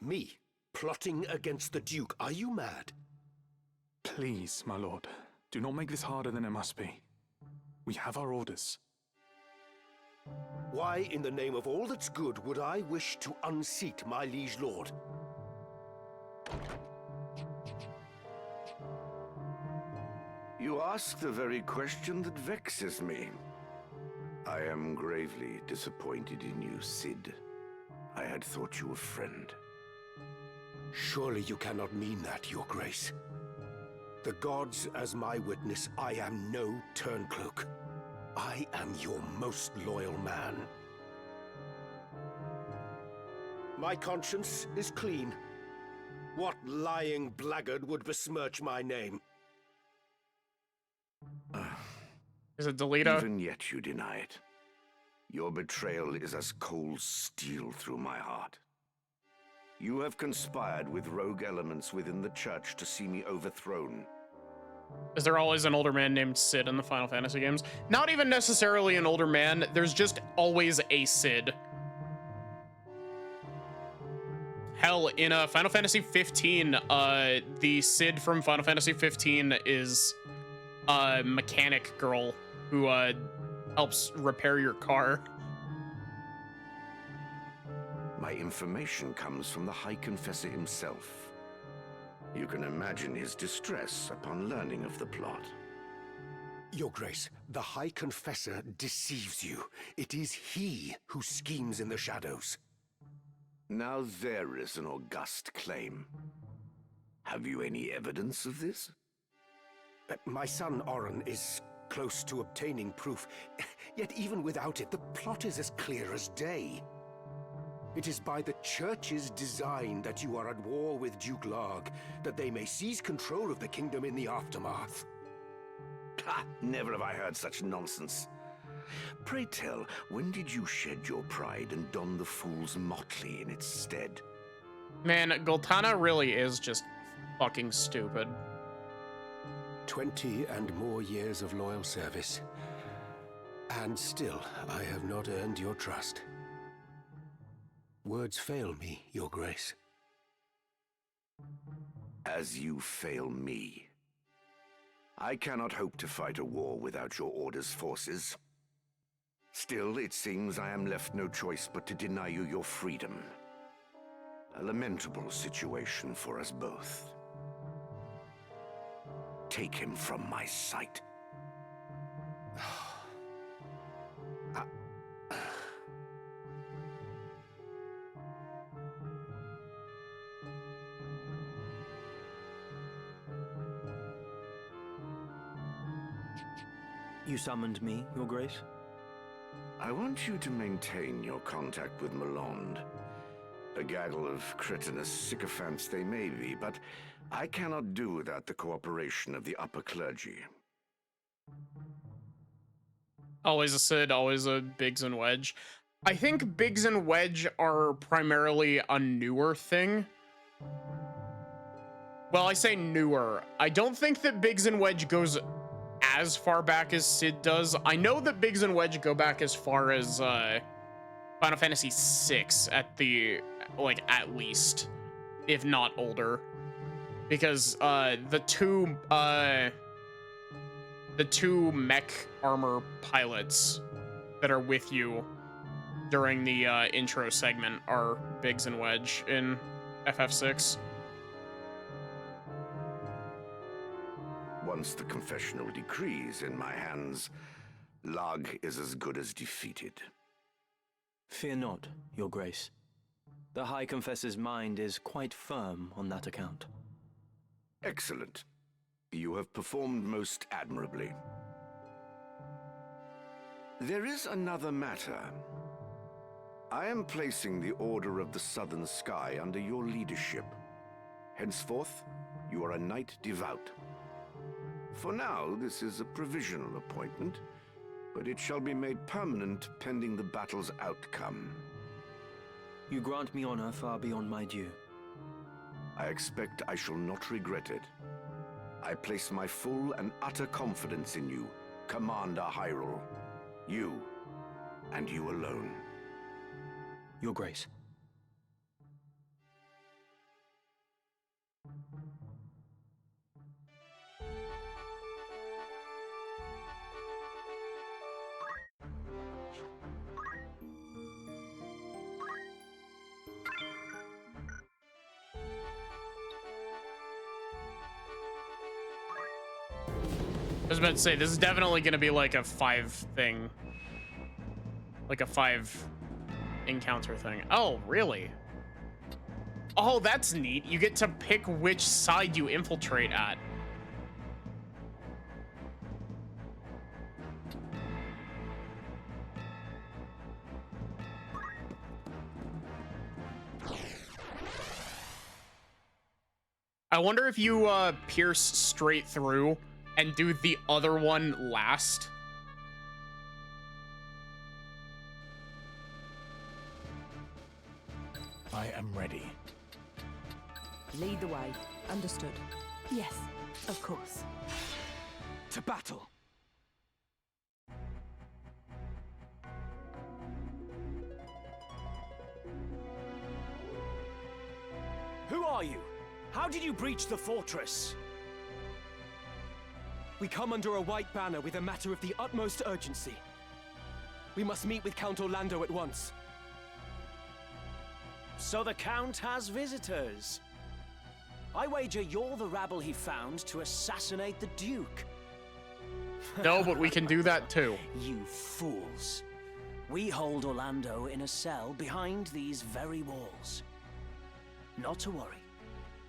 Me? Plotting against the Duke? Are you mad? Please, my lord, do not make this harder than it must be. We have our orders. Why, in the name of all that's good, would I wish to unseat my liege lord? You ask the very question that vexes me. I am gravely disappointed in you, Cid. I had thought you a friend. Surely you cannot mean that, your grace. The gods as my witness, I am no turncloak. I am your most loyal man. My conscience is clean. What lying blackguard would besmirch my name? Is it Delita? Even yet you deny it. Your betrayal is as cold steel through my heart. You have conspired with rogue elements within the church to see me overthrown. Is there always an older man named Cid in the Final Fantasy games? Not even necessarily an older man, there's just always a Cid. Hell, in Final Fantasy 15, the Cid from Final Fantasy 15 is a mechanic girl who helps repair your car. My information comes from the High Confessor himself. You can imagine his distress upon learning of the plot. Your Grace, the High Confessor deceives you. It is he who schemes in the shadows. Now there is an august claim. Have you any evidence of this? My son Oren is close to obtaining proof, yet even without it, the plot is as clear as day. It is by the Church's design that you are at war with Duke Larg, that they may seize control of the kingdom in the aftermath. Ha! Never have I heard such nonsense. Pray tell, when did you shed your pride and don the fool's motley in its stead? Man, Goltana really is just fucking stupid. 20 and more years of loyal service. And still, I have not earned your trust. Words fail me, Your Grace. As you fail me. I cannot hope to fight a war without your order's forces. Still, it seems I am left no choice but to deny you your freedom. A lamentable situation for us both. Take him from my sight. You summoned me, Your Grace? I want you to maintain your contact with Malond. A gaggle of cretinous sycophants they may be, but I cannot do without the cooperation of the upper clergy. Always a Sid, always a Biggs and Wedge. I think Biggs and Wedge are primarily a newer thing. Well, I say newer. I don't think that Biggs and Wedge goes as far back as Sid does. I know that Biggs and Wedge go back as far as Final Fantasy VI at the, like, at least, if not older. Because the two mech armor pilots that are with you during the intro segment are Biggs and Wedge in FF6. Once the confessional decree is in my hands, Larg is as good as defeated. Fear not, Your Grace. The High Confessor's mind is quite firm on that account. Excellent. You have performed most admirably. There is another matter. I am placing the Order of the Southern Sky under your leadership. Henceforth, you are a Knight Devout. For now, this is a provisional appointment, but it shall be made permanent pending the battle's outcome. You grant me honor far beyond my due. I expect I shall not regret it. I place my full and utter confidence in you, Commander Hyrule. You, and you alone. Your Grace. I was about to say, this is definitely going to be like a 5 thing. Like a 5 encounter thing. Oh, really? Oh, that's neat. You get to pick which side you infiltrate at. I wonder if you pierce straight through and do the other one last. I am ready. Lead the way. Understood. Yes, of course. To battle! Who are you? How did you breach the fortress? We come under a white banner with a matter of the utmost urgency. We must meet with Count Orlando at once. So the Count has visitors. I wager you're the rabble he found to assassinate the Duke. No, but we can do that too. You fools. We hold Orlando in a cell behind these very walls. Not to worry.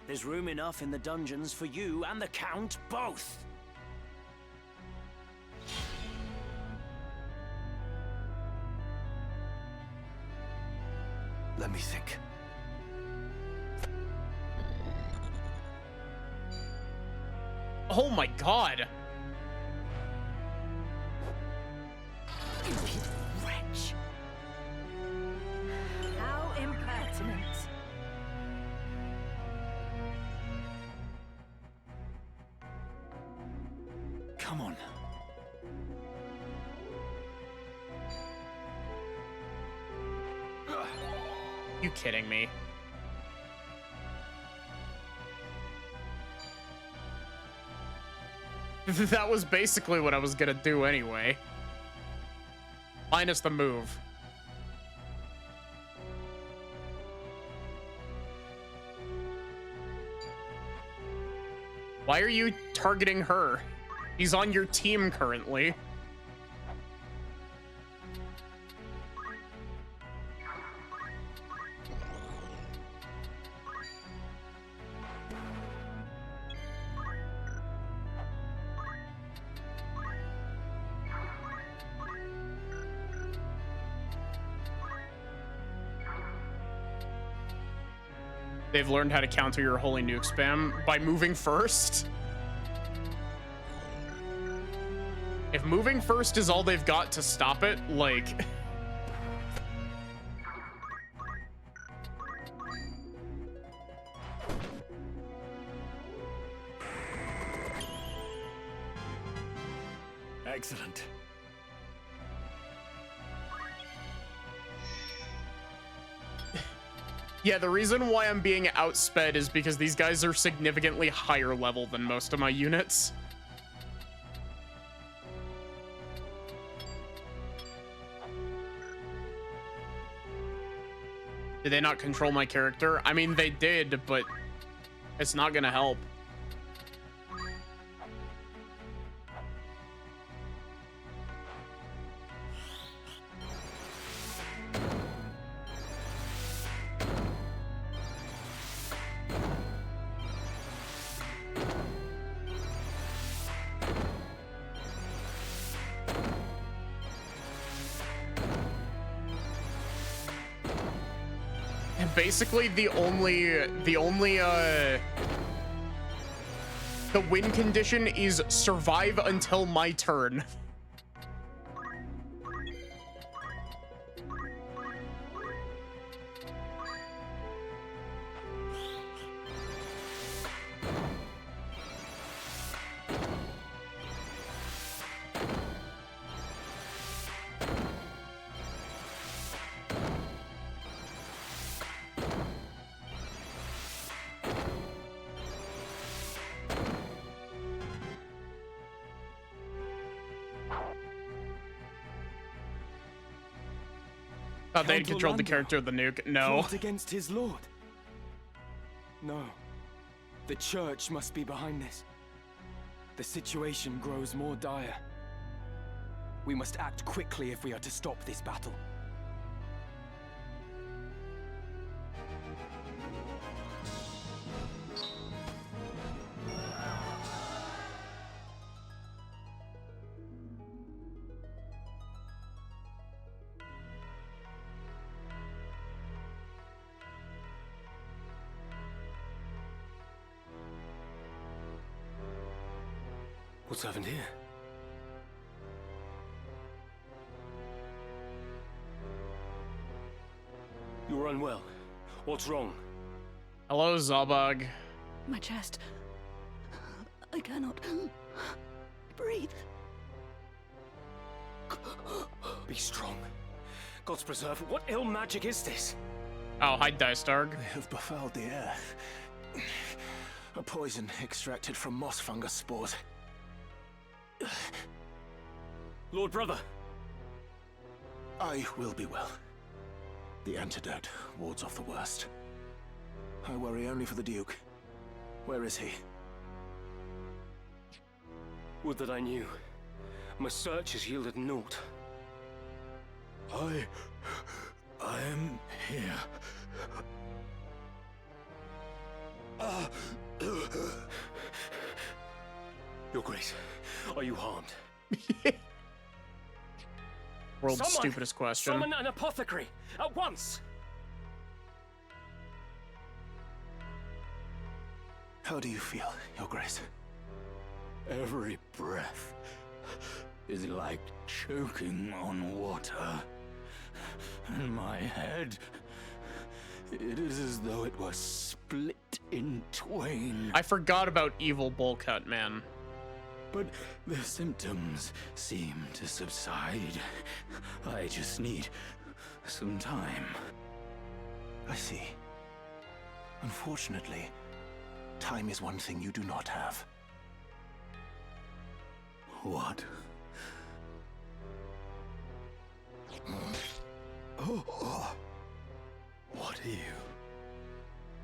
There's room enough in the dungeons for you and the Count both. Let me think. Oh my god. Wretch. How impertinent. Come on. You kidding me? That was basically what I was gonna do anyway. Minus the move. Why are you targeting her? He's on your team currently. They've learned how to counter your holy nuke spam by moving first. If moving first is all they've got to stop it, like... Excellent. Yeah, the reason why I'm being outsped is because these guys are significantly higher level than most of my units. Did they not control my character? I mean, they did, but it's not gonna help. Basically, the win condition is survive until my turn. Oh, they controlled the character of the nuke. No. Fought against his lord. No. The church must be behind this. The situation grows more dire. We must act quickly if we are to stop this battle. What's happened here? You're unwell. What's wrong? Hello, Zalbag. My chest. I cannot breathe. Be strong. God's preserve. What ill magic is this? Oh, hi, Dystarg. They have befouled the air. A poison extracted from moss fungus spores. Lord Brother. I will be well. The antidote wards off the worst. I worry only for the Duke. Where is he? Would that I knew. My search has yielded naught. I am here. Your Grace, are you harmed? World's stupidest question. Summon an apothecary, at once! How do you feel, Your Grace? Every breath is like choking on water. And my head, it is as though it was split in twain. I forgot about evil bowl cut, man. But the symptoms seem to subside. I just need some time. I see. Unfortunately, time is one thing you do not have. What? Oh. What are you?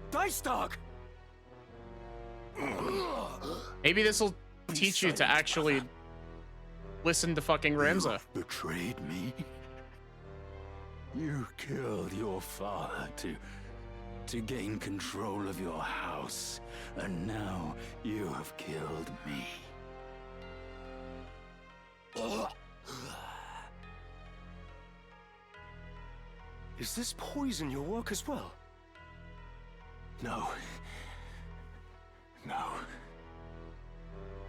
Dice Dog! Maybe this will teach you to actually listen to fucking Ramza. You betrayed me. You killed your father to gain control of your house, and now you have killed me. Is this poison your work as well? No. No.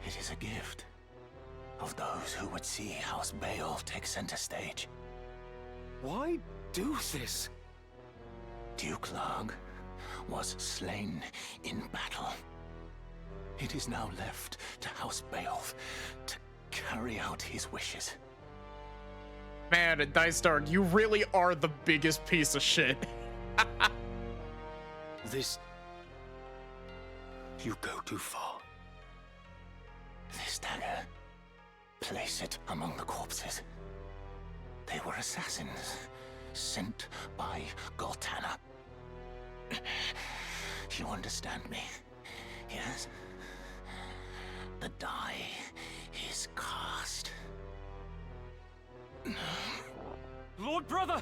It is a gift of those who would see House Beowulf take center stage. Why do this? Duke Larg was slain in battle. It is now left to House Beowulf to carry out his wishes. Man, Dice Dog, you really are the biggest piece of shit. This... You go too far. This dagger, place it among the corpses. They were assassins sent by Goltana. You understand me, yes? The die is cast. Lord Brother!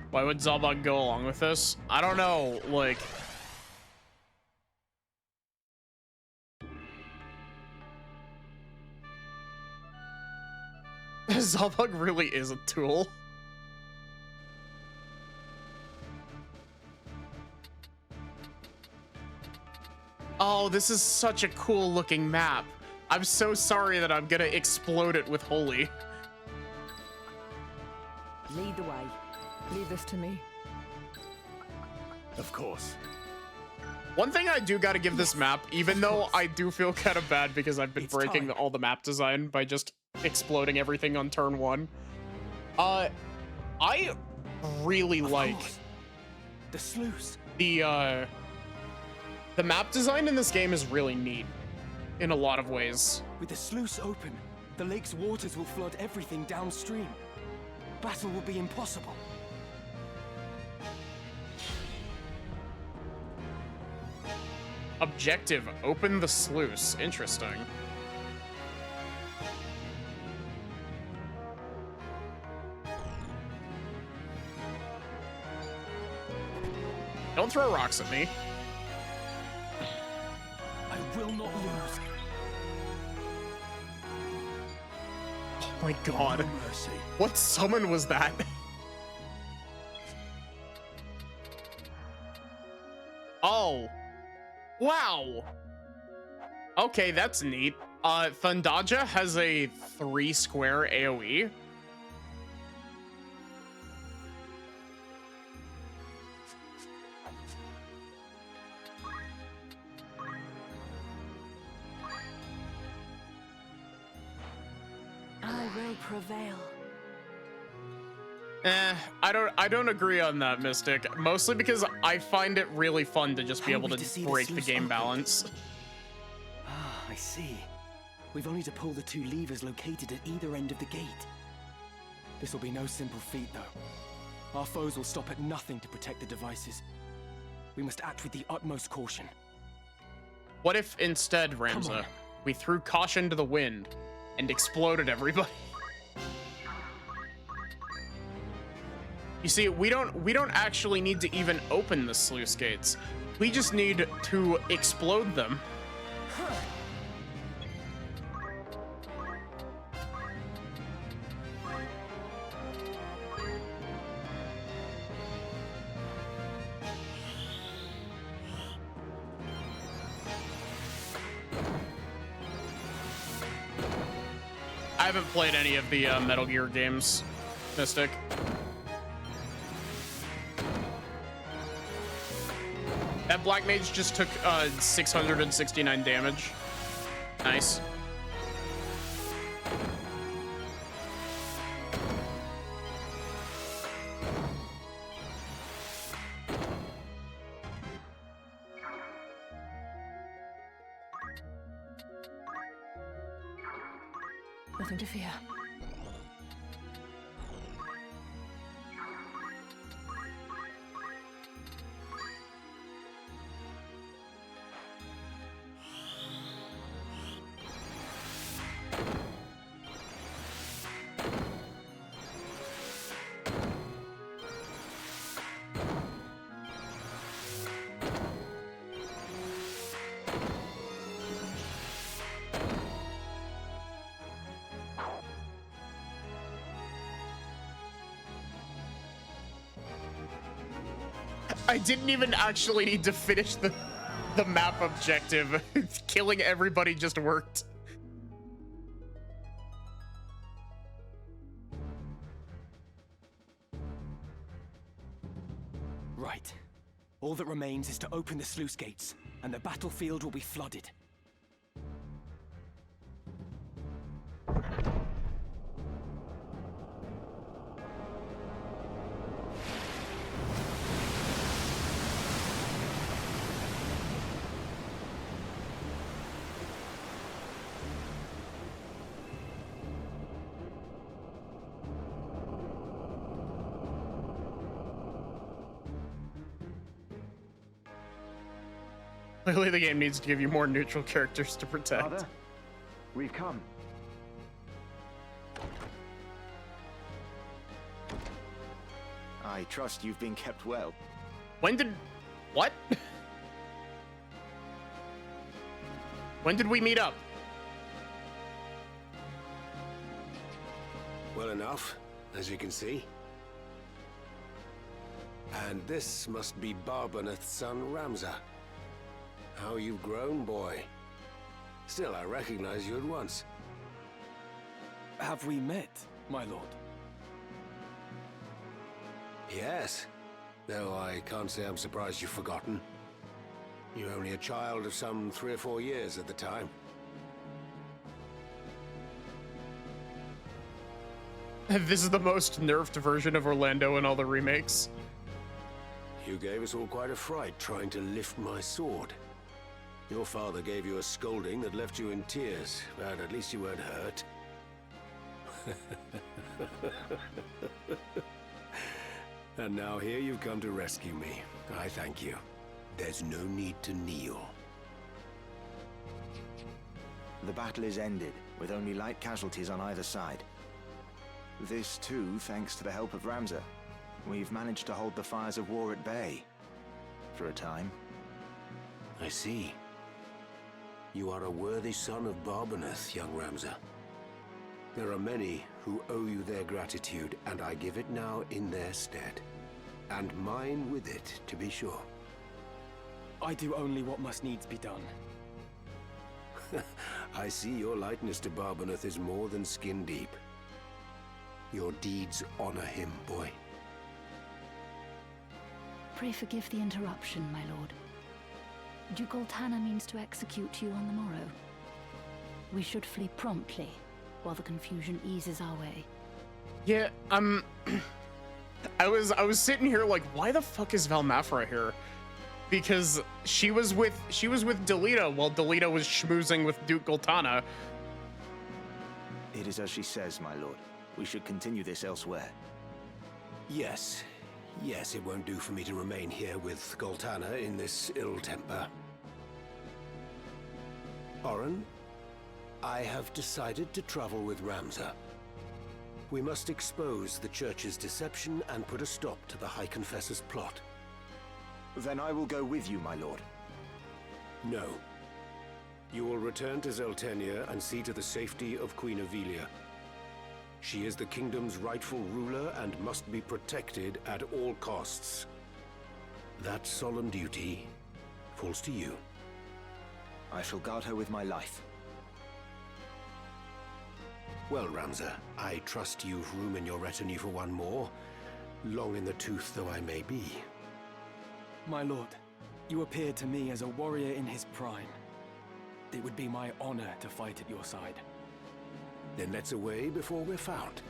Why would Zalbog go along with this? I don't know, like... Zalbog really is a tool. Oh, this is such a cool looking map. I'm so sorry that I'm gonna explode it with Holy. Lead the way. Leave this to me. Of course. One thing I do gotta give this map, even though I do feel kind of bad because I've been breaking all the map design by just exploding everything on turn 1. I really like the sluice. The map design in this game is really neat in a lot of ways. With the sluice open, the lake's waters will flood everything downstream. Battle will be impossible. Objective, open the sluice. Interesting. Don't throw rocks at me. I will not lose. Oh my god. No mercy. What summon was that? Oh. Wow. Okay, that's neat. Thundaja has a 3-square AoE. I will prevail. I don't agree on that, Mystic. Mostly because I find it really fun to just be able to break the game balance. Ah, I see. We've only to pull the 2 levers located at either end of the gate. This will be no simple feat, though. Our foes will stop at nothing to protect the devices. We must act with the utmost caution. What if instead, Ramza, we threw caution to the wind and exploded everybody? You see, we don't actually need to even open the sluice gates. We just need to explode them. I haven't played any of the Metal Gear games, Mystic. That Black Mage just took 669 damage. Nice. Nothing to fear. I didn't even actually need to finish the map objective. Killing everybody just worked. Right. All that remains is to open the sluice gates, and the battlefield will be flooded. Clearly the game needs to give you more neutral characters to protect. Father, we've come. I trust you've been kept well. When did... what? When did we meet up? Well enough, as you can see. And this must be Barbaneth's son, Ramza. How you've grown, boy. Still, I recognize you at once. Have we met, my lord? Yes. Though I can't say I'm surprised you've forgotten. You're only a child of some 3 or 4 years at the time. This is the most nerfed version of Orlando in all the remakes. You gave us all quite a fright trying to lift my sword. Your father gave you a scolding that left you in tears, but at least you weren't hurt. And now here you've come to rescue me. I thank you. There's no need to kneel. The battle is ended, with only light casualties on either side. This too, thanks to the help of Ramza. We've managed to hold the fires of war at bay. For a time. I see. You are a worthy son of Barbaneth, young Ramza. There are many who owe you their gratitude, and I give it now in their stead. And mine with it, to be sure. I do only what must needs be done. I see your likeness to Barbaneth is more than skin deep. Your deeds honor him, boy. Pray forgive the interruption, my lord. Duke Goltana means to execute you on the morrow. We should flee promptly, while the confusion eases our way. Yeah, I was sitting here like, why the fuck is Valmafra here? Because she was with Delita while Delita was schmoozing with Duke Goltana. It is as she says, my lord. We should continue this elsewhere. Yes. Yes, it won't do for me to remain here with Goltana in this ill temper. Oren, I have decided to travel with Ramza. We must expose the Church's deception and put a stop to the High Confessor's plot. Then I will go with you, my lord. No. You will return to Zeltenia and see to the safety of Queen Avelia. She is the kingdom's rightful ruler and must be protected at all costs. That solemn duty falls to you. I shall guard her with my life. Well, Ramza, I trust you've room in your retinue for one more, long in the tooth though I may be. My lord, you appeared to me as a warrior in his prime. It would be my honor to fight at your side. Then let's away before we're found.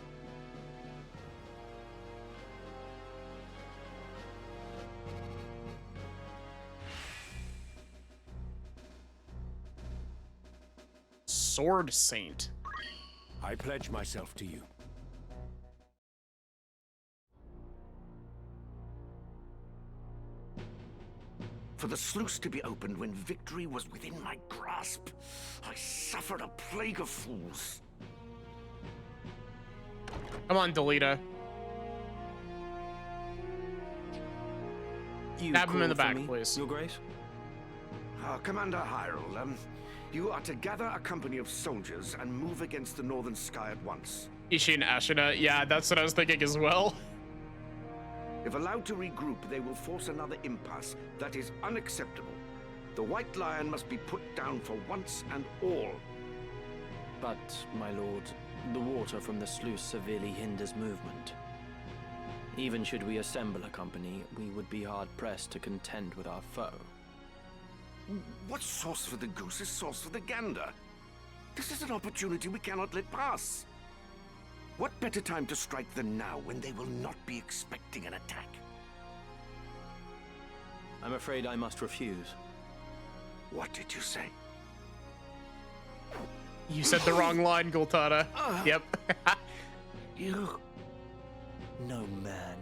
Sword Saint. I pledge myself to you. For the sluice to be opened when victory was within my grasp, I suffered a plague of fools. Come on, Delita. Stab him in the back, please. Your Grace? Commander Hyrule, you are to gather a company of soldiers and move against the Northern Sky at once. Ishii and Ashina. Yeah, that's what I was thinking as well. If allowed to regroup, they will force another impasse. That is unacceptable. The White Lion must be put down for once and all. But, my lord, the water from the sluice severely hinders movement. Even should we assemble a company, we would be hard-pressed to contend with our foe. What's sauce for the goose is sauce for the gander. This is an opportunity we cannot let pass. What better time to strike than now, when they will not be expecting an attack? I'm afraid I must refuse. What did you say? You said the wrong line, Gultana. Yep. You... No man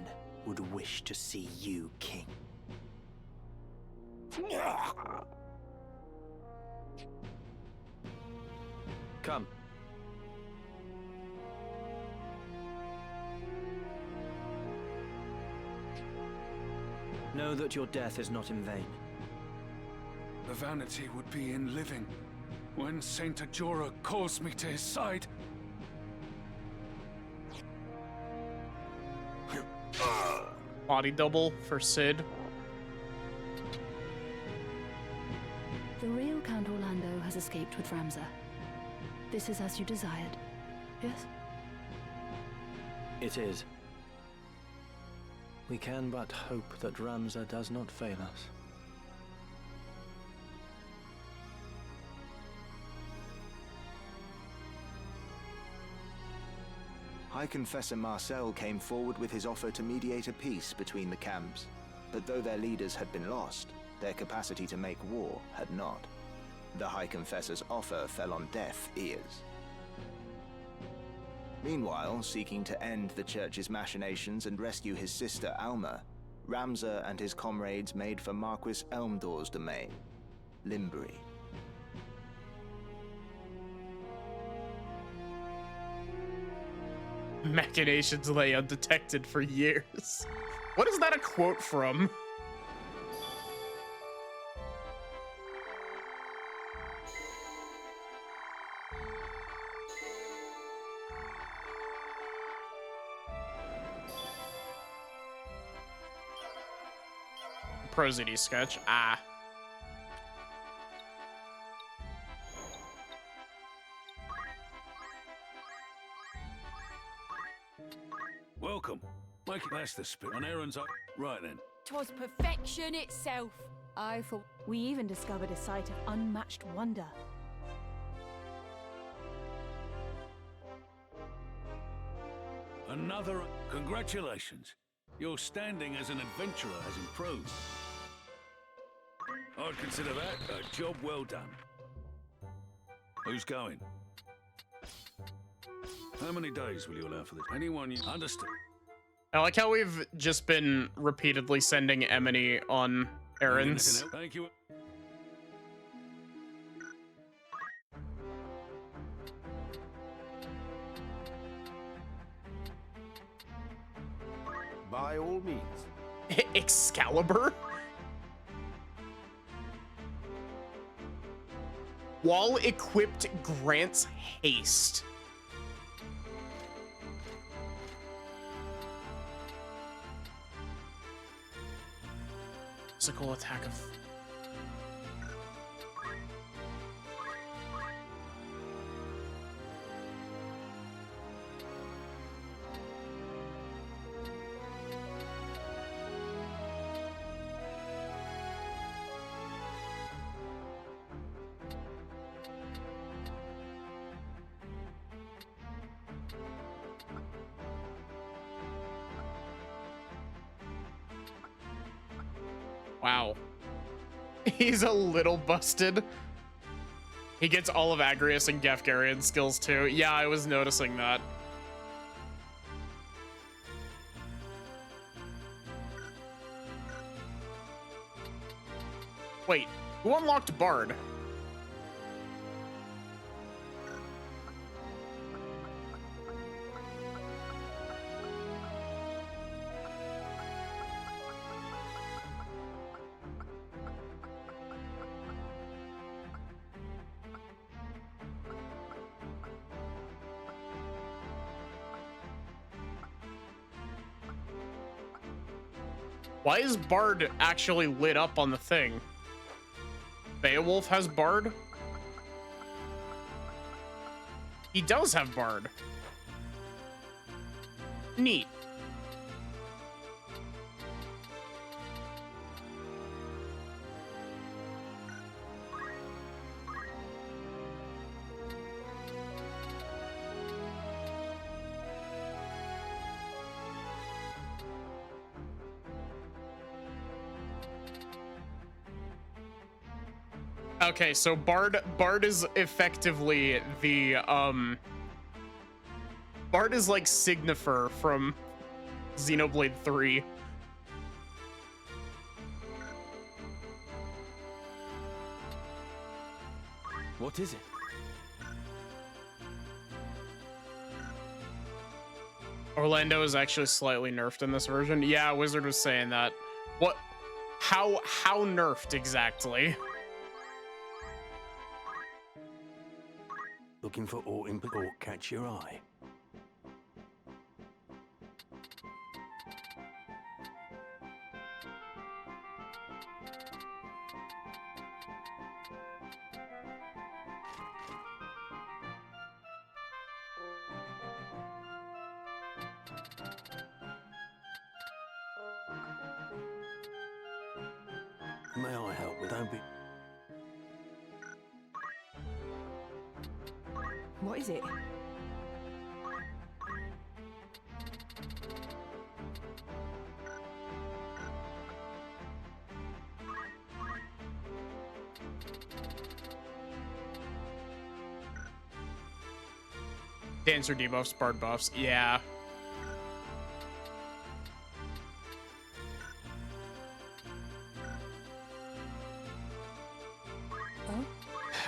would wish to see you king. Come. Know that your death is not in vain. The vanity would be in living. When Saint Ajora calls me to his side. Body double for Sid. The real Count Orlando has escaped with Ramza. This is as you desired, yes? It is. We can but hope that Ramza does not fail us. High Confessor Marcel came forward with his offer to mediate a peace between the camps, but though their leaders had been lost, their capacity to make war had not. The High Confessor's offer fell on deaf ears. Meanwhile, seeking to end the Church's machinations and rescue his sister Alma, Ramza and his comrades made for Marquis Elmdor's domain, Limbury. Machinations lay undetected for years. What is that a quote from? Prosody sketch. Ah. Welcome. Make it past the spit on errands up. Right then. 'Twas perfection itself. I thought we even discovered a site of unmatched wonder. Another. Congratulations. Your standing as an adventurer has improved. I'd consider that a job well done. Who's going? How many days will you allow for this? Anyone you understand? I like how we've just been repeatedly sending Emily on errands. Thank you. By all means. Excalibur? While equipped, grants haste. Physical attack of... Wow. He's a little busted. He gets all of Agrius and Gefgarian skills too. Yeah, I was noticing that. Wait, who unlocked Bard? Why is Bard actually lit up on the thing? Beowulf has Bard? He does have Bard. Neat. Okay, so Bard is effectively the Bard is like Signifer from Xenoblade 3. What is it? Orlando is actually slightly nerfed in this version. Yeah, Wizard was saying that. What? How nerfed exactly? Looking for aught in or catch your eye. May I help with? Don't be. What is it? Dancer debuffs, Bard buffs. Yeah.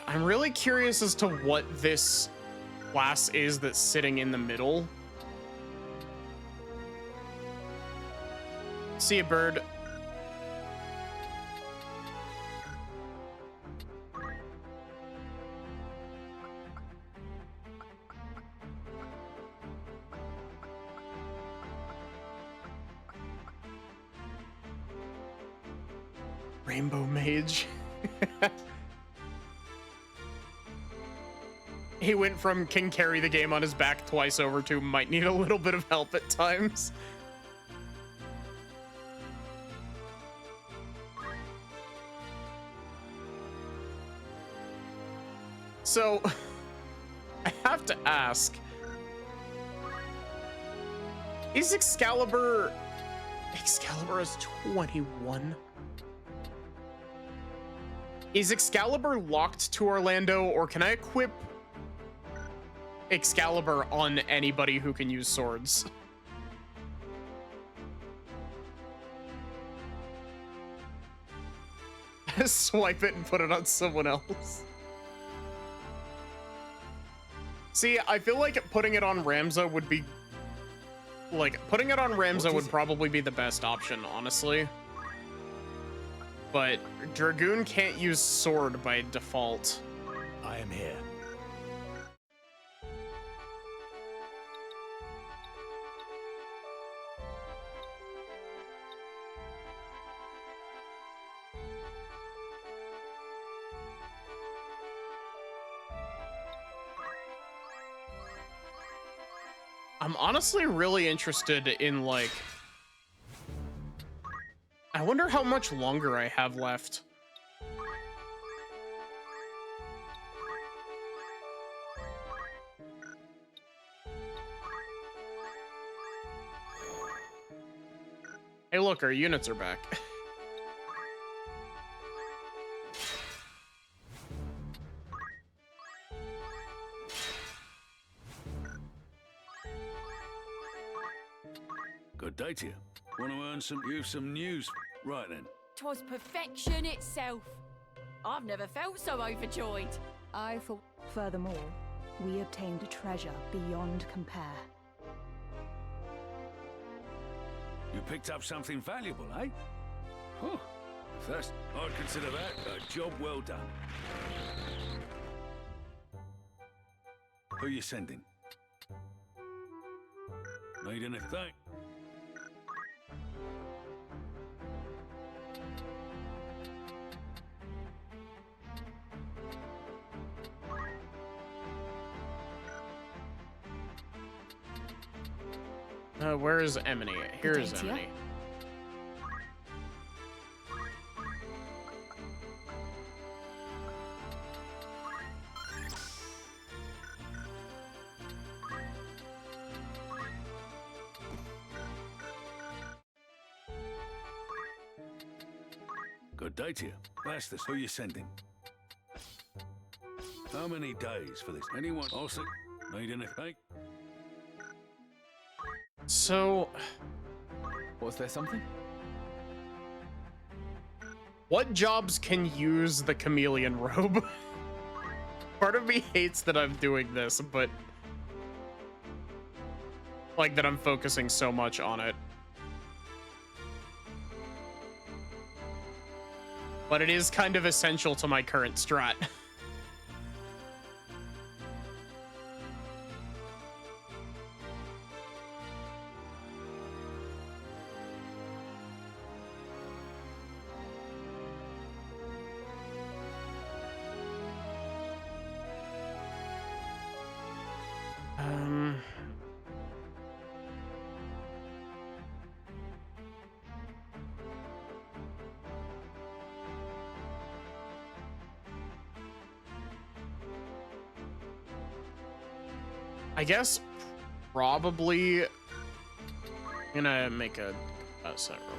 I'm really curious as to what this class is that's sitting in the middle. See a bird. Rainbow Mage. He went from can carry the game on his back twice over to might need a little bit of help at times. So, I have to ask, is Excalibur is 21? Is Excalibur locked to Orlando, or can I equip Excalibur on anybody who can use swords? Swipe it and put it on someone else. See, I feel like putting it on Ramza would be like, putting it on Ramza would probably be the best option, honestly. But Dragoon can't use sword by default. I am here. I'm honestly really interested in, like... I wonder how much longer I have left. Hey, look, our units are back. Good day to you. Want to earn some news? Right then. 'Twas perfection itself. I've never felt so overjoyed. I thought. Furthermore, we obtained a treasure beyond compare. You picked up something valuable, eh? Huh. First, I'd consider that a job well done. Who you sending? Need anything? Where is Emily? Here is Emily. Good day to you. That's this. Who you sending? How many days for this? Anyone also need anything? So... Was there something? What jobs can use the chameleon robe? Part of me hates that I'm doing this, but... like, that I'm focusing so much on it. But it is kind of essential to my current strat. I guess probably gonna make a set roll.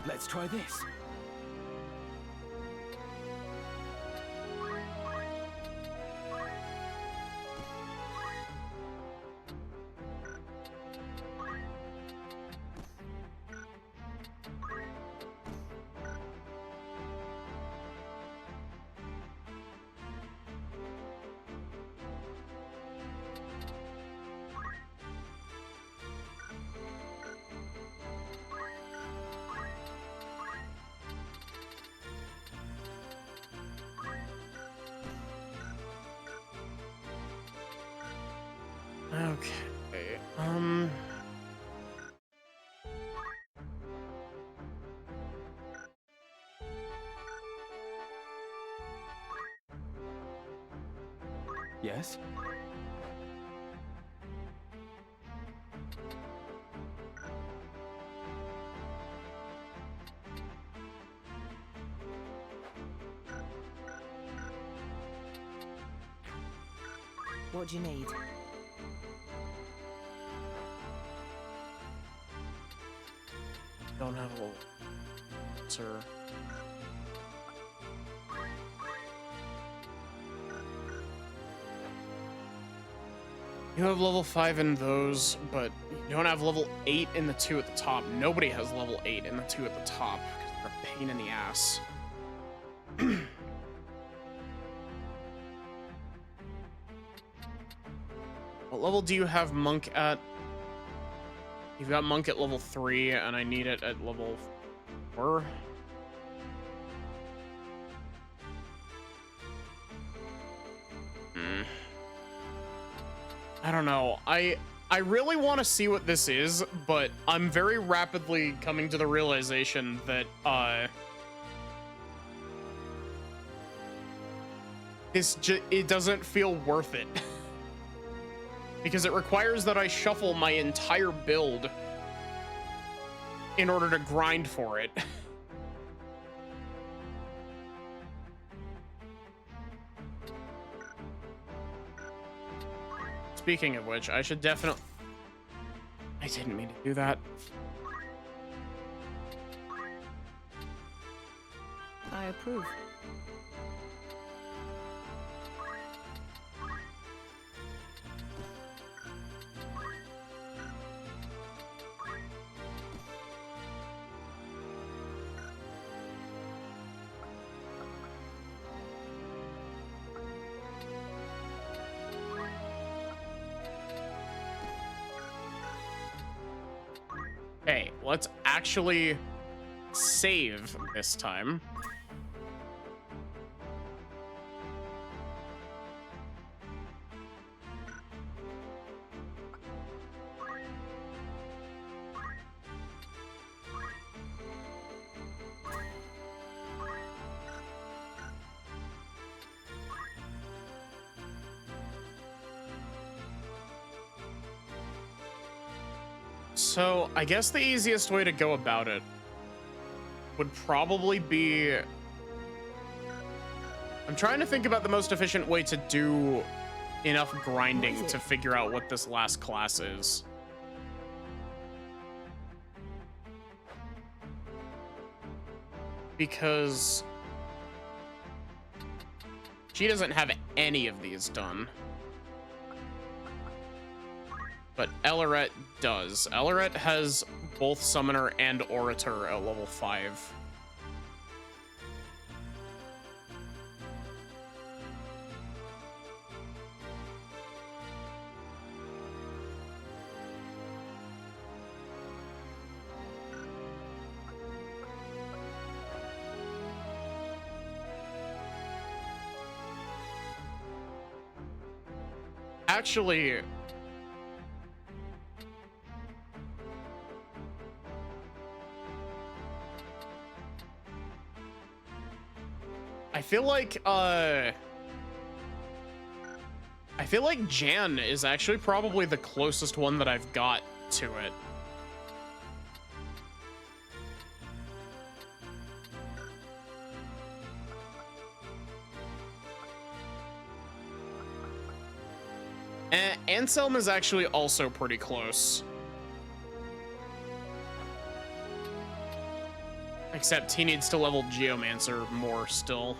Let's try this. Okay, Yes? What do you need? don't have a sir. You have level 5 in those, but you don't have level 8 in the 2 at the top. Nobody has level 8 in the 2 at the top, because they're a pain in the ass. What level do you have Monk at? You've got Monk at level 3, and I need it at level 4. I don't know. I really want to see what this is, but I'm very rapidly coming to the realization that it doesn't feel worth it. Because it requires that I shuffle my entire build in order to grind for it. Speaking of which, I should definitely... I didn't mean to do that. I approve. Okay, let's actually save this time. So, I guess the easiest way to go about it would probably be... I'm trying to think about the most efficient way to do enough grinding to figure out what this last class is. Because she doesn't have any of these done. But Elleret does. Elleret has both Summoner and Orator at level 5. Actually... I feel like Jan is actually probably the closest one that I've got to it. Anselm is actually also pretty close. Except he needs to level Geomancer more still.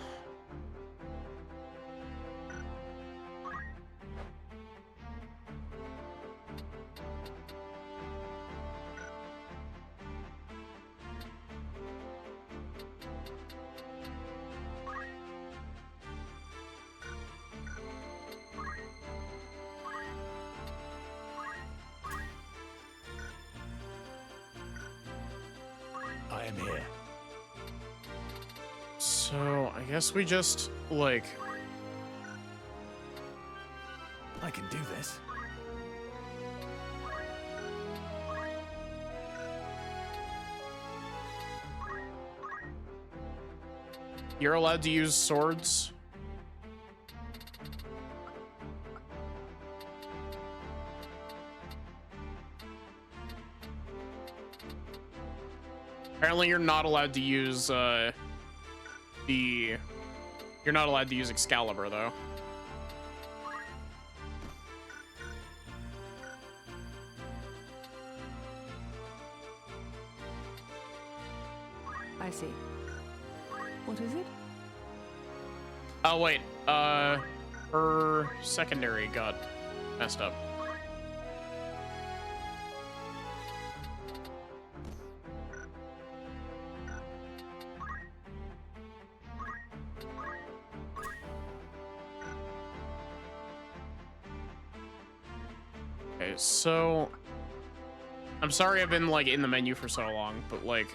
I am here. So, I guess we just, like... I can do this. You're allowed to use swords. Apparently you're not allowed to use, you're not allowed to use Excalibur, though. I see. What is it? Oh, wait. Her secondary got messed up. Okay, so I'm sorry I've been like in the menu for so long, but like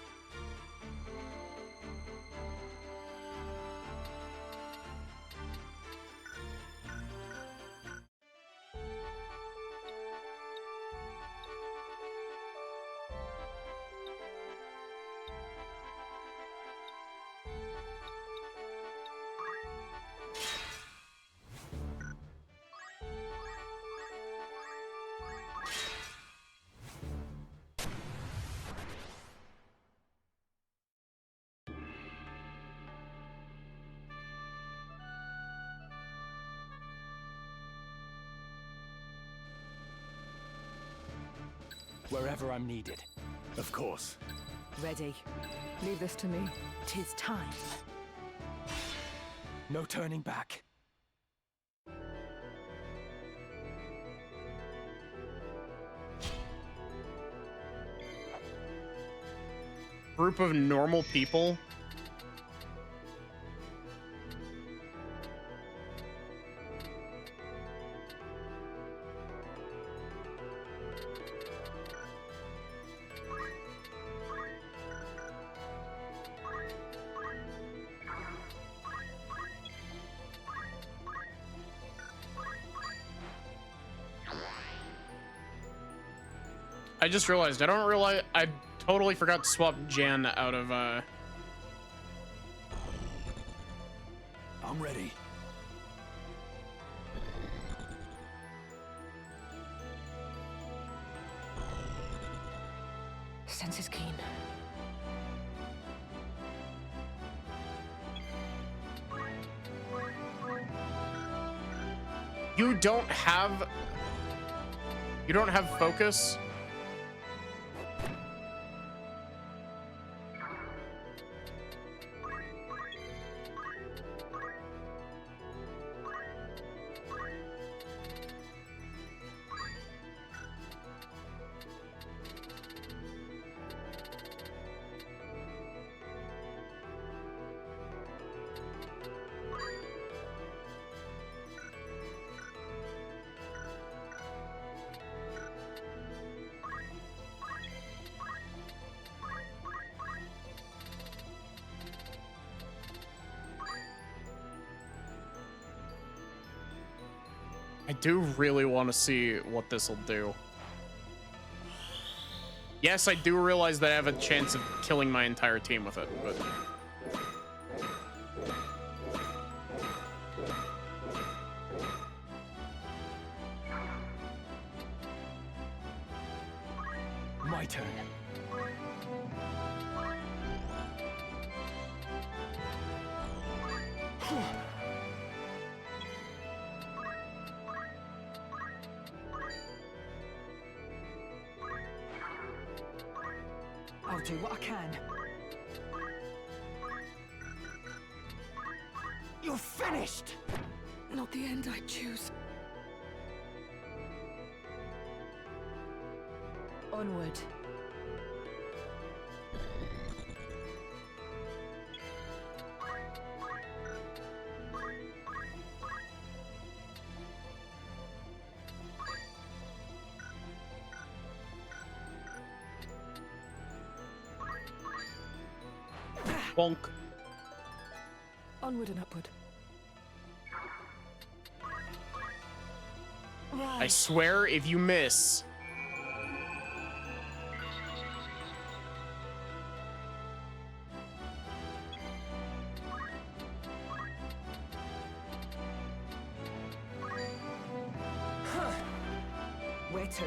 Wherever I'm needed. Of course. Ready. Leave this to me. 'Tis time. No turning back. group of normal people. I just realized I totally forgot to swap Jan out of I'm ready. Sense is keen. You don't have focus. I do really want to see what this will do. Yes, I do realize that I have a chance of killing my entire team with it, but... My turn. I'll do what I can. You're finished! Not the end I choose. Onward. Bonk. Onward and upward. I swear, if you miss... Where to?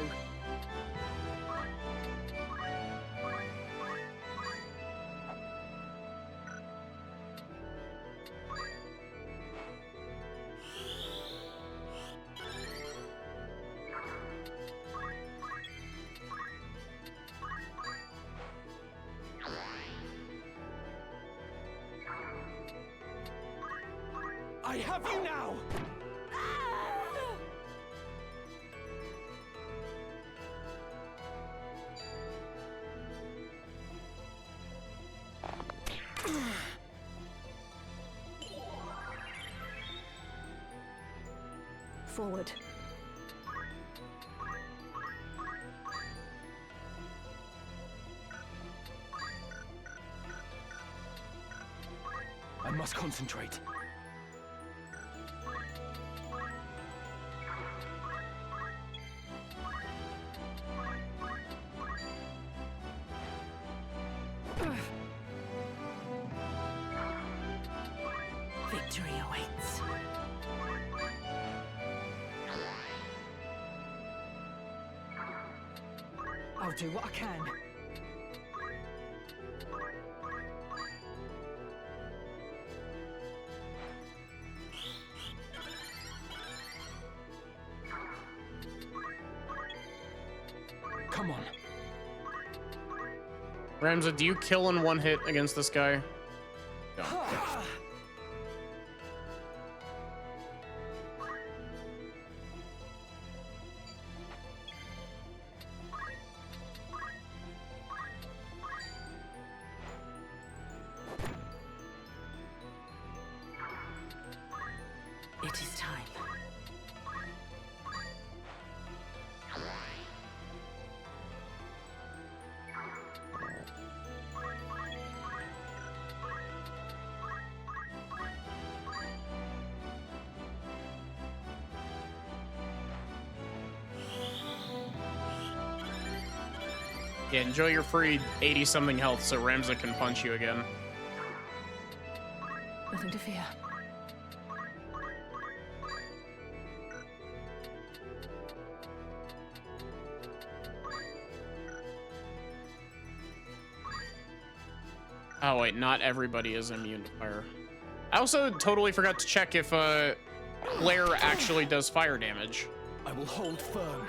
I have you now! Forward. must concentrate. Victory awaits. I'll do what I can. Come on. Ramza, do you kill in one hit against this guy? No. It is time. Yeah, enjoy your free 80-something health so Ramza can punch you again. Nothing to fear. Oh wait, not everybody is immune to fire. I also totally forgot to check if Blair actually does fire damage. I will hold firm.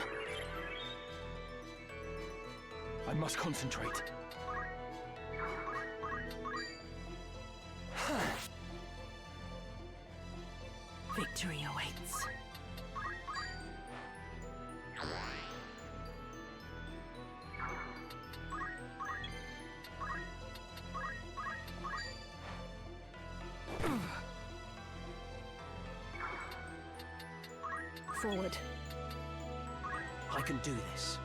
I must concentrate. Victory awaits. Forward. I can do this.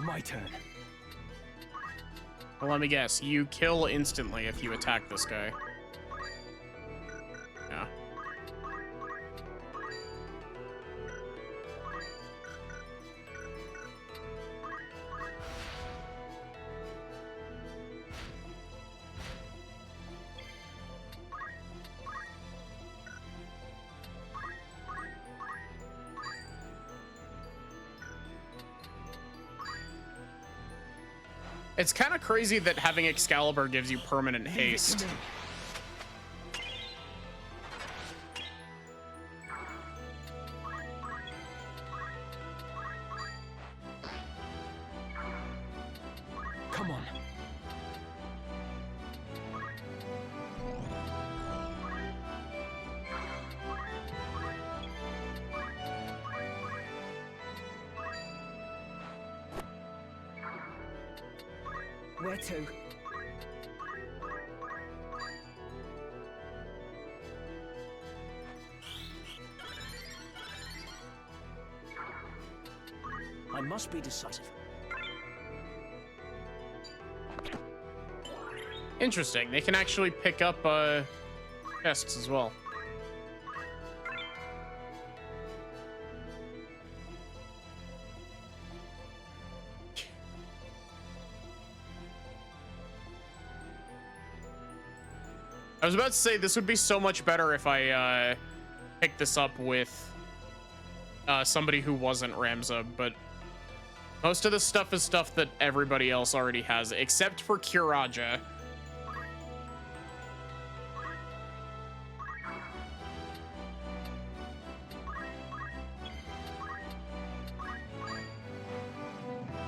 My turn. Well, let me guess. You kill instantly if you attack this guy. Yeah. It's kind of crazy that having Excalibur gives you permanent haste. Come on. Where to? I must be decisive. Interesting. They can actually pick up chests as well. I was about to say this would be so much better if I picked this up with somebody who wasn't Ramza, but most of this stuff is stuff that everybody else already has, except for Kiraja.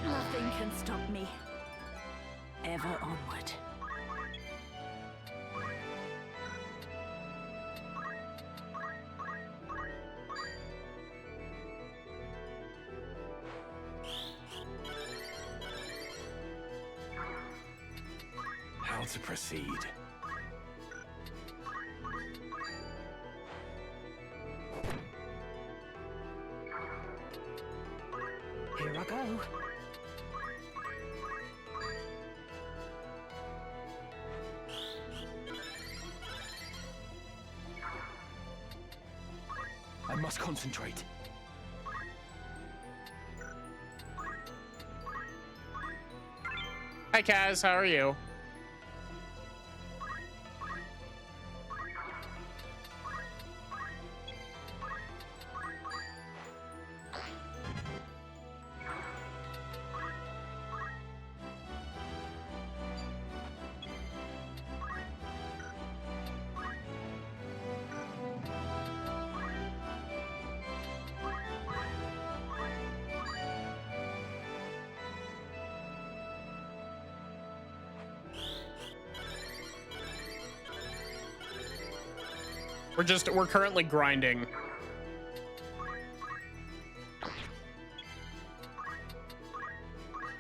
Nothing can stop me. Ever onward. How to proceed? Here I go. I must concentrate. Hi, Kaz. How are you? We're currently grinding.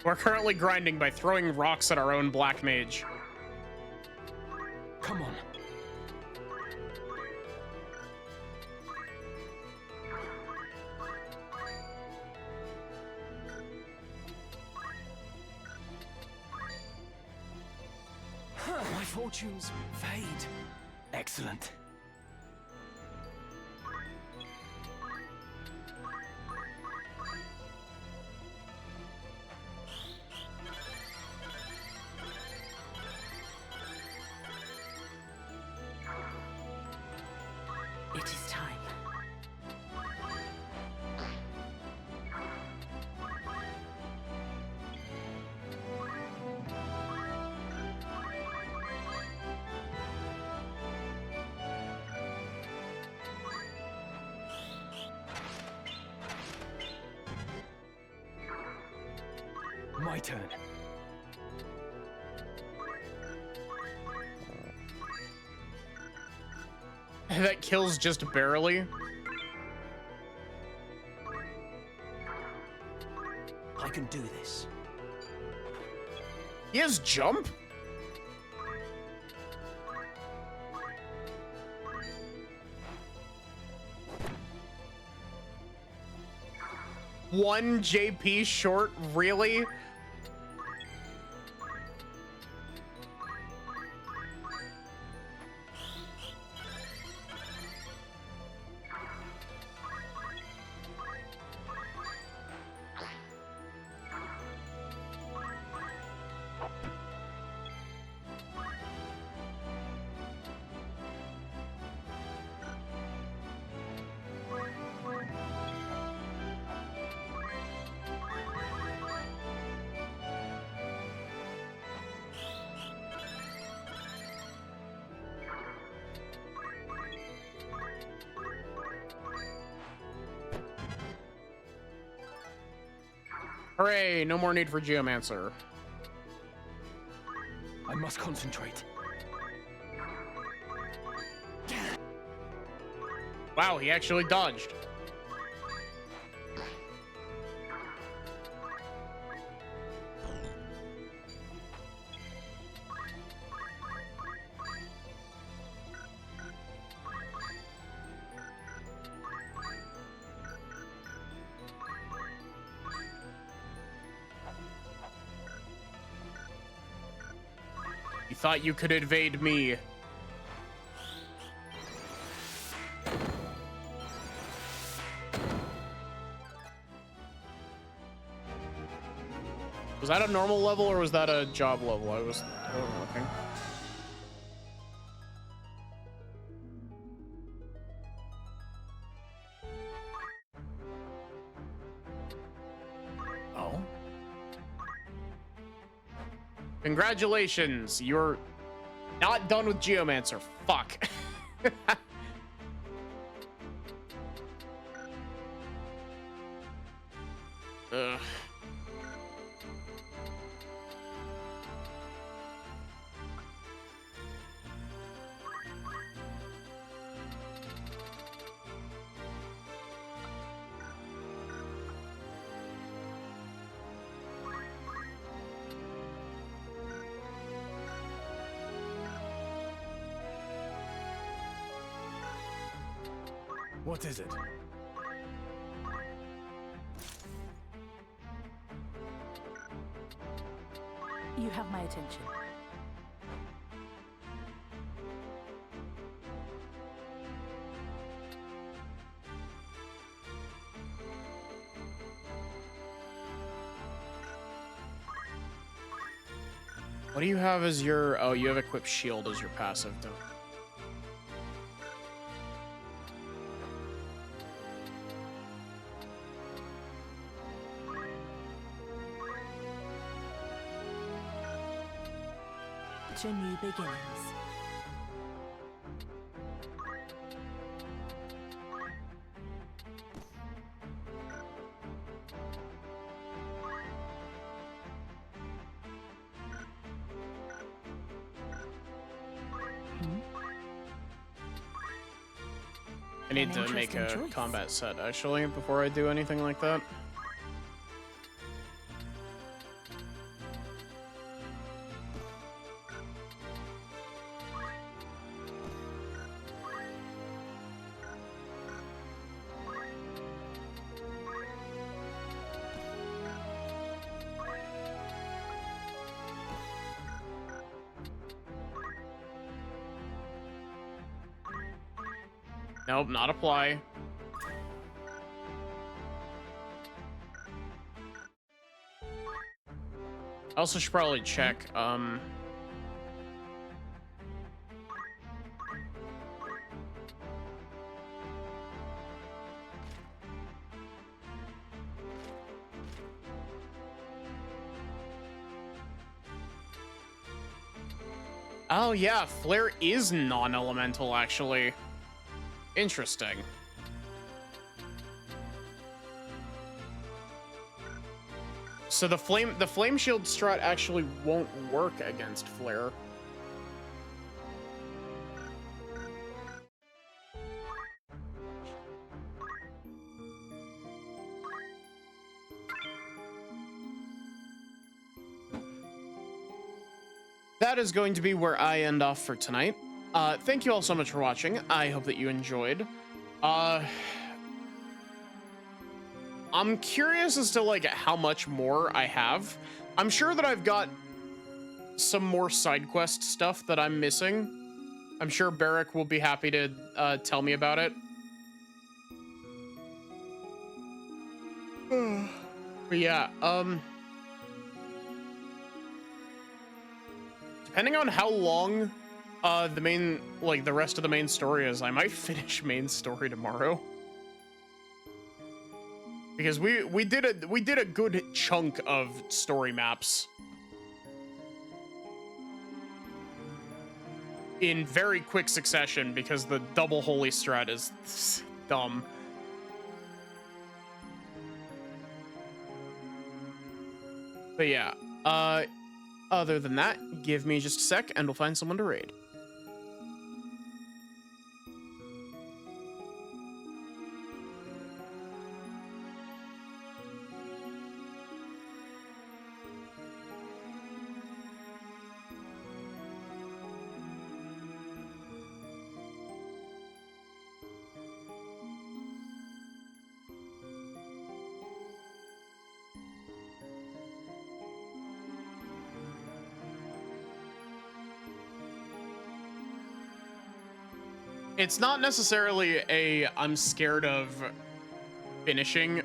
We're currently grinding by throwing rocks at our own black mage. Come on. My fortunes fade. Excellent. It is time. My turn. That kills just barely. I can do this. He has jump? One JP short, really? Hooray, no more need for Geomancer. I must concentrate. Wow, he actually dodged. You thought you could evade me. Was that a normal level or was that a job level? I wasn't looking. Oh? Congratulations, you're not done with Geomancer. Fuck. Ugh. What is it? You have my attention. What do you have as your... Oh, you have equipped shield as your passive, though. To new beginnings. I need An to make a interesting choice. combat set, actually, before I do anything like that. Nope, not apply. I also should probably check, Oh yeah, Flare is non-elemental, actually. Interesting. So the flame shield strat actually won't work against Flare. That is going to be where I end off for tonight. Thank you all so much for watching. I hope that you enjoyed. I'm curious as to like how much more I have. I'm sure that I've got some more side quest stuff that I'm missing. I'm sure Barrick will be happy to tell me about it. But yeah, depending on how long the rest of the main story is, I might finish main story tomorrow. Because we did a good chunk of story maps in very quick succession because the double holy strat is dumb. But yeah, other than that, give me just a sec and we'll find someone to raid. It's not necessarily a I'm scared of finishing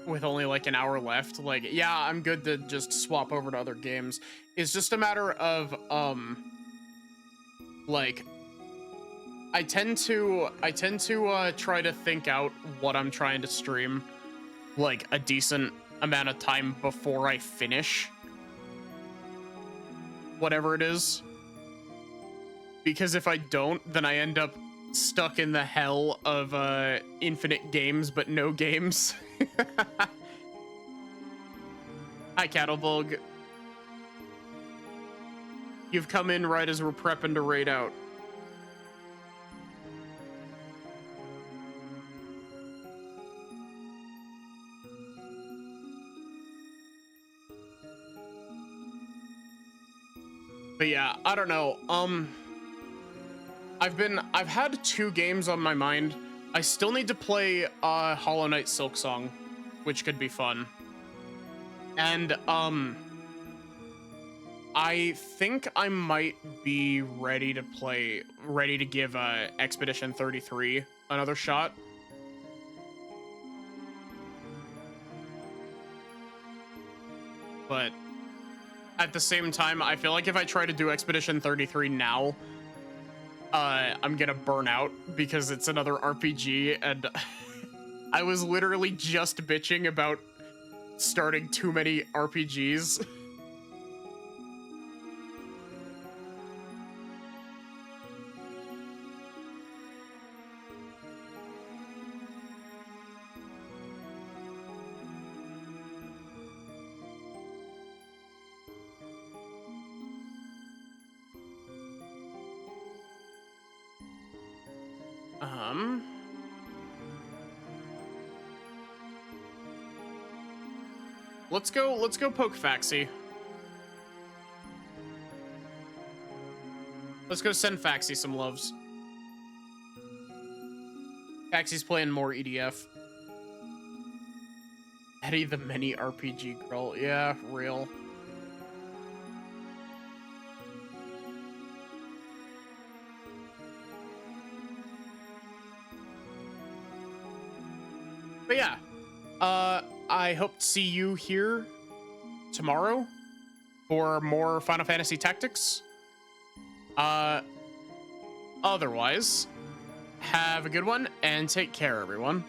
with only like an hour left. Like, yeah, I'm good to just swap over to other games. It's just a matter of like I tend to try to think out what I'm trying to stream like a decent amount of time before I finish whatever it is. Because if I don't, then I end up stuck in the hell of infinite games but no games. Hi, Cattlebug. You've come in right as we're prepping to raid out. But yeah, I don't know. I've had 2 games on my mind I still need to play Hollow Knight Silk Song, which could be fun. And I think I might be ready to give Expedition 33 another shot. But at the same time, I feel like if I try to do Expedition 33 now, I'm gonna burn out because it's another RPG, and I was literally just bitching about starting too many RPGs. Let's go poke Faxi. Let's go send Faxi some loves. Faxi's playing more EDF. Eddie the mini RPG girl. Yeah, real. But yeah, I hope to see you here tomorrow for more Final Fantasy Tactics. Otherwise, have a good one and take care, everyone.